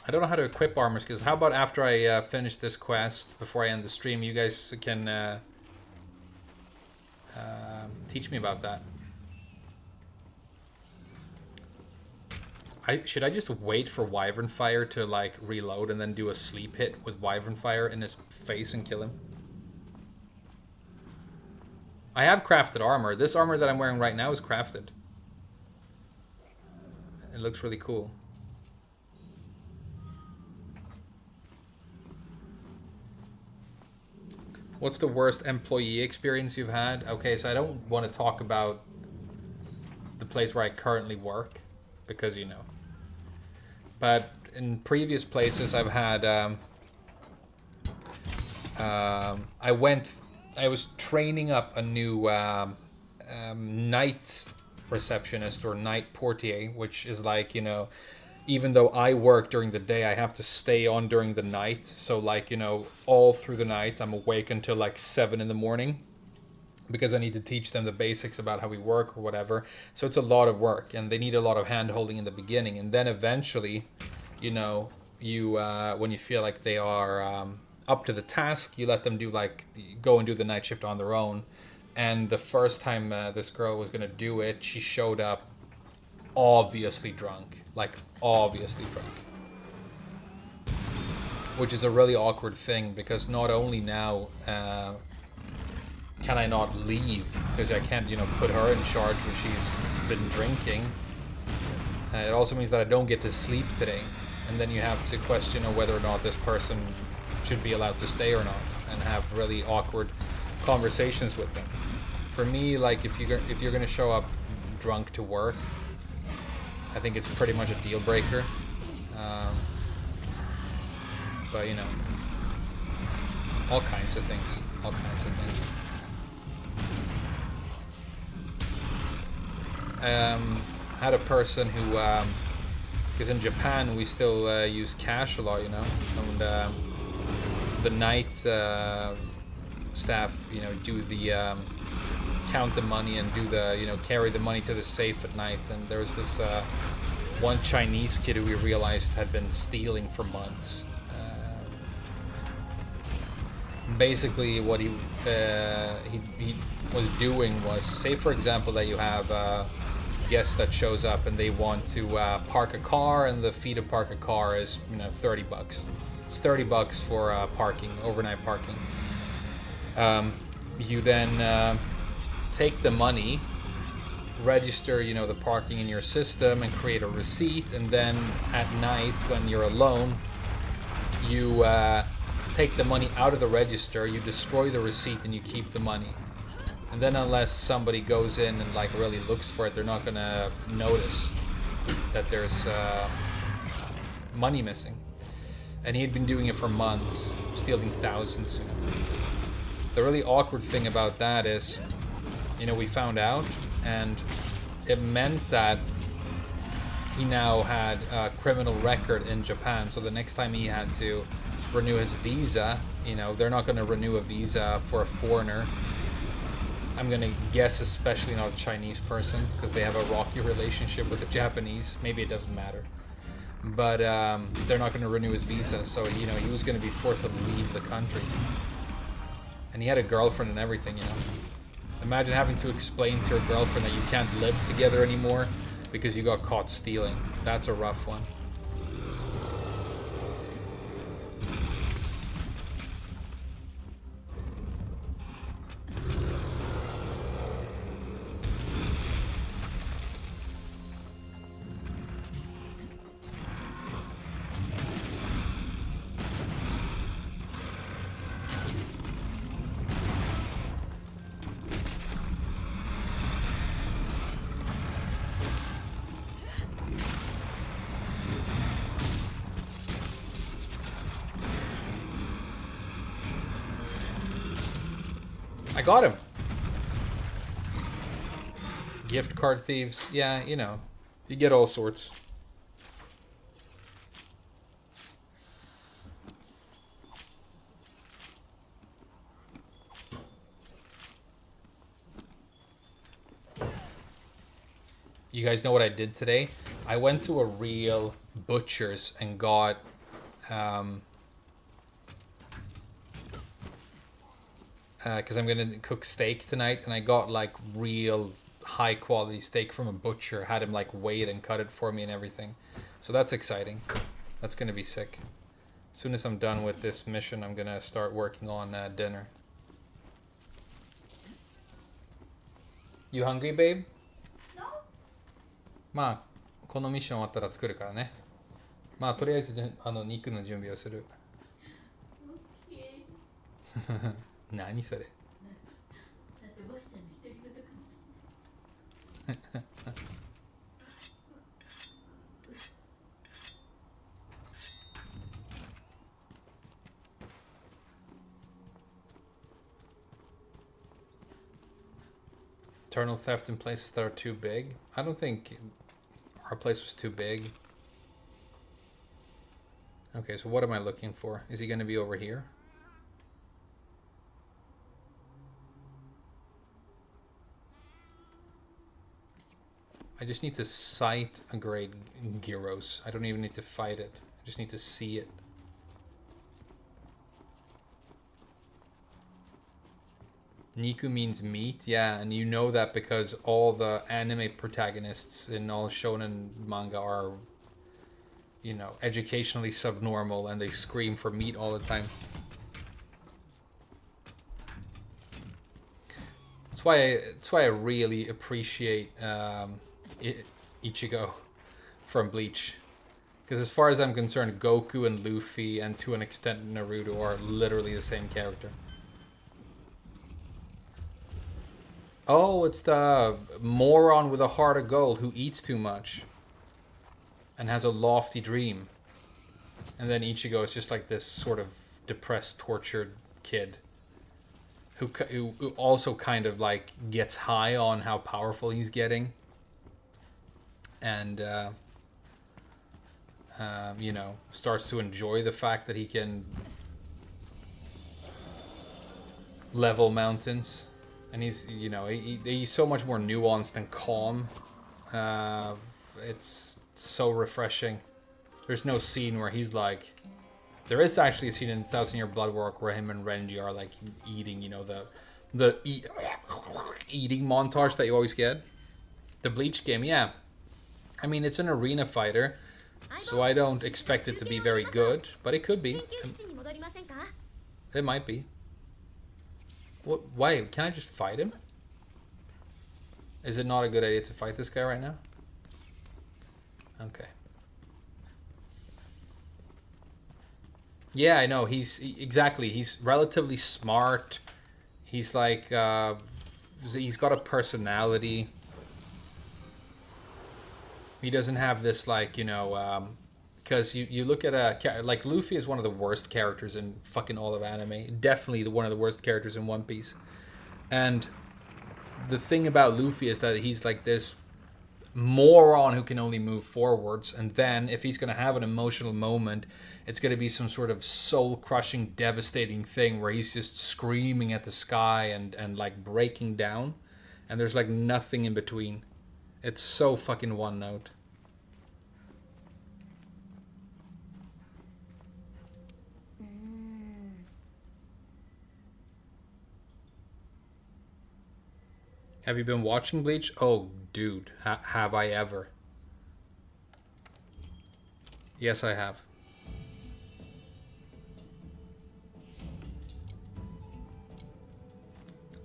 I don't know how to equip armor skills. How about after I finish this quest, before I end the stream, you guys can teach me about that. Should I just wait for Wyvern Fire to like reload and then do a sleep hit with Wyvern Fire in his face and kill him? I have crafted armor. This armor that I'm wearing right now is crafted. It looks really cool. What's the worst employee experience you've had? Okay, so I don't want to talk about the place where I currently work, because you know. But in previous places I've had, I was training up a new night receptionist or night portier, which is like, you know, even though I work during the day, I have to stay on during the night. So like, you know, all through the night, I'm awake until like 7 in the morning because I need to teach them the basics about how we work or whatever. So it's a lot of work and they need a lot of hand holding in the beginning. And then eventually, you know, you when you feel like they are up to the task, you let them do like, go and do the night shift on their own. And the first time this girl was going to do it, she showed up obviously drunk. Like, obviously drunk. Which is a really awkward thing, because not only now can I not leave, because I can't, you know, put her in charge when she's been drinking. It also means that I don't get to sleep today. And then you have to question whether or not this person should be allowed to stay or not, and have really awkward conversations with them. For me, like, if you're going to show up drunk to work, I think it's pretty much a deal breaker. But, you know, all kinds of things. All kinds of things. Had a person who, because in Japan we still use cash a lot, you know, and the night staff, you know, do the count the money and do the, you know, carry the money to the safe at night. And there was this one Chinese kid who we realized had been stealing for months. Basically what he was doing was, say for example that you have a guest that shows up and they want to park a car, and the fee to park a car is, you know, $30. It's $30 for parking, overnight parking. You then take the money, register, you know, the parking in your system and create a receipt, and then at night when you're alone, you take the money out of the register, you destroy the receipt, and you keep the money. And then unless somebody goes in and like really looks for it, they're not gonna notice that there's money missing. And he had been doing it for months, stealing thousands, you know. The really awkward thing about that is, you know, we found out, and it meant that he now had a criminal record in Japan. So the next time he had to renew his visa, you know, they're not going to renew a visa for a foreigner. I'm going to guess especially not a Chinese person, because they have a rocky relationship with the Japanese. Maybe it doesn't matter. But they're not going to renew his visa. So, you know, he was going to be forced to leave the country. And he had a girlfriend and everything, you know. Imagine having to explain to your girlfriend that you can't live together anymore because you got caught stealing. That's a rough one. I got him. Gift card thieves. Yeah, you know. You get all sorts. You guys know what I did today? I went to a real butcher's and got because I'm gonna cook steak tonight, and I got like real high quality steak from a butcher. Had him like weigh it and cut it for me and everything. So that's exciting. That's gonna be sick. As soon as I'm done with this mission, I'm gonna start working on dinner. You hungry, babe? No. まあこのミッション終わったら作るからね。まあとりあえず肉の準備をする。Okay. 何それ。だってばあちゃんの独り言かも。Eternal theft in places that are too big. I don't think our place was too big. Okay, so what am I looking for? Is he going to be over here? I just need to sight a great gyros. I don't even need to fight it. I just need to see it. Niku means meat, yeah, and you know that because all the anime protagonists in all shonen manga are, you know, educationally subnormal and they scream for meat all the time. That's why I really appreciate Ichigo from Bleach. Because as far as I'm concerned, Goku and Luffy, and to an extent Naruto, are literally the same character. Oh, it's the moron with a heart of gold who eats too much and has a lofty dream. And then Ichigo is just like this sort of depressed, tortured kid who also kind of like gets high on how powerful he's getting. And, you know, starts to enjoy the fact that he can level mountains. And he's, you know, he's so much more nuanced and calm. It's so refreshing. There's no scene where he's like... There is actually a scene in 1000-Year Blood Work where him and Renji are like eating, you know, the eating montage that you always get. The Bleach game, yeah. I mean, it's an arena fighter, so I don't expect it to be very good, but it could be. It might be. What? Why? Can I just fight him? Is it not a good idea to fight this guy right now? Okay. Yeah, I know. Exactly. He's relatively smart. He's like, he's got a personality. He doesn't have this, like, you know, because you look at like Luffy is one of the worst characters in fucking all of anime. Definitely one of the worst characters in One Piece. And the thing about Luffy is that he's like this moron who can only move forwards. And then if he's going to have an emotional moment, it's going to be some sort of soul-crushing, devastating thing where he's just screaming at the sky and like breaking down. And there's like nothing in between. It's so fucking one note. Have you been watching Bleach? Oh, dude, have I ever? Yes, I have.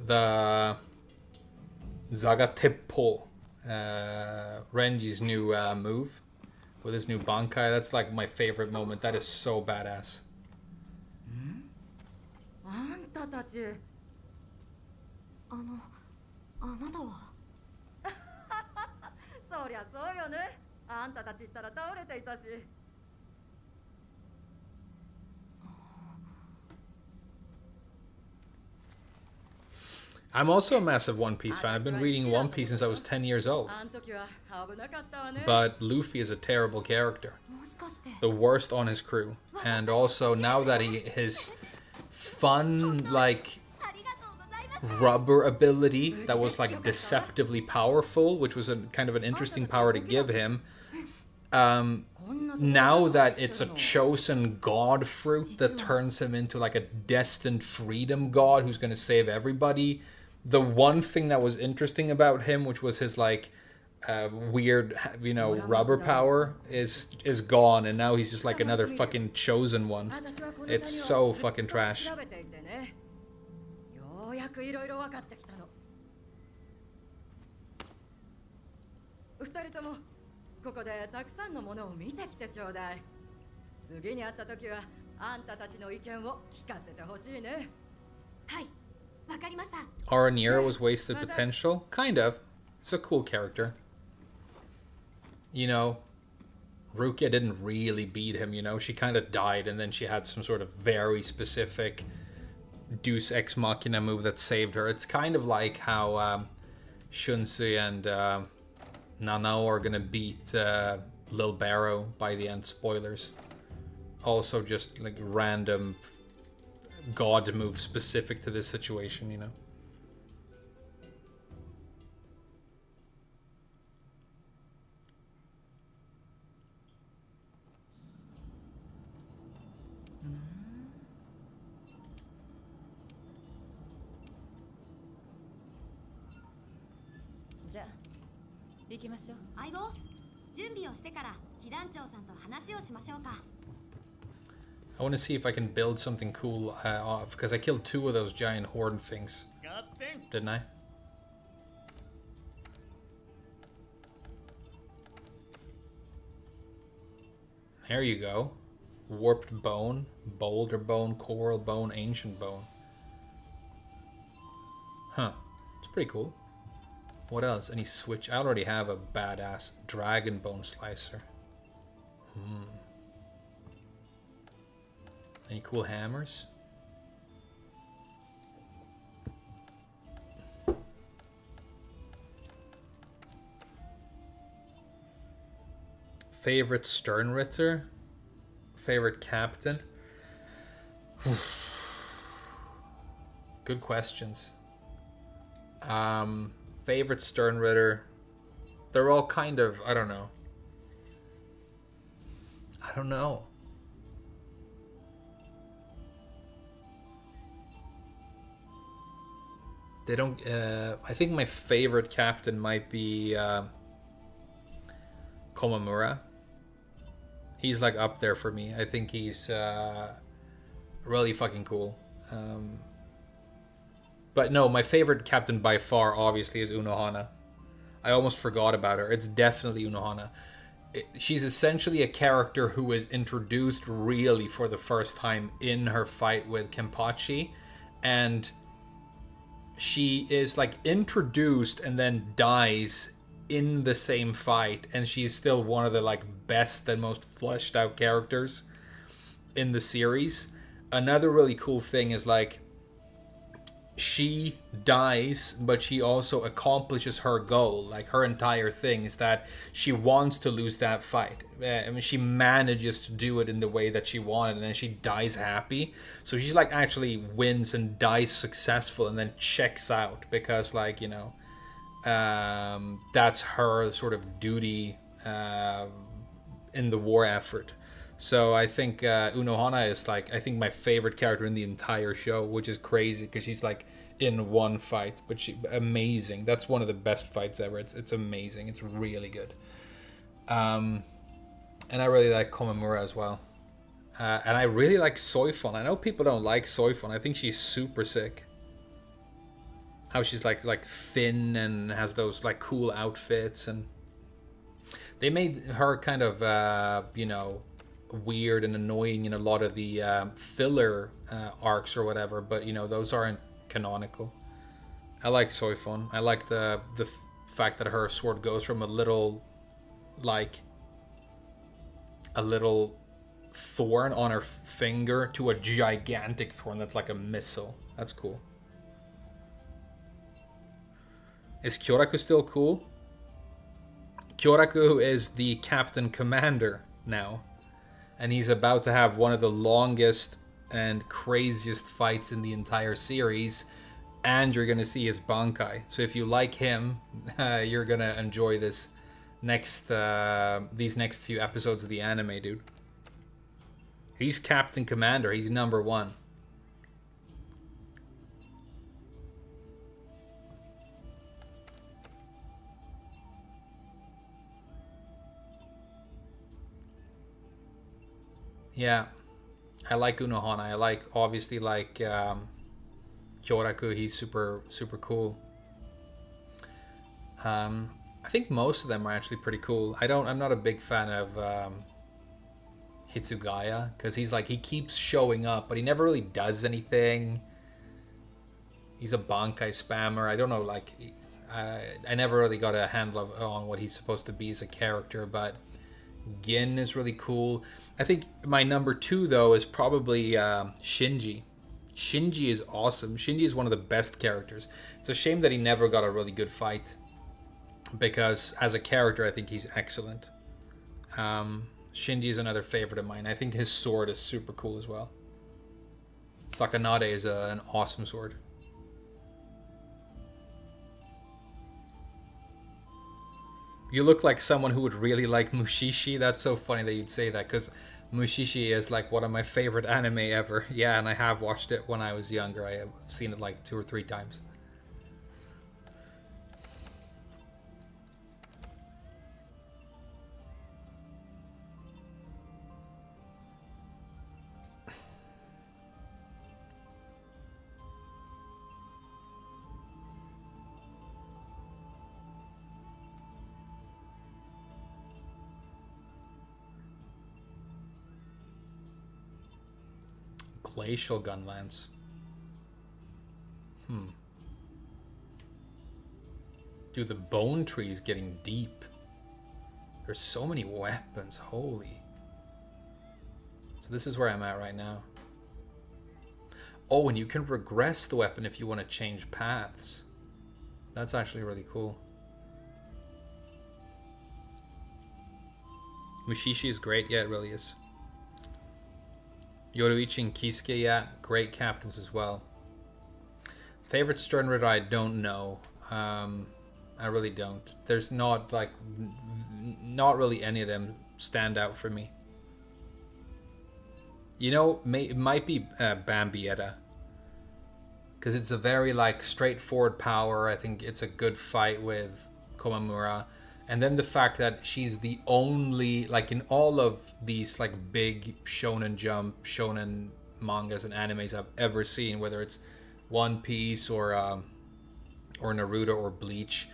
The Zagateppo, Renji's new move with his new Bankai. That's like my favorite moment. That is so badass. あなたはそりゃそうよね。あんたたちったら倒れていたし。I'm also a massive One Piece fan. I've been reading One Piece since I was 10 years old. あん時は危なかったわね But Luffy is a terrible character. もしかして The worst on his crew. And also, now that his fun, like, ありがとうございます rubber ability that was, like, deceptively powerful, which was a kind of an interesting power to give him, now that it's a chosen god fruit that turns him into, like, a destined freedom god who's going to save everybody, the one thing that was interesting about him, which was his, like, weird, you know, rubber power, is gone, and now he's just like another fucking chosen one. 私はこの It's 谷 so を fucking ずっと trash. 調べていてねようやくいろいろ分かってきたの二人ともここでたくさんのものを見てきてちょうだい次に会った時はあんたたちの意見を聞かせてほしいねはいわかりました Aranira was wasted potential? Kind of. It's a cool character. You know, Rukia didn't really beat him, you know? She kind of died, and then she had some sort of very specific Deus Ex Machina move that saved her. It's kind of like how Shunsui and Nanao are gonna beat Lil Barrow by the end. Spoilers. Also just, like, random god move specific to this situation, you know? Ja, 行きましょう。相棒準備をしてから被団長さんと話をしましょうか I want to see if I can build something cool off, because I killed 2 of those giant horn things, didn't I? There you go. Warped bone, boulder bone, coral bone, ancient bone. Huh. It's pretty cool. What else? Any switch? I already have a badass dragon bone slicer. Any cool hammers? Favorite Sternritter? Favorite captain? Good questions. Favorite Sternritter? They're all kind of, I don't know. I don't know. They don't, I think my favorite captain might be Komamura. He's like up there for me. I think he's really fucking cool. But no, my favorite captain by far obviously is Unohana. I almost forgot about her. It's definitely Unohana. She's essentially a character who was introduced really for the first time in her fight with Kenpachi, and she is like introduced and then dies in the same fight, and she's still one of the like best and most fleshed out characters in the series. Another really cool thing is like she dies, but she also accomplishes her goal. Like her entire thing is that she wants to lose that fight. I mean, she manages to do it in the way that she wanted, and then she dies happy. So she's like actually wins and dies successful, and then checks out because, like, you know, that's her sort of duty in the war effort. So I think Unohana is like, I think my favorite character in the entire show, which is crazy because she's like in one fight, but she amazing. That's one of the best fights ever. It's amazing. It's really good. And I really like Komamura as well. And I really like Soifon. I know people don't like Soifon. I think she's super sick. How she's like thin and has those like cool outfits, and they made her kind of you know, weird and annoying in a lot of the filler arcs or whatever, but you know, those aren't canonical. I like Soifon. I like the fact that her sword goes from a little thorn on her finger to a gigantic thorn that's like a missile. That's cool. Is Kyoraku still cool? Kyoraku is the captain commander now. And he's about to have one of the longest and craziest fights in the entire series. And you're going to see his Bankai. So if you like him, you're going to enjoy this these next few episodes of the anime, dude. He's Captain Commander. He's number 1. Yeah, I like Unohana. I obviously like Kyoraku. He's super cool. I think most of them are actually pretty cool. I'm not a big fan of Hitsugaya, because he keeps showing up, but he never really does anything. He's a Bankai spammer. I don't know, I never really got a handle on what he's supposed to be as a character, but Gin is really cool. I think my number 2, though, is probably Shinji. Shinji is awesome. Shinji is one of the best characters. It's a shame that he never got a really good fight, because as a character, I think he's excellent. Shinji is another favorite of mine. I think his sword is super cool as well. Sakanade is an awesome sword. You look like someone who would really like Mushishi. That's so funny that you'd say that, because Mushishi is like one of my favorite anime ever. Yeah, and I have watched it when I was younger. I have seen it like 2 or 3 times. Glacial gun lance. Dude, the bone tree is getting deep. There's so many weapons. Holy. So this is where I'm at right now. Oh, and you can regress the weapon if you want to change paths. That's actually really cool. Mushishi is great. Yeah, it really is. Yoruichi and Kisuke, yeah, great captains as well. Favorite Stern Ritter, I don't know. I really don't. There's not really any of them stand out for me. You know, it might be Bambietta, because it's a very straightforward power. I think it's a good fight with Komamura. And then the fact that she's the only, in all of these big Shonen Jump, Shonen mangas and animes I've ever seen, whether it's One Piece or Naruto or Bleach,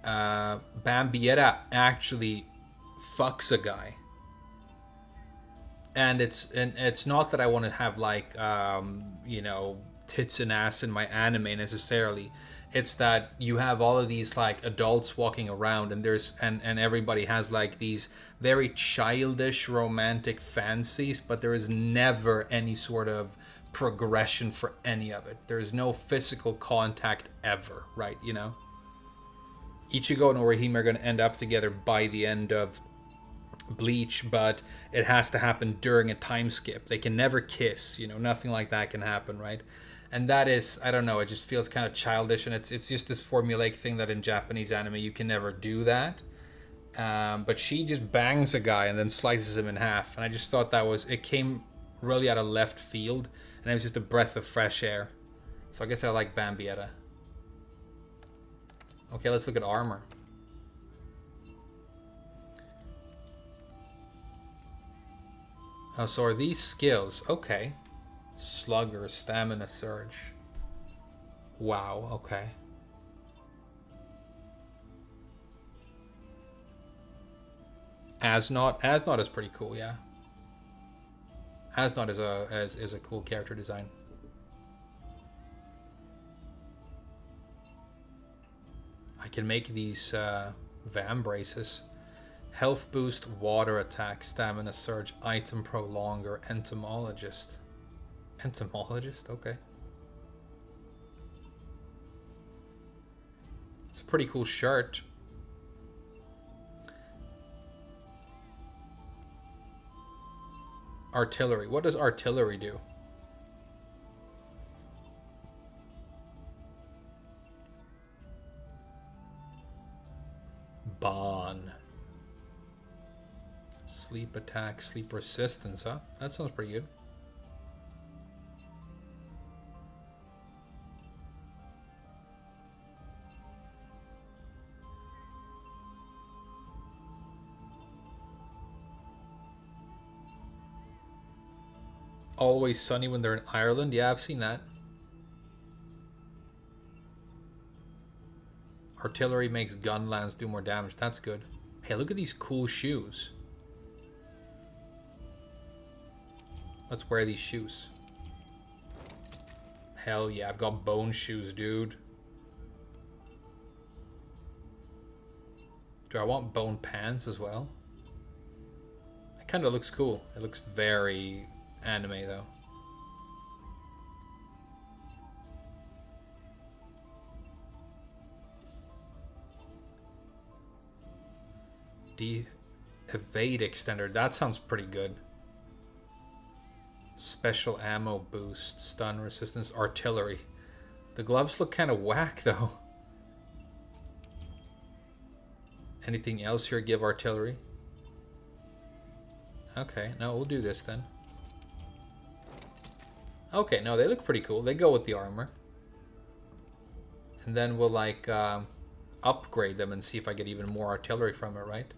Bambietta actually fucks a guy. And it's not that I want to have tits and ass in my anime necessarily. It's that you have all of these adults walking around, and and everybody has these very childish romantic fancies, but there is never any sort of progression for any of it. There is no physical contact ever, right? You know, Ichigo and Orihime are going to end up together by the end of Bleach, but it has to happen during a time skip. They can never kiss, nothing like that can happen, right? And that is, I don't know, it just feels kind of childish, and it's just this formulaic thing that in Japanese anime you can never do that. But she just bangs a guy and then slices him in half, and I just thought it came really out of left field, and it was just a breath of fresh air. So I guess I like Bambietta. Okay, let's look at armor. Oh, so are these skills? Okay. Slugger, stamina surge. Wow, okay. Asnot is pretty cool, yeah. Asnot is a cool character design. I can make these Vam braces. Health boost, water attack, stamina surge, item prolonger, entomologist. Entomologist? Okay. pretty cool shirt. Artillery. What does artillery do? Bon. Sleep attack, sleep resistance, huh? That sounds pretty good. Always sunny when they're in Ireland. Yeah, I've seen that. Artillery makes gun lands do more damage. That's good. Hey, look at these cool shoes. Let's wear these shoes. Hell yeah, I've got bone shoes, dude. Do I want bone pants as well? It kind of looks cool. It looks very anime though. Evade extender. That sounds pretty good. Special ammo boost, stun resistance, artillery. The gloves look kind of whack though. Anything else here give artillery? Okay, no, we'll do this then. Okay, no, they look pretty cool. They go with the armor. And then we'll like upgrade them and see if I get even more artillery from it, right?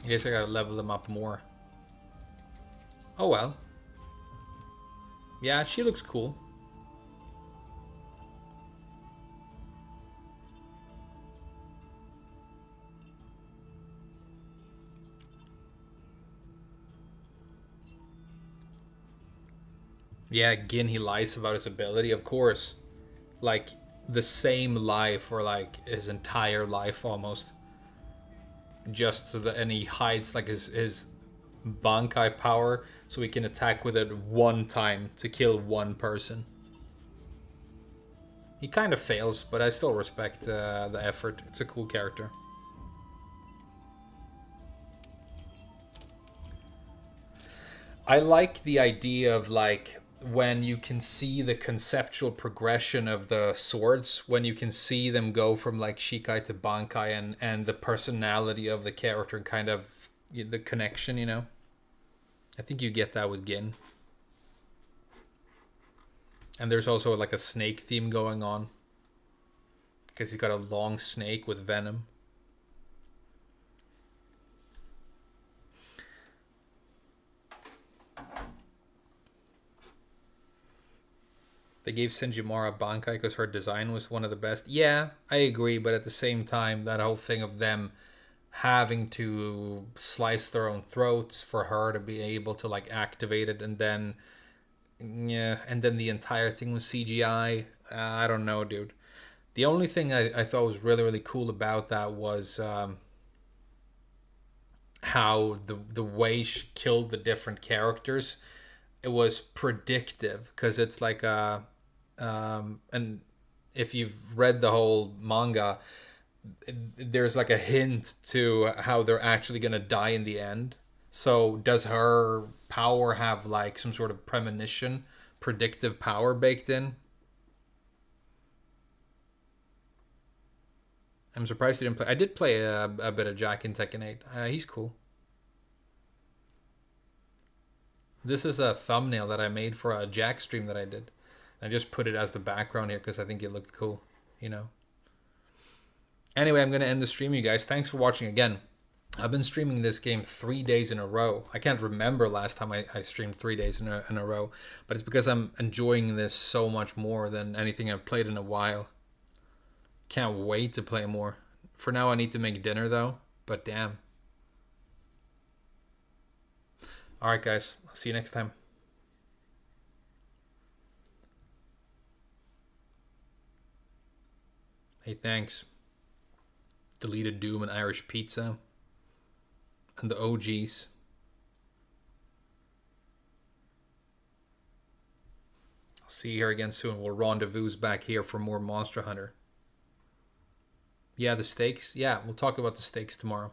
I guess I gotta level them up more. Oh well. Yeah, she looks cool. Yeah, again, he lies about his ability, of course. Like, the same lie for, like, his entire life, almost. Just so that, and he hides, like, his Bankai power, so he can attack with it one time to kill one person. He kind of fails, but I still respect the effort. It's a cool character. I like the idea of, like, when you can see the conceptual progression of the swords, when you can see them go from like Shikai to Bankai, and the personality of the character, kind of the connection, you know. I think you get that with Gin. And there's also like a snake theme going on, because he's got a long snake with venom. They gave Senjimara Bankai because her design was one of the best. Yeah, I agree, but at the same time, that whole thing of them having to slice their own throats for her to be able to like activate it, and then yeah, and then the entire thing was CGI. I don't know, dude. The only thing I thought was really, really cool about that was how the way she killed the different characters. It was predictive, because it's like a and if you've read the whole manga, there's like a hint to how they're actually going to die in the end. So does her power have like some sort of premonition, predictive power baked in? I'm surprised he didn't play. I did play a bit of Jack in Tekken 8. He's cool. This is a thumbnail that I made for a Jack stream that I did. I just put it as the background here because I think it looked cool, you know. Anyway, I'm going to end the stream, you guys. Thanks for watching again. I've been streaming this game 3 days in a row. I can't remember last time I streamed 3 days in a row, but it's because I'm enjoying this so much more than anything I've played in a while. Can't wait to play more. For now, I need to make dinner, though, but damn. Alright, guys. I'll see you next time. Hey, thanks. Deleted Doom and Irish Pizza. And the OGs. I'll see you here again soon. We'll rendezvous back here for more Monster Hunter. Yeah, the stakes. Yeah, we'll talk about the stakes tomorrow.